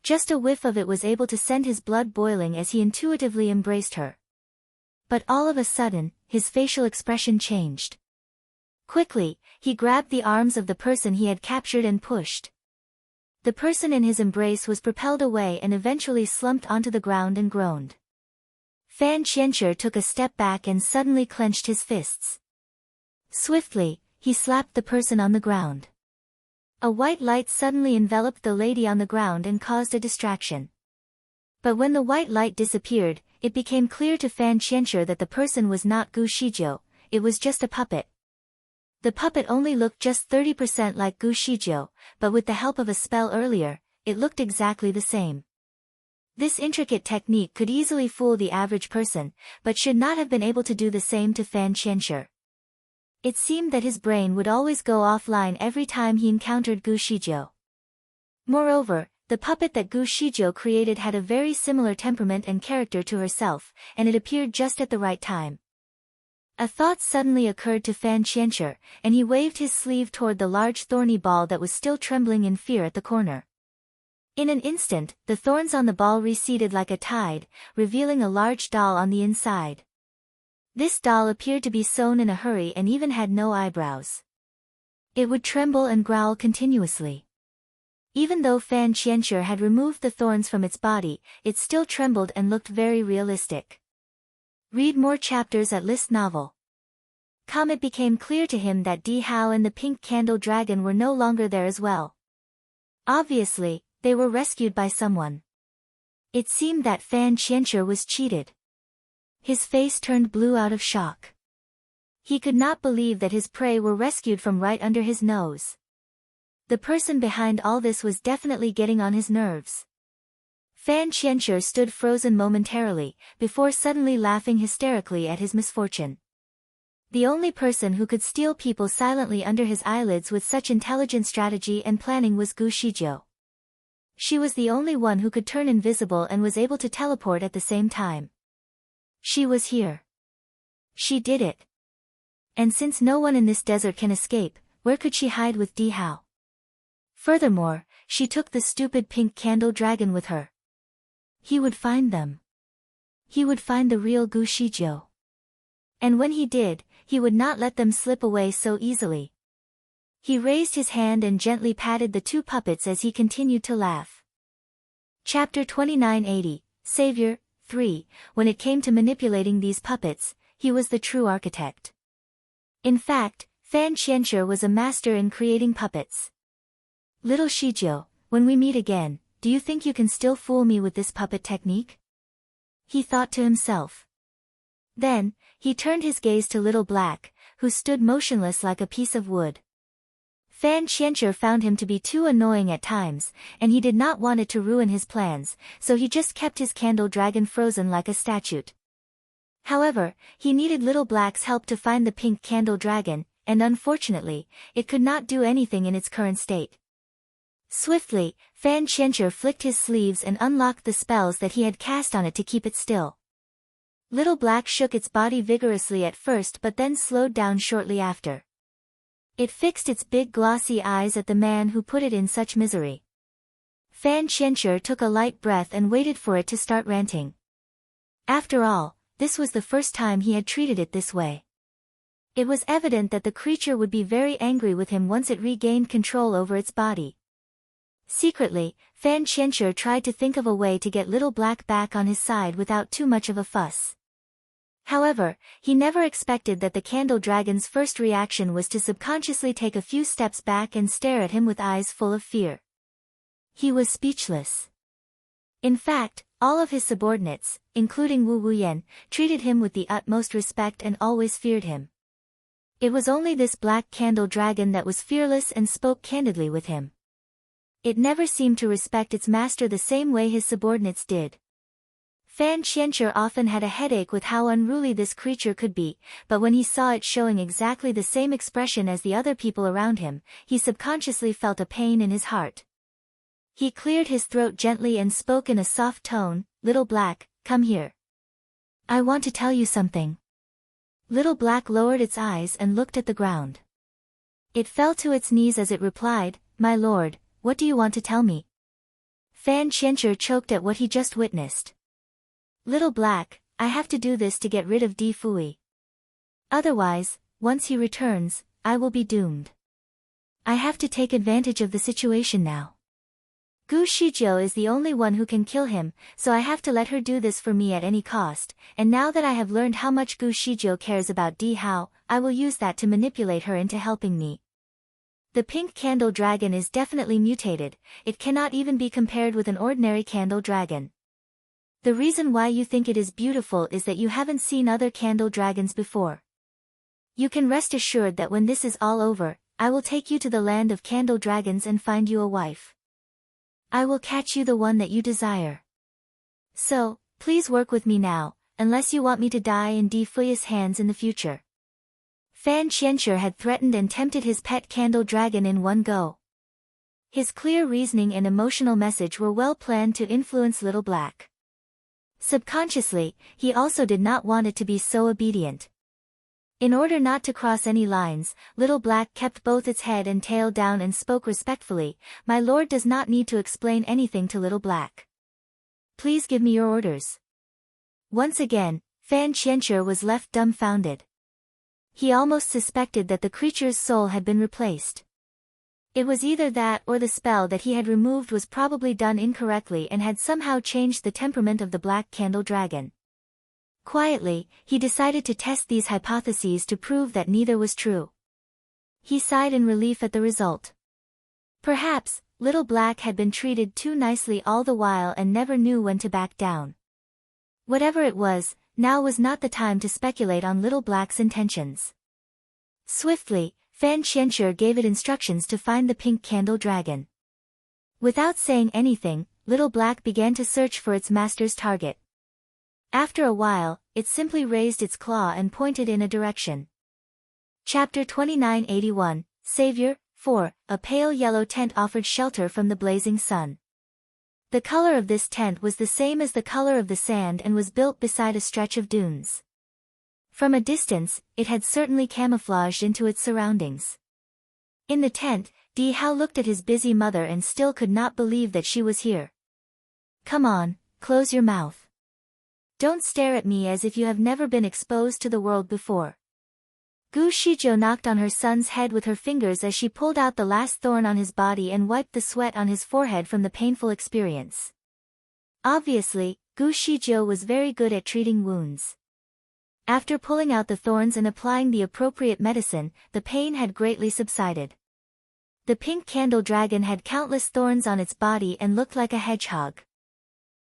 Just a whiff of it was able to send his blood boiling as he intuitively embraced her. But all of a sudden, his facial expression changed. Quickly, he grabbed the arms of the person he had captured and pushed. The person in his embrace was propelled away and eventually slumped onto the ground and groaned. Fan Qianqi took a step back and suddenly clenched his fists. Swiftly, he slapped the person on the ground. A white light suddenly enveloped the lady on the ground and caused a distraction. But when the white light disappeared, it became clear to Fan Qianqi that the person was not Gu Shijiu, it was just a puppet. The puppet only looked just 30% like Gu Shijiu, but with the help of a spell earlier, it looked exactly the same. This intricate technique could easily fool the average person, but should not have been able to do the same to Fan Qianqi. It seemed that his brain would always go offline every time he encountered Gu Shijiu. Moreover, the puppet that Gu Shijiu created had a very similar temperament and character to herself, and it appeared just at the right time. A thought suddenly occurred to Fan Qianqi, and he waved his sleeve toward the large thorny ball that was still trembling in fear at the corner. In an instant, the thorns on the ball receded like a tide, revealing a large doll on the inside. This doll appeared to be sewn in a hurry and even had no eyebrows. It would tremble and growl continuously. Even though Fan Qianxue had removed the thorns from its body, it still trembled and looked very realistic. Read more chapters at List Novel. It became clear to him that Di Hao and the pink candle dragon were no longer there as well. Obviously, they were rescued by someone. It seemed that Fan Qianxue was cheated. His face turned blue out of shock. He could not believe that his prey were rescued from right under his nose. The person behind all this was definitely getting on his nerves. Fan Qianxue stood frozen momentarily, before suddenly laughing hysterically at his misfortune. The only person who could steal people silently under his eyelids with such intelligent strategy and planning was Gu Shijiu. She was the only one who could turn invisible and was able to teleport at the same time. She was here. She did it. And since no one in this desert can escape, where could she hide with Di Hao? Furthermore, she took the stupid pink candle dragon with her. He would find them. He would find the real Gu Shijiu. And when he did, he would not let them slip away so easily. He raised his hand and gently patted the two puppets as he continued to laugh. Chapter 2980, Savior, 3. When it came to manipulating these puppets, he was the true architect. In fact, Fan Qianxue was a master in creating puppets. Little Shijiu, when we meet again, do you think you can still fool me with this puppet technique? He thought to himself. Then, he turned his gaze to Little Black, who stood motionless like a piece of wood. Fan Qianxue found him to be too annoying at times, and he did not want it to ruin his plans, so he just kept his candle dragon frozen like a statue. However, he needed Little Black's help to find the pink candle dragon, and unfortunately, it could not do anything in its current state. Swiftly, Fan Qianxue flicked his sleeves and unlocked the spells that he had cast on it to keep it still. Little Black shook its body vigorously at first but then slowed down shortly after. It fixed its big glossy eyes at the man who put it in such misery. Fan Qianxue took a light breath and waited for it to start ranting. After all, this was the first time he had treated it this way. It was evident that the creature would be very angry with him once it regained control over its body. Secretly, Fan Qianxue tried to think of a way to get Little Black back on his side without too much of a fuss. However, he never expected that the candle dragon's first reaction was to subconsciously take a few steps back and stare at him with eyes full of fear. He was speechless. In fact, all of his subordinates, including Wu Wuyan, treated him with the utmost respect and always feared him. It was only this black candle dragon that was fearless and spoke candidly with him. It never seemed to respect its master the same way his subordinates did. Fan Qianxue often had a headache with how unruly this creature could be, but when he saw it showing exactly the same expression as the other people around him, he subconsciously felt a pain in his heart. He cleared his throat gently and spoke in a soft tone, "Little Black, come here. I want to tell you something." Little Black lowered its eyes and looked at the ground. It fell to its knees as it replied, "My lord, what do you want to tell me?" Fan Qianxue choked at what he just witnessed. "Little Black, I have to do this to get rid of Di Fui. Otherwise, once he returns, I will be doomed. I have to take advantage of the situation now. Gu Shijiu is the only one who can kill him, so I have to let her do this for me at any cost, and now that I have learned how much Gu Shijiu cares about Di Hao, I will use that to manipulate her into helping me. The pink candle dragon is definitely mutated, it cannot even be compared with an ordinary candle dragon. The reason why you think it is beautiful is that you haven't seen other candle dragons before. You can rest assured that when this is all over, I will take you to the land of candle dragons and find you a wife. I will catch you the one that you desire. So, please work with me now, unless you want me to die in Di Fui's hands in the future." Fan Qianxue had threatened and tempted his pet candle dragon in one go. His clear reasoning and emotional message were well planned to influence Little Black. Subconsciously, he also did not want it to be so obedient. In order not to cross any lines, Little Black kept both its head and tail down and spoke respectfully. My lord does not need to explain anything to Little Black. Please give me your orders. Once again, Fan Qianqi was left dumbfounded. He almost suspected that the creature's soul had been replaced. It was either that or the spell that he had removed was probably done incorrectly and had somehow changed the temperament of the Black Candle Dragon. Quietly, he decided to test these hypotheses to prove that neither was true. He sighed in relief at the result. Perhaps, Little Black had been treated too nicely all the while and never knew when to back down. Whatever it was, now was not the time to speculate on Little Black's intentions. Swiftly, Fan Qianqi gave it instructions to find the Pink Candle Dragon. Without saying anything, Little Black began to search for its master's target. After a while, it simply raised its claw and pointed in a direction. Chapter 2981, Savior, 4, a pale yellow tent offered shelter from the blazing sun. The color of this tent was the same as the color of the sand and was built beside a stretch of dunes. From a distance, it had certainly camouflaged into its surroundings. In the tent, Di Hao looked at his busy mother and still could not believe that she was here. Come on, close your mouth. Don't stare at me as if you have never been exposed to the world before. Gu Shizhou knocked on her son's head with her fingers as she pulled out the last thorn on his body and wiped the sweat on his forehead from the painful experience. Obviously, Gu Shizhou was very good at treating wounds. After pulling out the thorns and applying the appropriate medicine, the pain had greatly subsided. The Pink Candle Dragon had countless thorns on its body and looked like a hedgehog.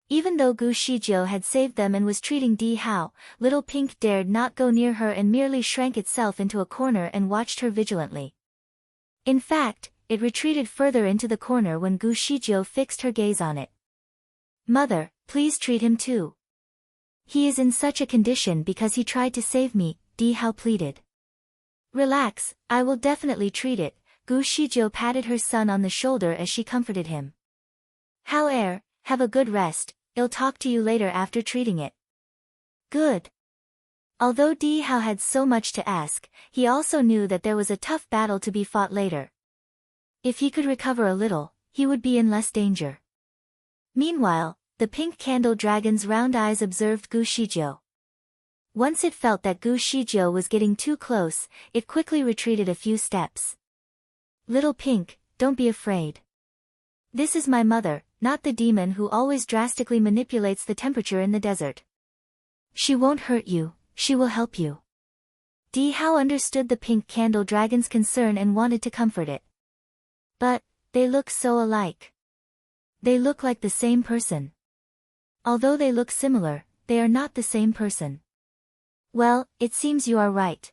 Even though Gu Shizhou had saved them and was treating Di Hao, Little Pink dared not go near her and merely shrank itself into a corner and watched her vigilantly. In fact, it retreated further into the corner when Gu Shizhou fixed her gaze on it. Mother, please treat him too. He is in such a condition because he tried to save me, Di Hao pleaded. Relax, I will definitely treat it, Gu Shizhou patted her son on the shoulder as she comforted him. Hao, have a good rest, I'll talk to you later after treating it. Good. Although Di Hao had so much to ask, he also knew that there was a tough battle to be fought later. If he could recover a little, he would be in less danger. Meanwhile, the Pink Candle Dragon's round eyes observed Gu Shizhou. Once it felt that Gu Shizhou was getting too close, it quickly retreated a few steps. Little Pink, don't be afraid. This is my mother, not the demon who always drastically manipulates the temperature in the desert. She won't hurt you, she will help you. Di Hao understood the Pink Candle Dragon's concern and wanted to comfort it. But, they look so alike. They look like the same person. Although they look similar, they are not the same person. Well, it seems you are right.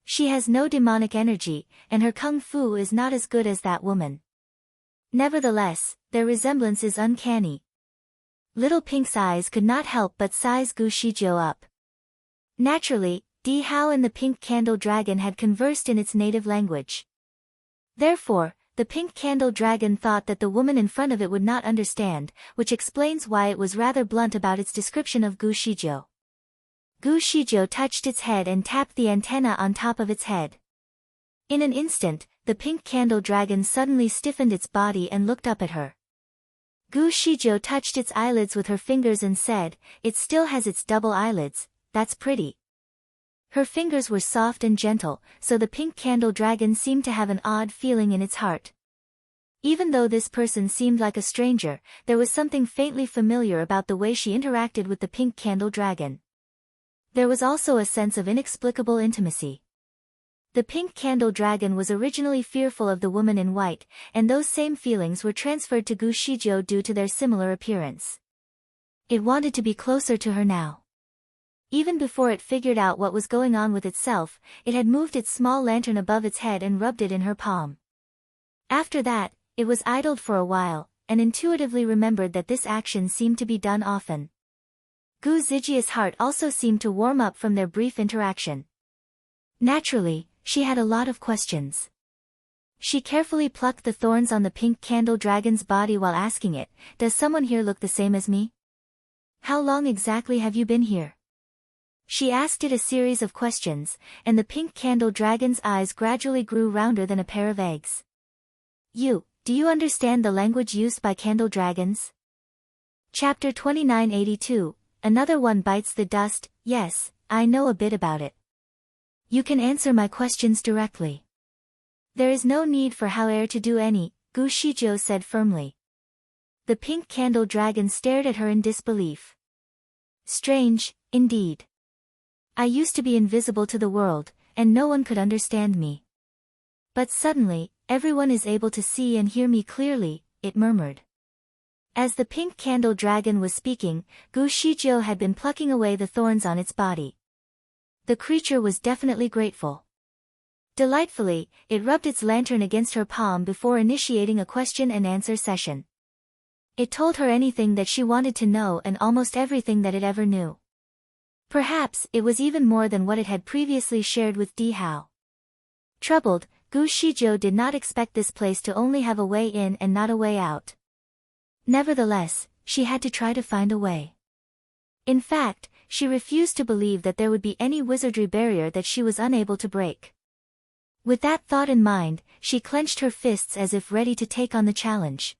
She has no demonic energy, and her kung fu is not as good as that woman. Nevertheless, their resemblance is uncanny. Little Pink's eyes could not help but size Gu Shizhou up. Naturally, Di Hao and the Pink Candle Dragon had conversed in its native language. Therefore, the Pink Candle Dragon thought that the woman in front of it would not understand, which explains why it was rather blunt about its description of Gu Shizhou. Gu Shizhou touched its head and tapped the antenna on top of its head. In an instant, the Pink Candle Dragon suddenly stiffened its body and looked up at her. Gu Shizhou touched its eyelids with her fingers and said, "It still has its double eyelids, that's pretty." Her fingers were soft and gentle, so the Pink Candle Dragon seemed to have an odd feeling in its heart. Even though this person seemed like a stranger, there was something faintly familiar about the way she interacted with the Pink Candle Dragon. There was also a sense of inexplicable intimacy. The Pink Candle Dragon was originally fearful of the woman in white, and those same feelings were transferred to Gu Shizhou due to their similar appearance. It wanted to be closer to her now. Even before it figured out what was going on with itself, it had moved its small lantern above its head and rubbed it in her palm. After that, it was idled for a while, and intuitively remembered that this action seemed to be done often. Gu Zijia's heart also seemed to warm up from their brief interaction. Naturally, she had a lot of questions. She carefully plucked the thorns on the Pink Candle Dragon's body while asking it, "Does someone here look the same as me? How long exactly have you been here?" She asked it a series of questions, and the pink candle dragon's eyes gradually grew rounder than a pair of eggs. Do you understand the language used by candle dragons? Chapter 2982, Another One Bites the Dust. Yes, I know a bit about it. You can answer my questions directly. There is no need for Hao-er to do any, Gu Shizhou said firmly. The pink candle dragon stared at her in disbelief. Strange, indeed. I used to be invisible to the world, and no one could understand me. But suddenly, everyone is able to see and hear me clearly, it murmured. As the pink candle dragon was speaking, Gu Shizhou had been plucking away the thorns on its body. The creature was definitely grateful. Delightfully, it rubbed its lantern against her palm before initiating a question-and-answer session. It told her anything that she wanted to know and almost everything that it ever knew. Perhaps it was even more than what it had previously shared with Di Hao. Troubled, Gu Shizhou did not expect this place to only have a way in and not a way out. Nevertheless, she had to try to find a way. In fact, she refused to believe that there would be any wizardry barrier that she was unable to break. With that thought in mind, she clenched her fists as if ready to take on the challenge.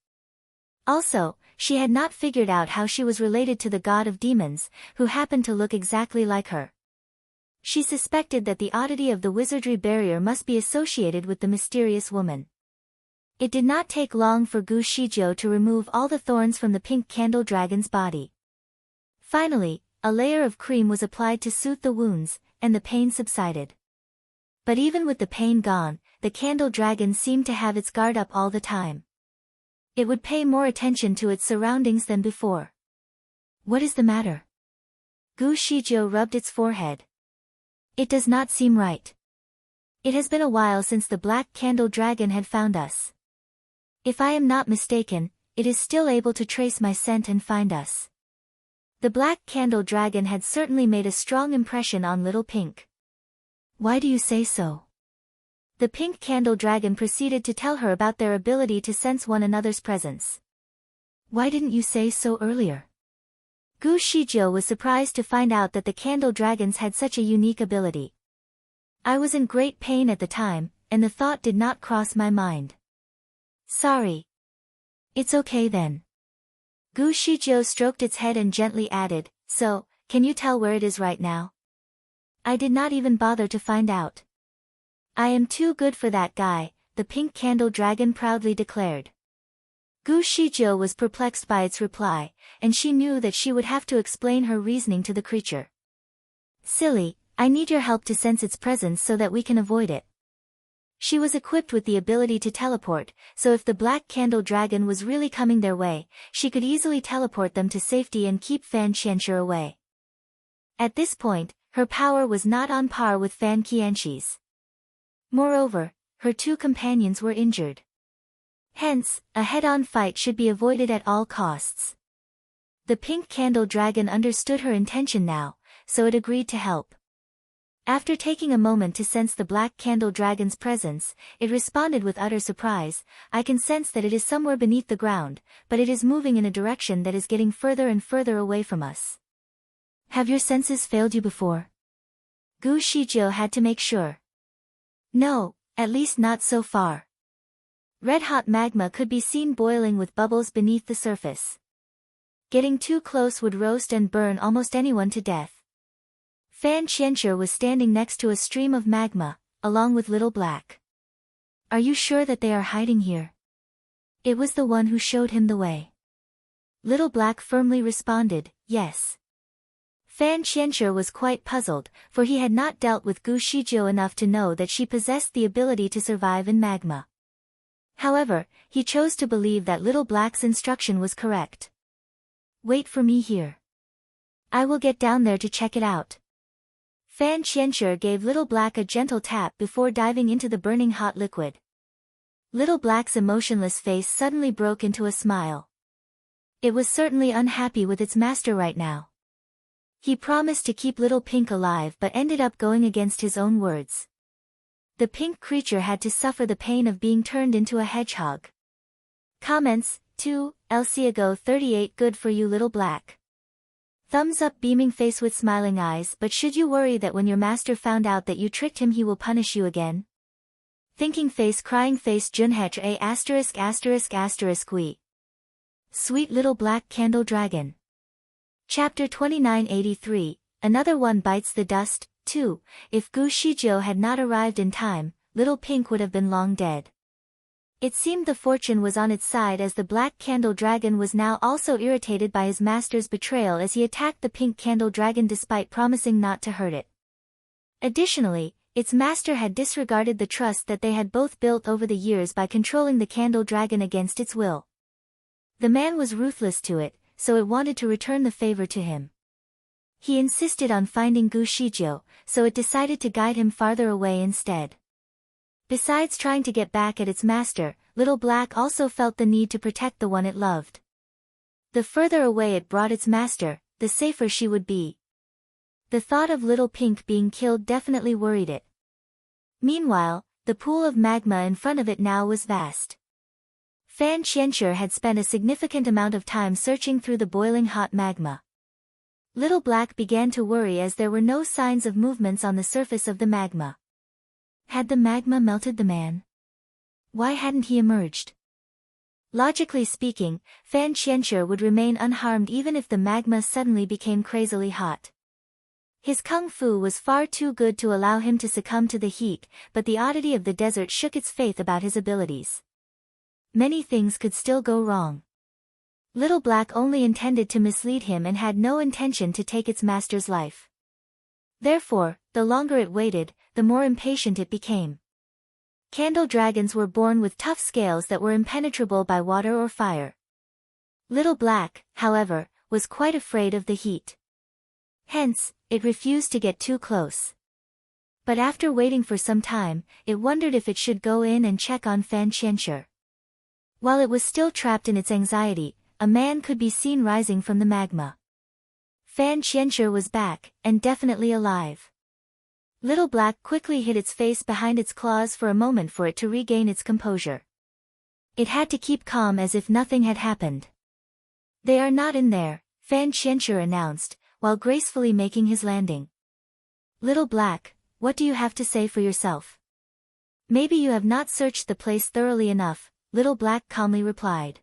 Also, she had not figured out how she was related to the god of demons, who happened to look exactly like her. She suspected that the oddity of the wizardry barrier must be associated with the mysterious woman. It did not take long for Gu Shizhou to remove all the thorns from the pink candle dragon's body. Finally, a layer of cream was applied to soothe the wounds, and the pain subsided. But even with the pain gone, the candle dragon seemed to have its guard up all the time. It would pay more attention to its surroundings than before. What is the matter? Gu Shizhou rubbed its forehead. It does not seem right. It has been a while since the black candle dragon had found us. If I am not mistaken, it is still able to trace my scent and find us. The black candle dragon had certainly made a strong impression on Little Pink. Why do you say so? The pink candle dragon proceeded to tell her about their ability to sense one another's presence. Why didn't you say so earlier? Gu Shizhou was surprised to find out that the candle dragons had such a unique ability. I was in great pain at the time, and the thought did not cross my mind. Sorry. It's okay then. Gu Shizhou stroked its head and gently added, so, can you tell where it is right now? I did not even bother to find out. I am too good for that guy, the pink candle dragon proudly declared. Gu Shizhou was perplexed by its reply, and she knew that she would have to explain her reasoning to the creature. Silly, I need your help to sense its presence so that we can avoid it. She was equipped with the ability to teleport, so if the black candle dragon was really coming their way, she could easily teleport them to safety and keep Fan Qianshi away. At this point, her power was not on par with Fan Qianshi's. Moreover, her two companions were injured. Hence, a head-on fight should be avoided at all costs. The pink candle dragon understood her intention now, so it agreed to help. After taking a moment to sense the black candle dragon's presence, it responded with utter surprise, I can sense that it is somewhere beneath the ground, but it is moving in a direction that is getting further and further away from us. Have your senses failed you before? Gu Shizhou had to make sure. No, at least not so far. Red-hot magma could be seen boiling with bubbles beneath the surface. Getting too close would roast and burn almost anyone to death. Fan Qianshi was standing next to a stream of magma, along with Little Black. Are you sure that they are hiding here? It was the one who showed him the way. Little Black firmly responded, yes. Fan Qianshi was quite puzzled, for he had not dealt with Gu Shizhou enough to know that she possessed the ability to survive in magma. However, he chose to believe that Little Black's instruction was correct. Wait for me here. I will get down there to check it out. Fan Qianshi gave Little Black a gentle tap before diving into the burning hot liquid. Little Black's emotionless face suddenly broke into a smile. It was certainly unhappy with its master right now. He promised to keep Little Pink alive but ended up going against his own words. The pink creature had to suffer the pain of being turned into a hedgehog. Comments, 2, Elciago 38 Good for you Little Black. Thumbs up beaming face with smiling eyes. But should you worry that when your master found out that you tricked him he will punish you again? Thinking face crying face Junhech ***** we. Sweet little black candle dragon. Chapter 2983, Another One Bites the Dust, 2. If Gu Shizhou had not arrived in time, little Pink would have been long dead. It seemed the fortune was on its side as the black candle dragon was now also irritated by his master's betrayal as he attacked the pink candle dragon despite promising not to hurt it. Additionally, its master had disregarded the trust that they had both built over the years by controlling the candle dragon against its will. The man was ruthless to it, so it wanted to return the favor to him. He insisted on finding Gu Shizhou, so it decided to guide him farther away instead. Besides trying to get back at its master, Little Black also felt the need to protect the one it loved. The further away it brought its master, the safer she would be. The thought of Little Pink being killed definitely worried it. Meanwhile, the pool of magma in front of it now was vast. Fan Qianxue had spent a significant amount of time searching through the boiling hot magma. Little Black began to worry as there were no signs of movements on the surface of the magma. Had the magma melted the man? Why hadn't he emerged? Logically speaking, Fan Qianxue would remain unharmed even if the magma suddenly became crazily hot. His kung fu was far too good to allow him to succumb to the heat, but the oddity of the desert shook its faith about his abilities. Many things could still go wrong. Little Black only intended to mislead him and had no intention to take its master's life. Therefore, the longer it waited, the more impatient it became. Candle dragons were born with tough scales that were impenetrable by water or fire. Little Black, however, was quite afraid of the heat. Hence, it refused to get too close. But after waiting for some time, it wondered if it should go in and check on Fan Qianxue. While it was still trapped in its anxiety, a man could be seen rising from the magma. Fan Qianxue was back, and definitely alive. Little Black quickly hid its face behind its claws for a moment for it to regain its composure. It had to keep calm as if nothing had happened. "They are not in there," Fan Qianxue announced, while gracefully making his landing. "Little Black, what do you have to say for yourself?" "Maybe you have not searched the place thoroughly enough," Little Black calmly replied.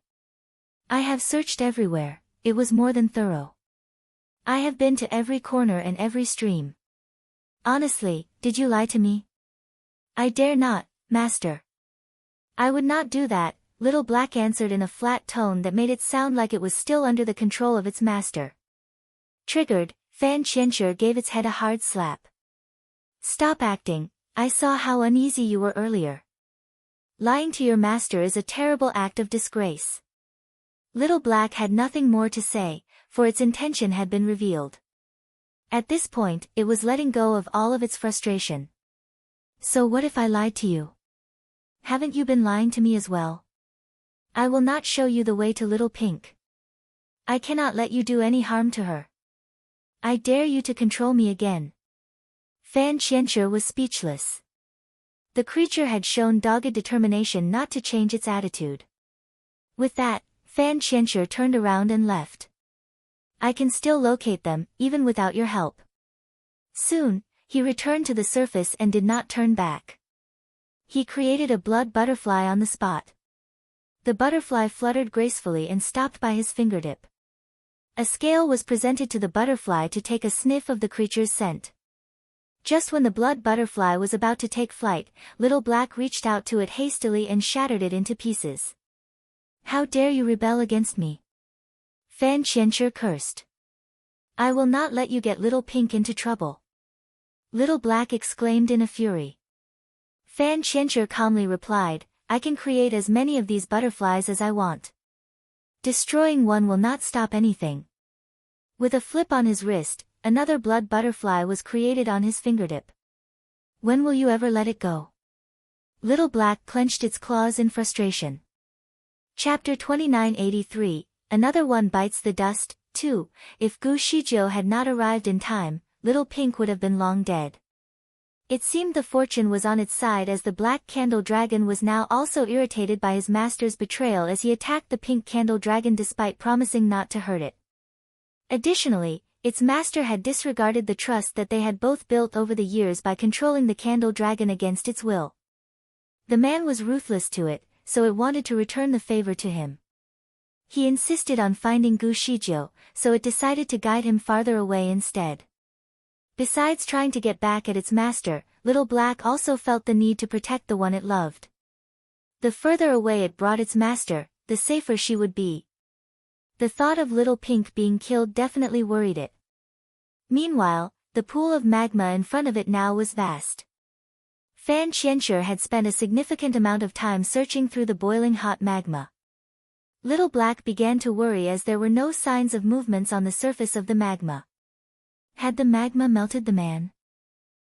"I have searched everywhere, it was more than thorough. I have been to every corner and every stream. Honestly, did you lie to me?" "I dare not, master." "I would not do that," Little Black answered in a flat tone that made it sound like it was still under the control of its master. Triggered, Fan Qianxue gave its head a hard slap. "Stop acting, I saw how uneasy you were earlier. Lying to your master is a terrible act of disgrace." Little Black had nothing more to say, for its intention had been revealed. At this point, it was letting go of all of its frustration. "So what if I lied to you? Haven't you been lying to me as well? I will not show you the way to Little Pink. I cannot let you do any harm to her. I dare you to control me again." Fan Qianxue was speechless. The creature had shown dogged determination not to change its attitude. With that, Fan Qianxue turned around and left. "I can still locate them, even without your help." Soon, he returned to the surface and did not turn back. He created a blood butterfly on the spot. The butterfly fluttered gracefully and stopped by his fingertip. A scale was presented to the butterfly to take a sniff of the creature's scent. Just when the blood butterfly was about to take flight, Little Black reached out to it hastily and shattered it into pieces. "How dare you rebel against me?" Fan Qianxue cursed. "I will not let you get Little Pink into trouble." Little Black exclaimed in a fury. Fan Qianxue calmly replied, "I can create as many of these butterflies as I want. Destroying one will not stop anything." With a flip on his wrist, another blood butterfly was created on his fingertip. "When will you ever let it go?" Little Black clenched its claws in frustration. Chapter 2983, Another One Bites the Dust, 2. If Gu Shizhou had not arrived in time, Little Pink would have been long dead. It seemed the fortune was on its side as the black candle dragon was now also irritated by his master's betrayal as he attacked the pink candle dragon despite promising not to hurt it. Additionally, Its master had disregarded the trust that they had both built over the years by controlling the candle dragon against its will. The man was ruthless to it, so it wanted to return the favor to him. He insisted on finding Gu Shijiu, so it decided to guide him farther away instead. Besides trying to get back at its master, Little Black also felt the need to protect the one it loved. The further away it brought its master, the safer she would be. The thought of Little Pink being killed definitely worried it. Meanwhile, the pool of magma in front of it now was vast. Fan Qianxue had spent a significant amount of time searching through the boiling hot magma. Little Black began to worry as there were no signs of movements on the surface of the magma. Had the magma melted the man?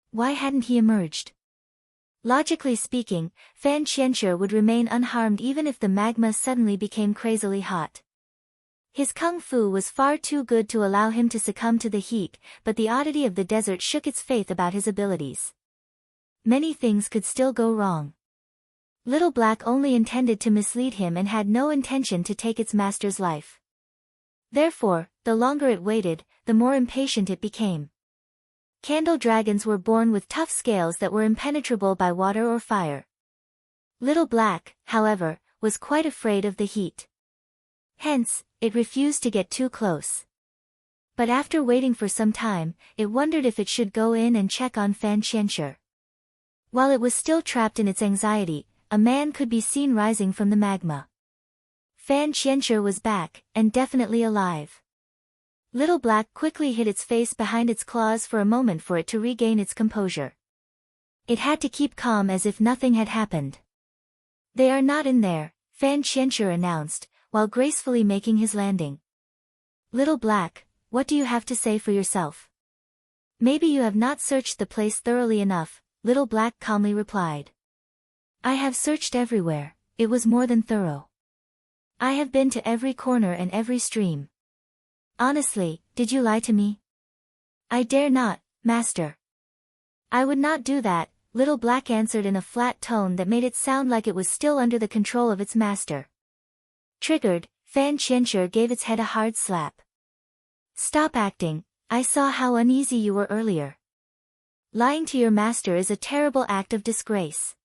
Why hadn't he emerged? Logically speaking, Fan Qianxue would remain unharmed even if the magma suddenly became crazily hot. His kung fu was far too good to allow him to succumb to the heat, but the oddity of the desert shook its faith about his abilities. Many things could still go wrong. Little Black only intended to mislead him and had no intention to take its master's life. Therefore, the longer it waited, the more impatient it became. Candle dragons were born with tough scales that were impenetrable by water or fire. Little Black, however, was quite afraid of the heat. Hence, it refused to get too close. But after waiting for some time, it wondered if it should go in and check on Fan Qianxue. While it was still trapped in its anxiety, a man could be seen rising from the magma. Fan Qianxue was back, and definitely alive. Little Black quickly hid its face behind its claws for a moment for it to regain its composure. It had to keep calm as if nothing had happened. "They are not in there," Fan Qianxue announced, while gracefully making his landing. "Little Black, what do you have to say for yourself?" "Maybe you have not searched the place thoroughly enough," Little Black calmly replied. "I have searched everywhere, it was more than thorough. I have been to every corner and every stream. Honestly, did you lie to me?" "I dare not, master." "I would not do that," Little Black answered in a flat tone that made it sound like it was still under the control of its master. Triggered, Fan Qianxue gave its head a hard slap. "Stop acting, I saw how uneasy you were earlier. Lying to your master is a terrible act of disgrace."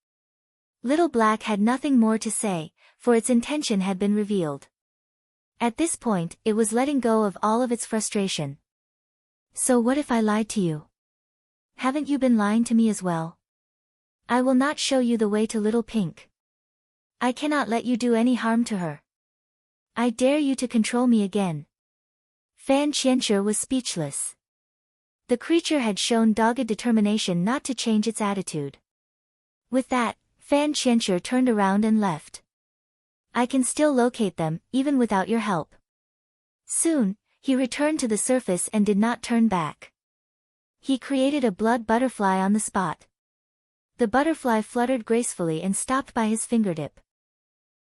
Little Black had nothing more to say, for its intention had been revealed. At this point, it was letting go of all of its frustration. "So what if I lied to you? Haven't you been lying to me as well? I will not show you the way to Little Pink. I cannot let you do any harm to her. I dare you to control me again." Fan Qianxue was speechless. The creature had shown dogged determination not to change its attitude. With that, Fan Qianxue turned around and left. "I can still locate them, even without your help." Soon, he returned to the surface and did not turn back. He created a blood butterfly on the spot. The butterfly fluttered gracefully and stopped by his fingertip.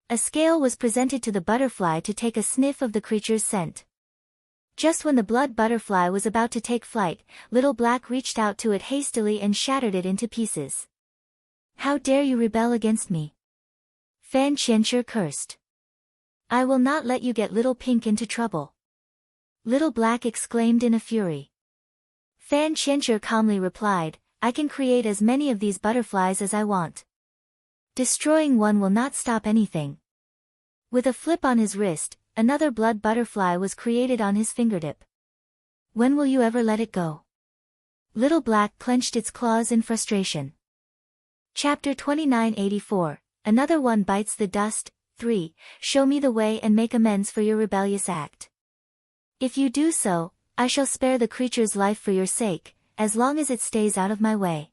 A scale was presented to the butterfly to take a sniff of the creature's scent. Just when the blood butterfly was about to take flight, Little Black reached out to it hastily and shattered it into pieces. "How dare you rebel against me?" Fan Qianxue cursed. "I will not let you get Little Pink into trouble." Little Black exclaimed in a fury. Fan Qianxue calmly replied, "I can create as many of these butterflies as I want. Destroying one will not stop anything." With a flip on his wrist, another blood butterfly was created on his fingertip. "When will you ever let it go?" Little Black clenched its claws in frustration. Chapter 2984, Another One Bites the Dust, 3, Show me the way and make amends for your rebellious act. If you do so, I shall spare the creature's life for your sake, as long as it stays out of my way.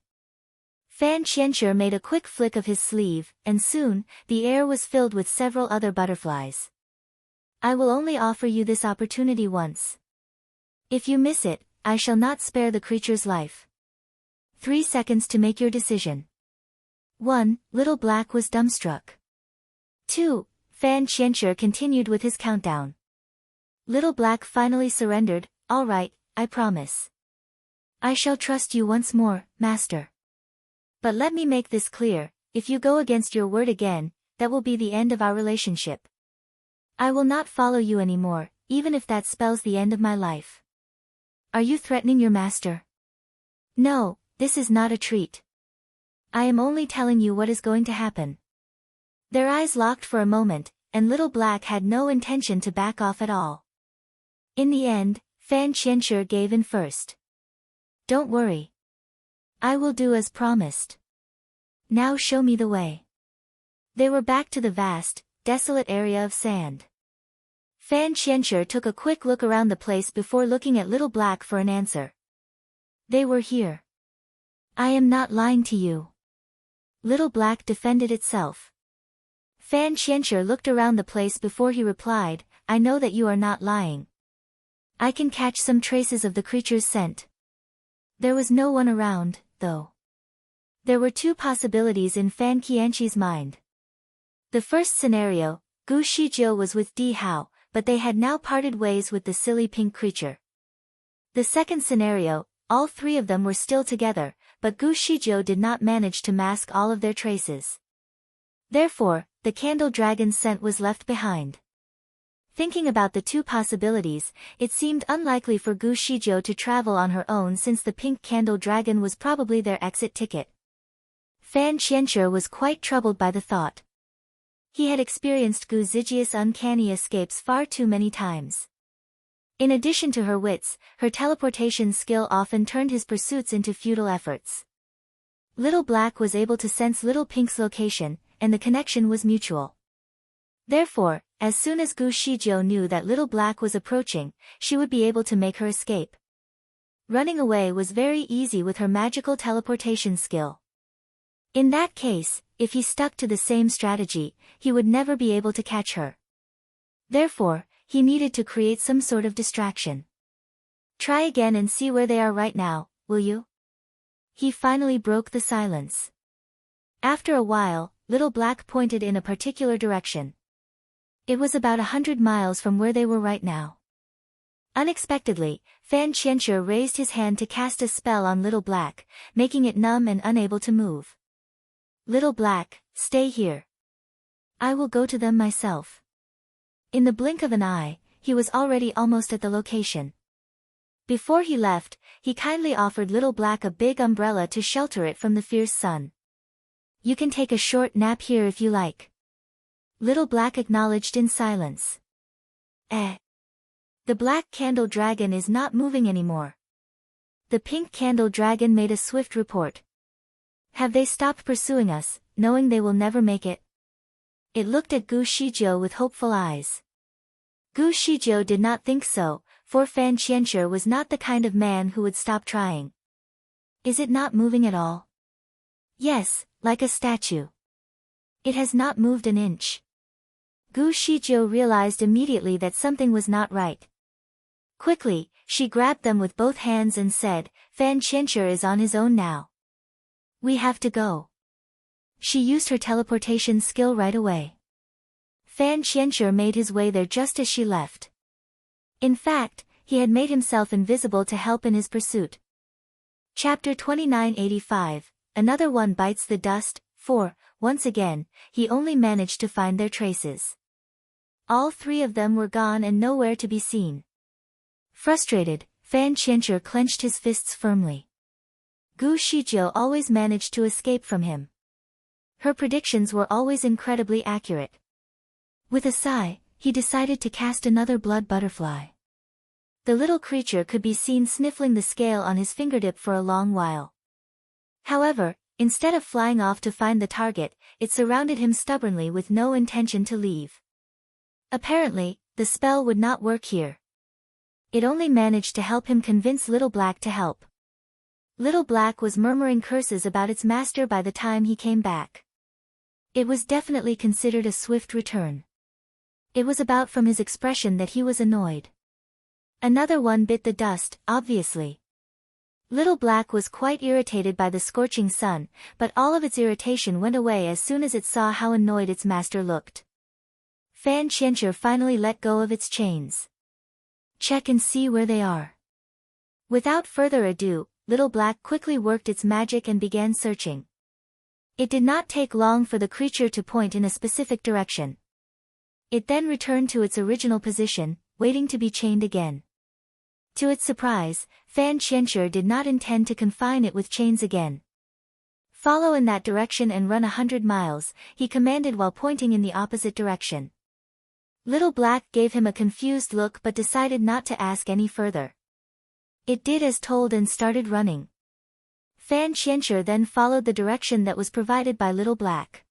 Fan Qianxue made a quick flick of his sleeve, and soon, the air was filled with several other butterflies. "I will only offer you this opportunity once. If you miss it, I shall not spare the creature's life. 3 seconds to make your decision." 1. Little Black was dumbstruck. 2. Fan Qianxue continued with his countdown. Little Black finally surrendered. "All right, I promise. I shall trust you once more, master. But let me make this clear, if you go against your word again, that will be the end of our relationship. I will not follow you anymore, even if that spells the end of my life." Are you threatening your master? No, this is not a treat. I am only telling you what is going to happen. Their eyes locked for a moment, and Little Black had no intention to back off at all. In the end, Fan Qianxue gave in first. Don't worry. I will do as promised. Now show me the way. They were back to the vast, desolate area of sand. Fan Qianxue took a quick look around the place before looking at Little Black for an answer. They were here. I am not lying to you. Little Black defended itself. Fan Qianxue looked around the place before he replied, I know that you are not lying. I can catch some traces of the creature's scent. There was no one around, though. There were two possibilities in Fan Qianxi's mind. The first scenario, Gu Shijiu was with Di Hao, but they had now parted ways with the silly pink creature. The second scenario, all three of them were still together, but Gu Shijiu did not manage to mask all of their traces. Therefore, the candle dragon's scent was left behind. Thinking about the two possibilities, it seemed unlikely for Gu Shijiu to travel on her own since the pink candle dragon was probably their exit ticket. Fan Qianxue was quite troubled by the thought. He had experienced Gu Zijia's uncanny escapes far too many times. In addition to her wits, her teleportation skill often turned his pursuits into futile efforts. Little Black was able to sense Little Pink's location, and the connection was mutual. Therefore, as soon as Gu Shijiu knew that Little Black was approaching, she would be able to make her escape. Running away was very easy with her magical teleportation skill. In that case, if he stuck to the same strategy, he would never be able to catch her. Therefore, he needed to create some sort of distraction. Try again and see where they are right now, will you? He finally broke the silence. After a while, Little Black pointed in a particular direction. It was about 100 miles from where they were right now. Unexpectedly, Fan Qianxue raised his hand to cast a spell on Little Black, making it numb and unable to move. Little Black, stay here. I will go to them myself. In the blink of an eye, he was already almost at the location. Before he left, he kindly offered Little Black a big umbrella to shelter it from the fierce sun. You can take a short nap here if you like. Little Black acknowledged in silence. The black candle dragon is not moving anymore. The pink candle dragon made a swift report. Have they stopped pursuing us, knowing they will never make it? It looked at Gu Shijiu with hopeful eyes. Gu Shijiu did not think so, for Fan Qianxue was not the kind of man who would stop trying. Is it not moving at all? Yes, like a statue. It has not moved an inch. Gu Shijiu realized immediately that something was not right. Quickly, she grabbed them with both hands and said, Fan Qianxue is on his own now. We have to go. She used her teleportation skill right away. Fan Qianxue made his way there just as she left. In fact, he had made himself invisible to help in his pursuit. Chapter 2985, Another One Bites the Dust, 4, Once again, he only managed to find their traces. All three of them were gone and nowhere to be seen. Frustrated, Fan Qianxue clenched his fists firmly. Gu Shijiu always managed to escape from him. Her predictions were always incredibly accurate. With a sigh, he decided to cast another blood butterfly. The little creature could be seen sniffling the scale on his fingertip for a long while. However, instead of flying off to find the target, it surrounded him stubbornly with no intention to leave. Apparently, the spell would not work here. It only managed to help him convince Little Black to help. Little Black was murmuring curses about its master by the time he came back. It was definitely considered a swift return. It was about from his expression that he was annoyed. Another one bit the dust, obviously. Little Black was quite irritated by the scorching sun, but all of its irritation went away as soon as it saw how annoyed its master looked. Fan Qianxue finally let go of its chains. Check and see where they are. Without further ado, Little Black quickly worked its magic and began searching. It did not take long for the creature to point in a specific direction. It then returned to its original position, waiting to be chained again. To its surprise, Fan Qianshi did not intend to confine it with chains again. "Follow in that direction and run 100 miles, he commanded while pointing in the opposite direction. Little Black gave him a confused look but decided not to ask any further. It did as told and started running. Fan Qianshi then followed the direction that was provided by Little Black.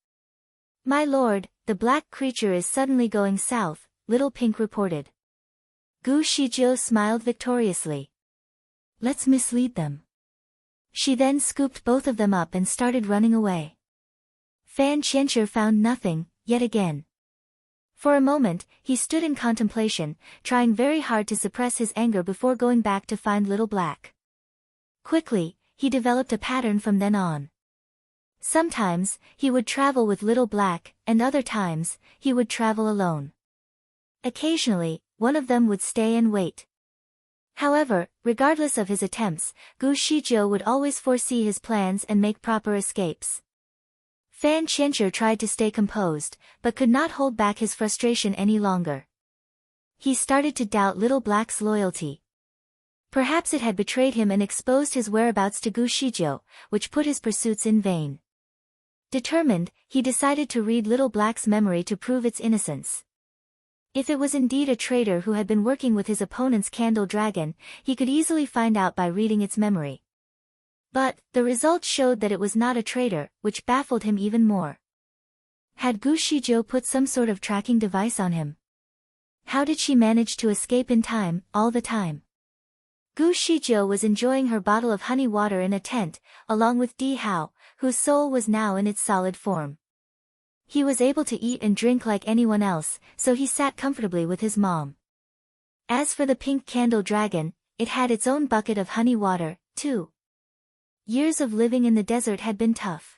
"My lord, the black creature is suddenly going south," Little Pink reported. Gu Shijiu smiled victoriously. "Let's mislead them." She then scooped both of them up and started running away. Fan Qianshi found nothing, yet again. For a moment, he stood in contemplation, trying very hard to suppress his anger before going back to find Little Black. Quickly, he developed a pattern from then on. Sometimes, he would travel with Little Black, and other times, he would travel alone. Occasionally, one of them would stay and wait. However, regardless of his attempts, Gu Shijiu would always foresee his plans and make proper escapes. Fan Qianshi tried to stay composed, but could not hold back his frustration any longer. He started to doubt Little Black's loyalty. Perhaps it had betrayed him and exposed his whereabouts to Gu Shijiu, which put his pursuits in vain. Determined, he decided to read Little Black's memory to prove its innocence. If it was indeed a traitor who had been working with his opponent's candle dragon, he could easily find out by reading its memory. But, the results showed that it was not a traitor, which baffled him even more. Had Gu Shijiu put some sort of tracking device on him? How did she manage to escape in time, all the time? Gu Shijiu was enjoying her bottle of honey water in a tent, along with Di Hao, whose soul was now in its solid form. He was able to eat and drink like anyone else, so he sat comfortably with his mom. As for the pink candle dragon, it had its own bucket of honey water, too. Years of living in the desert had been tough.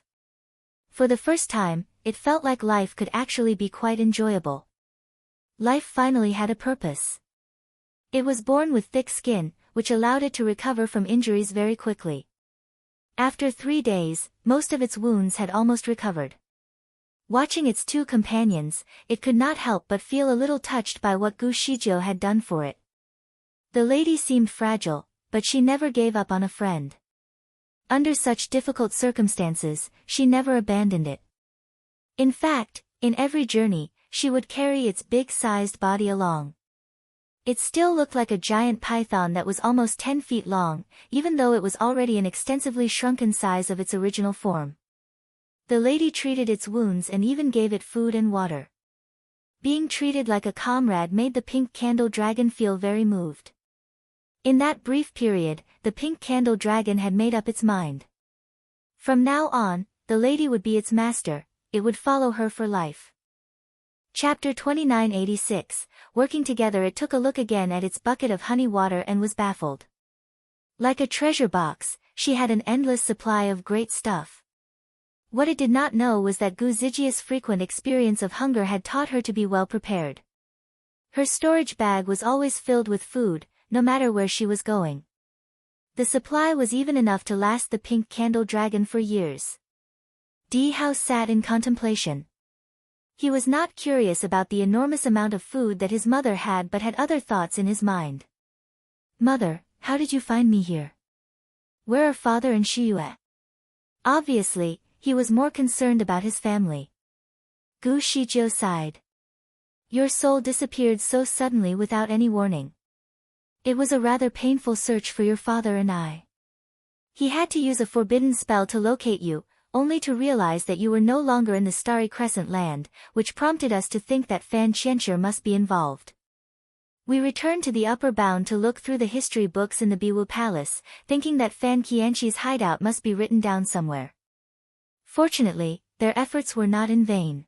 For the first time, it felt like life could actually be quite enjoyable. Life finally had a purpose. It was born with thick skin, which allowed it to recover from injuries very quickly. After 3 days, most of its wounds had almost recovered. Watching its two companions, it could not help but feel a little touched by what Gu Shijiu had done for it. The lady seemed fragile, but she never gave up on a friend. Under such difficult circumstances, she never abandoned it. In fact, in every journey, she would carry its big-sized body along. It still looked like a giant python that was almost 10 feet long, even though it was already an extensively shrunken size of its original form. The lady treated its wounds and even gave it food and water. Being treated like a comrade made the pink candle dragon feel very moved. In that brief period, the pink candle dragon had made up its mind. From now on, the lady would be its master, it would follow her for life. Chapter 2986, working together it took a look again at its bucket of honey water and was baffled. Like a treasure box, she had an endless supply of great stuff. What it did not know was that Gu Zijia's frequent experience of hunger had taught her to be well prepared. Her storage bag was always filled with food, no matter where she was going. The supply was even enough to last the pink candle dragon for years. Di Hao sat in contemplation. He was not curious about the enormous amount of food that his mother had but had other thoughts in his mind. "Mother, how did you find me here? Where are father and Shiyue?" Obviously, he was more concerned about his family. Gu Shijiu sighed. "Your soul disappeared so suddenly without any warning. It was a rather painful search for your father and I. He had to use a forbidden spell to locate you, only to realize that you were no longer in the Starry Crescent land, which prompted us to think that Fan Qianshi must be involved. We returned to the upper bound to look through the history books in the Biwu Palace, thinking that Fan Qianshi's hideout must be written down somewhere. Fortunately, their efforts were not in vain.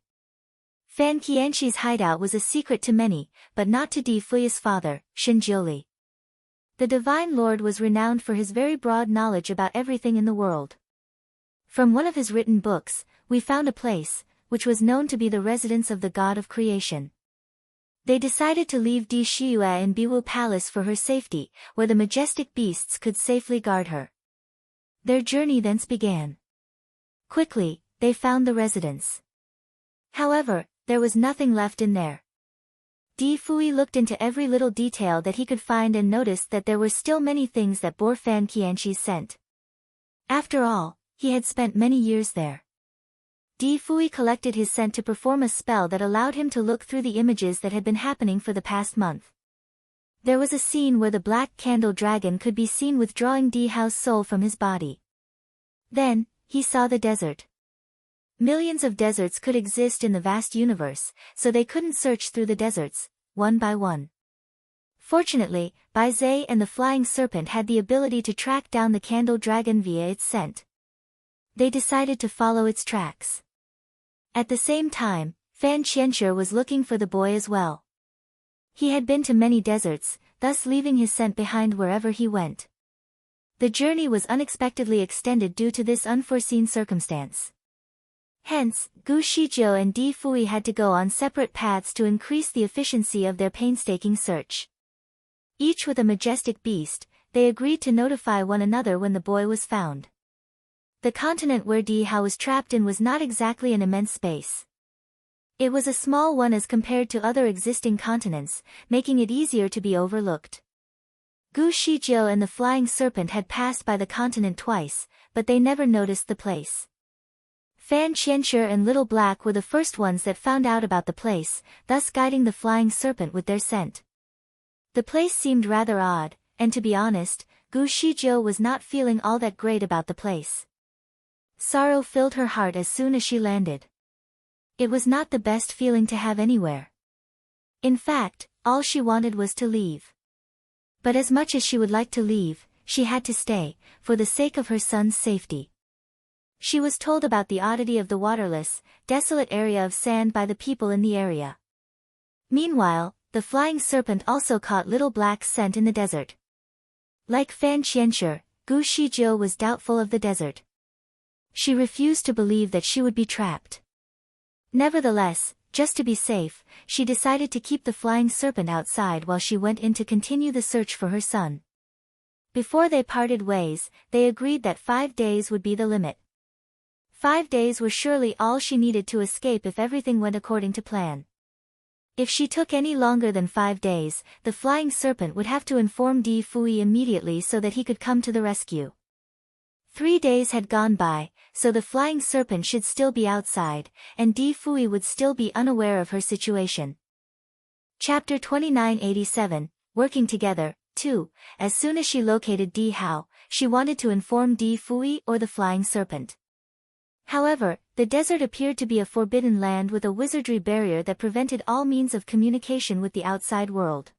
Fan Qianshi's hideout was a secret to many, but not to Di Fuya's father, Shinjiuli. The Divine Lord was renowned for his very broad knowledge about everything in the world. From one of his written books, we found a place, which was known to be the residence of the god of creation. They decided to leave Di Shiyue in Biwu Palace for her safety, where the majestic beasts could safely guard her. Their journey thence began. Quickly, they found the residence. However, there was nothing left in there. Di Fui looked into every little detail that he could find and noticed that there were still many things that bore Fan Qianqi's scent. After all, he had spent many years there. Di Fui collected his scent to perform a spell that allowed him to look through the images that had been happening for the past month. There was a scene where the black candle dragon could be seen withdrawing Di Hao's soul from his body. Then, he saw the desert. Millions of deserts could exist in the vast universe, so they couldn't search through the deserts, one by one. Fortunately, Bai Zhe and the flying serpent had the ability to track down the candle dragon via its scent. They decided to follow its tracks. At the same time, Fan Qianshi was looking for the boy as well. He had been to many deserts, thus leaving his scent behind wherever he went. The journey was unexpectedly extended due to this unforeseen circumstance. Hence, Gu Shizhou and Di Fui had to go on separate paths to increase the efficiency of their painstaking search. Each with a majestic beast, they agreed to notify one another when the boy was found. The continent where Di Hao was trapped in was not exactly an immense space. It was a small one as compared to other existing continents, making it easier to be overlooked. Gu Shizhou and the flying serpent had passed by the continent twice, but they never noticed the place. Fan Qianshi and Little Black were the first ones that found out about the place, thus guiding the flying serpent with their scent. The place seemed rather odd, and to be honest, Gu Shizhou was not feeling all that great about the place. Sorrow filled her heart as soon as she landed. It was not the best feeling to have anywhere. In fact, all she wanted was to leave. But as much as she would like to leave, she had to stay, for the sake of her son's safety. She was told about the oddity of the waterless, desolate area of sand by the people in the area. Meanwhile, the flying serpent also caught Little Black's scent in the desert. Like Fan Qianshi, Gu Shizhou was doubtful of the desert. She refused to believe that she would be trapped. Nevertheless, just to be safe, she decided to keep the flying serpent outside while she went in to continue the search for her son. Before they parted ways, they agreed that 5 days would be the limit. 5 days were surely all she needed to escape if everything went according to plan. If she took any longer than 5 days, the flying serpent would have to inform Di Fui immediately so that he could come to the rescue. 3 days had gone by, so the flying serpent should still be outside, and Di Fui would still be unaware of her situation. Chapter 2987, Working Together, 2. As soon as she located Di Hao, she wanted to inform Di Fui or the flying serpent. However, the desert appeared to be a forbidden land with a wizardry barrier that prevented all means of communication with the outside world.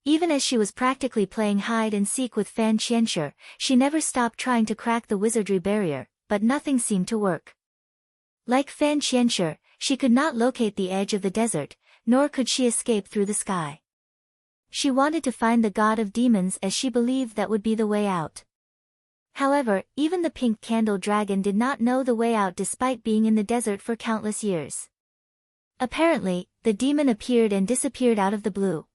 Even as she was practically playing hide-and-seek with Fan Qianshi, she never stopped trying to crack the wizardry barrier, but nothing seemed to work. Like Fan Qianshi, she could not locate the edge of the desert, nor could she escape through the sky. She wanted to find the god of demons as she believed that would be the way out. However, even the pink candle dragon did not know the way out despite being in the desert for countless years. Apparently, the demon appeared and disappeared out of the blue.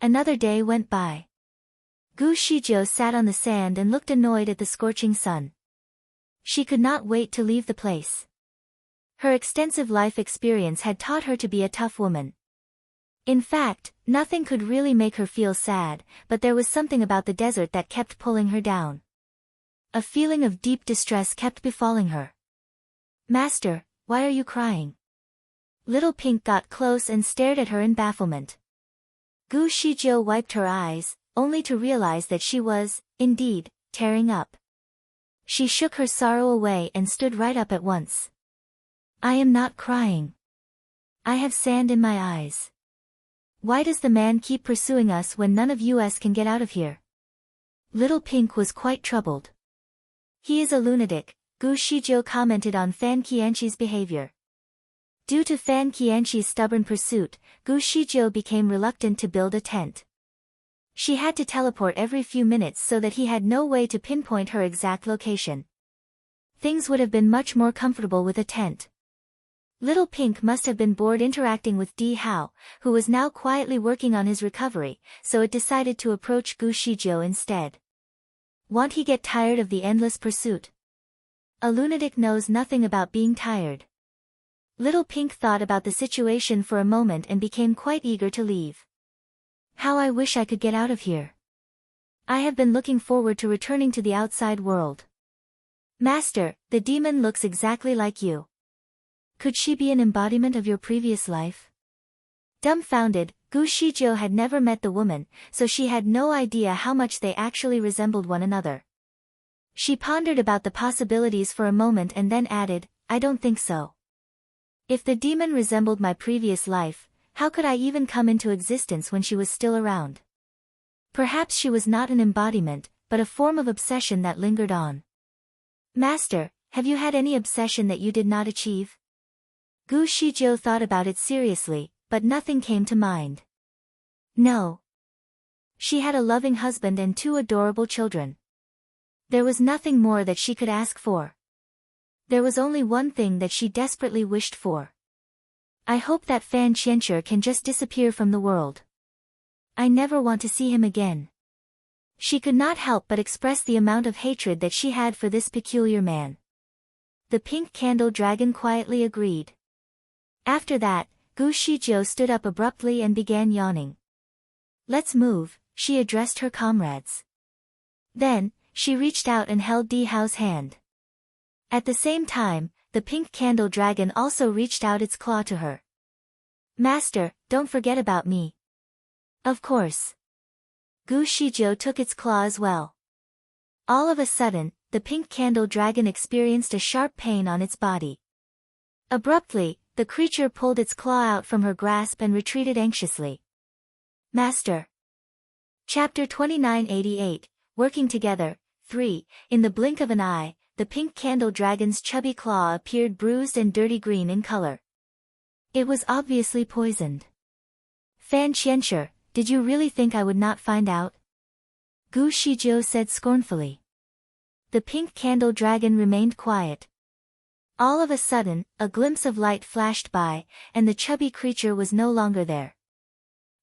Another day went by. Gu Shizhou sat on the sand and looked annoyed at the scorching sun. She could not wait to leave the place. Her extensive life experience had taught her to be a tough woman. In fact, nothing could really make her feel sad, but there was something about the desert that kept pulling her down. A feeling of deep distress kept befalling her. "Master, why are you crying?" Little Pink got close and stared at her in bafflement. Gu Shizhou wiped her eyes, only to realize that she was, indeed, tearing up. She shook her sorrow away and stood right up at once. "I am not crying. I have sand in my eyes. Why does the man keep pursuing us when none of us can get out of here?" Little Pink was quite troubled. "He is a lunatic," Gu Shizhou commented on Fan Qianqi's behavior. Due to Fan Qianqi's stubborn pursuit, Gu Shizhou became reluctant to build a tent. She had to teleport every few minutes so that he had no way to pinpoint her exact location. Things would have been much more comfortable with a tent. Little Pink must have been bored interacting with Di Hao, who was now quietly working on his recovery, so it decided to approach Gu Shizhou instead. Won't he get tired of the endless pursuit? A lunatic knows nothing about being tired. Little Pink thought about the situation for a moment and became quite eager to leave. How I wish I could get out of here. I have been looking forward to returning to the outside world. Master, the demon looks exactly like you. Could she be an embodiment of your previous life? Dumbfounded, Gu Shijiu had never met the woman, so she had no idea how much they actually resembled one another. She pondered about the possibilities for a moment and then added, I don't think so. If the demon resembled my previous life, how could I even come into existence when she was still around? Perhaps she was not an embodiment, but a form of obsession that lingered on. Master, have you had any obsession that you did not achieve? Gu Shijiu thought about it seriously, but nothing came to mind. No. She had a loving husband and 2 adorable children. There was nothing more that she could ask for. There was only one thing that she desperately wished for. I hope that Fan Qianxue can just disappear from the world. I never want to see him again. She could not help but express the amount of hatred that she had for this peculiar man. The pink candle dragon quietly agreed. After that, Gu Shijiu stood up abruptly and began yawning. Let's move, she addressed her comrades. Then, she reached out and held Di Hao's hand. At the same time, the pink candle dragon also reached out its claw to her. Master, don't forget about me. Of course. Gu Shijiu took its claw as well. All of a sudden, the pink candle dragon experienced a sharp pain on its body. Abruptly, the creature pulled its claw out from her grasp and retreated anxiously. Master. Chapter 2988, Working Together, 3. In the blink of an eye, the pink candle dragon's chubby claw appeared bruised and dirty green in color. It was obviously poisoned. Fan Qianxue, did you really think I would not find out? Gu Shijiu said scornfully. The pink candle dragon remained quiet. All of a sudden, a glimpse of light flashed by, and the chubby creature was no longer there.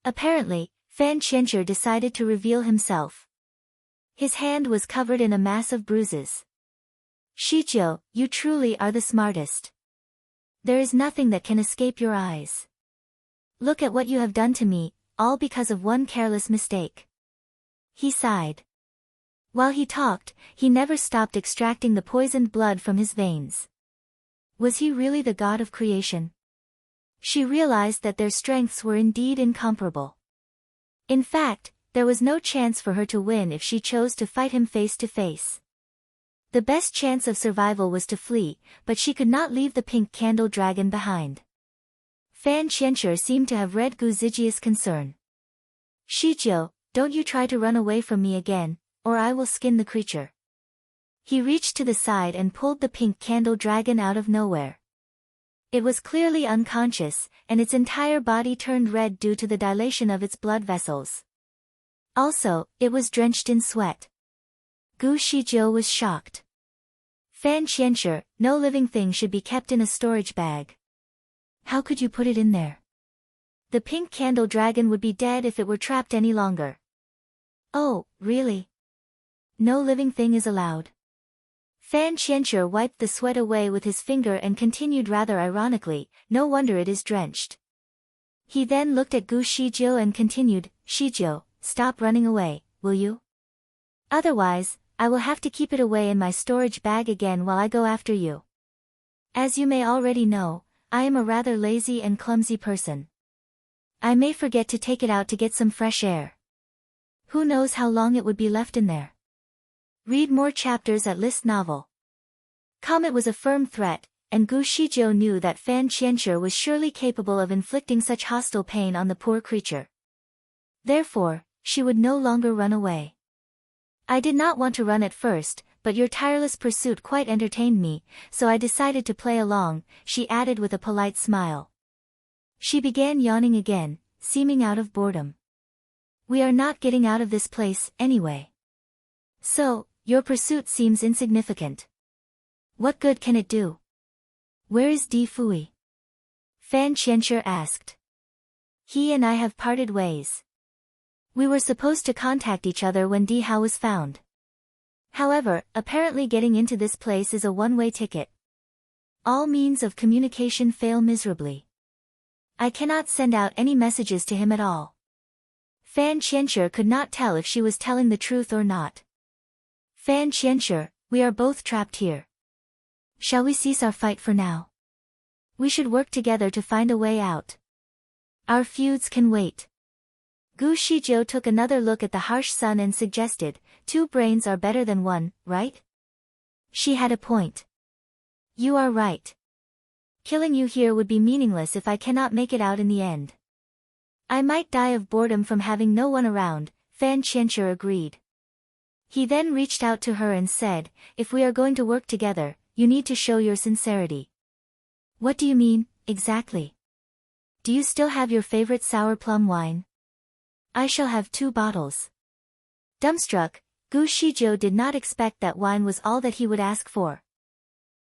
Apparently, Fan Qianxue decided to reveal himself. His hand was covered in a mass of bruises. Shijiu, you truly are the smartest. There is nothing that can escape your eyes. Look at what you have done to me, all because of one careless mistake. He sighed. While he talked, he never stopped extracting the poisoned blood from his veins. Was he really the god of creation? She realized that their strengths were indeed incomparable. In fact, there was no chance for her to win if she chose to fight him face to face. The best chance of survival was to flee, but she could not leave the pink candle dragon behind. Fan Qianxue seemed to have read Gu Zijia's concern. Shijiu, don't you try to run away from me again, or I will skin the creature. He reached to the side and pulled the pink candle dragon out of nowhere. It was clearly unconscious, and its entire body turned red due to the dilation of its blood vessels. Also, it was drenched in sweat. Gu Shijiu was shocked. Fan Qianxue, no living thing should be kept in a storage bag. How could you put it in there? The pink candle dragon would be dead if it were trapped any longer. Oh, really? No living thing is allowed. Fan Qianxue wiped the sweat away with his finger and continued rather ironically, no wonder it is drenched. He then looked at Gu Shijiu and continued, Shijiu, stop running away, will you? Otherwise, I will have to keep it away in my storage bag again while I go after you. As you may already know, I am a rather lazy and clumsy person. I may forget to take it out to get some fresh air. Who knows how long it would be left in there? Read more chapters at List Novel. It was a firm threat, and Gu Shijiu knew that Fan Qianxue was surely capable of inflicting such hostile pain on the poor creature. Therefore, she would no longer run away. I did not want to run at first, but your tireless pursuit quite entertained me, so I decided to play along, she added with a polite smile. She began yawning again, seeming out of boredom. We are not getting out of this place, anyway. So, your pursuit seems insignificant. What good can it do? Where is Di Fui? Fan Qianxue asked. He and I have parted ways. We were supposed to contact each other when Di Hao was found. However, apparently getting into this place is a one-way ticket. All means of communication fail miserably. I cannot send out any messages to him at all. Fan Qianxue could not tell if she was telling the truth or not. Fan Qianxue, we are both trapped here. Shall we cease our fight for now? We should work together to find a way out. Our feuds can wait. Gu Shijiu took another look at the harsh sun and suggested, 2 brains are better than 1, right? She had a point. You are right. Killing you here would be meaningless if I cannot make it out in the end. I might die of boredom from having no one around, Fan Qianxue agreed. He then reached out to her and said, if we are going to work together, you need to show your sincerity. What do you mean, exactly? Do you still have your favorite sour plum wine? I shall have 2 bottles. Dumbstruck, Gu Shijiu did not expect that wine was all that he would ask for.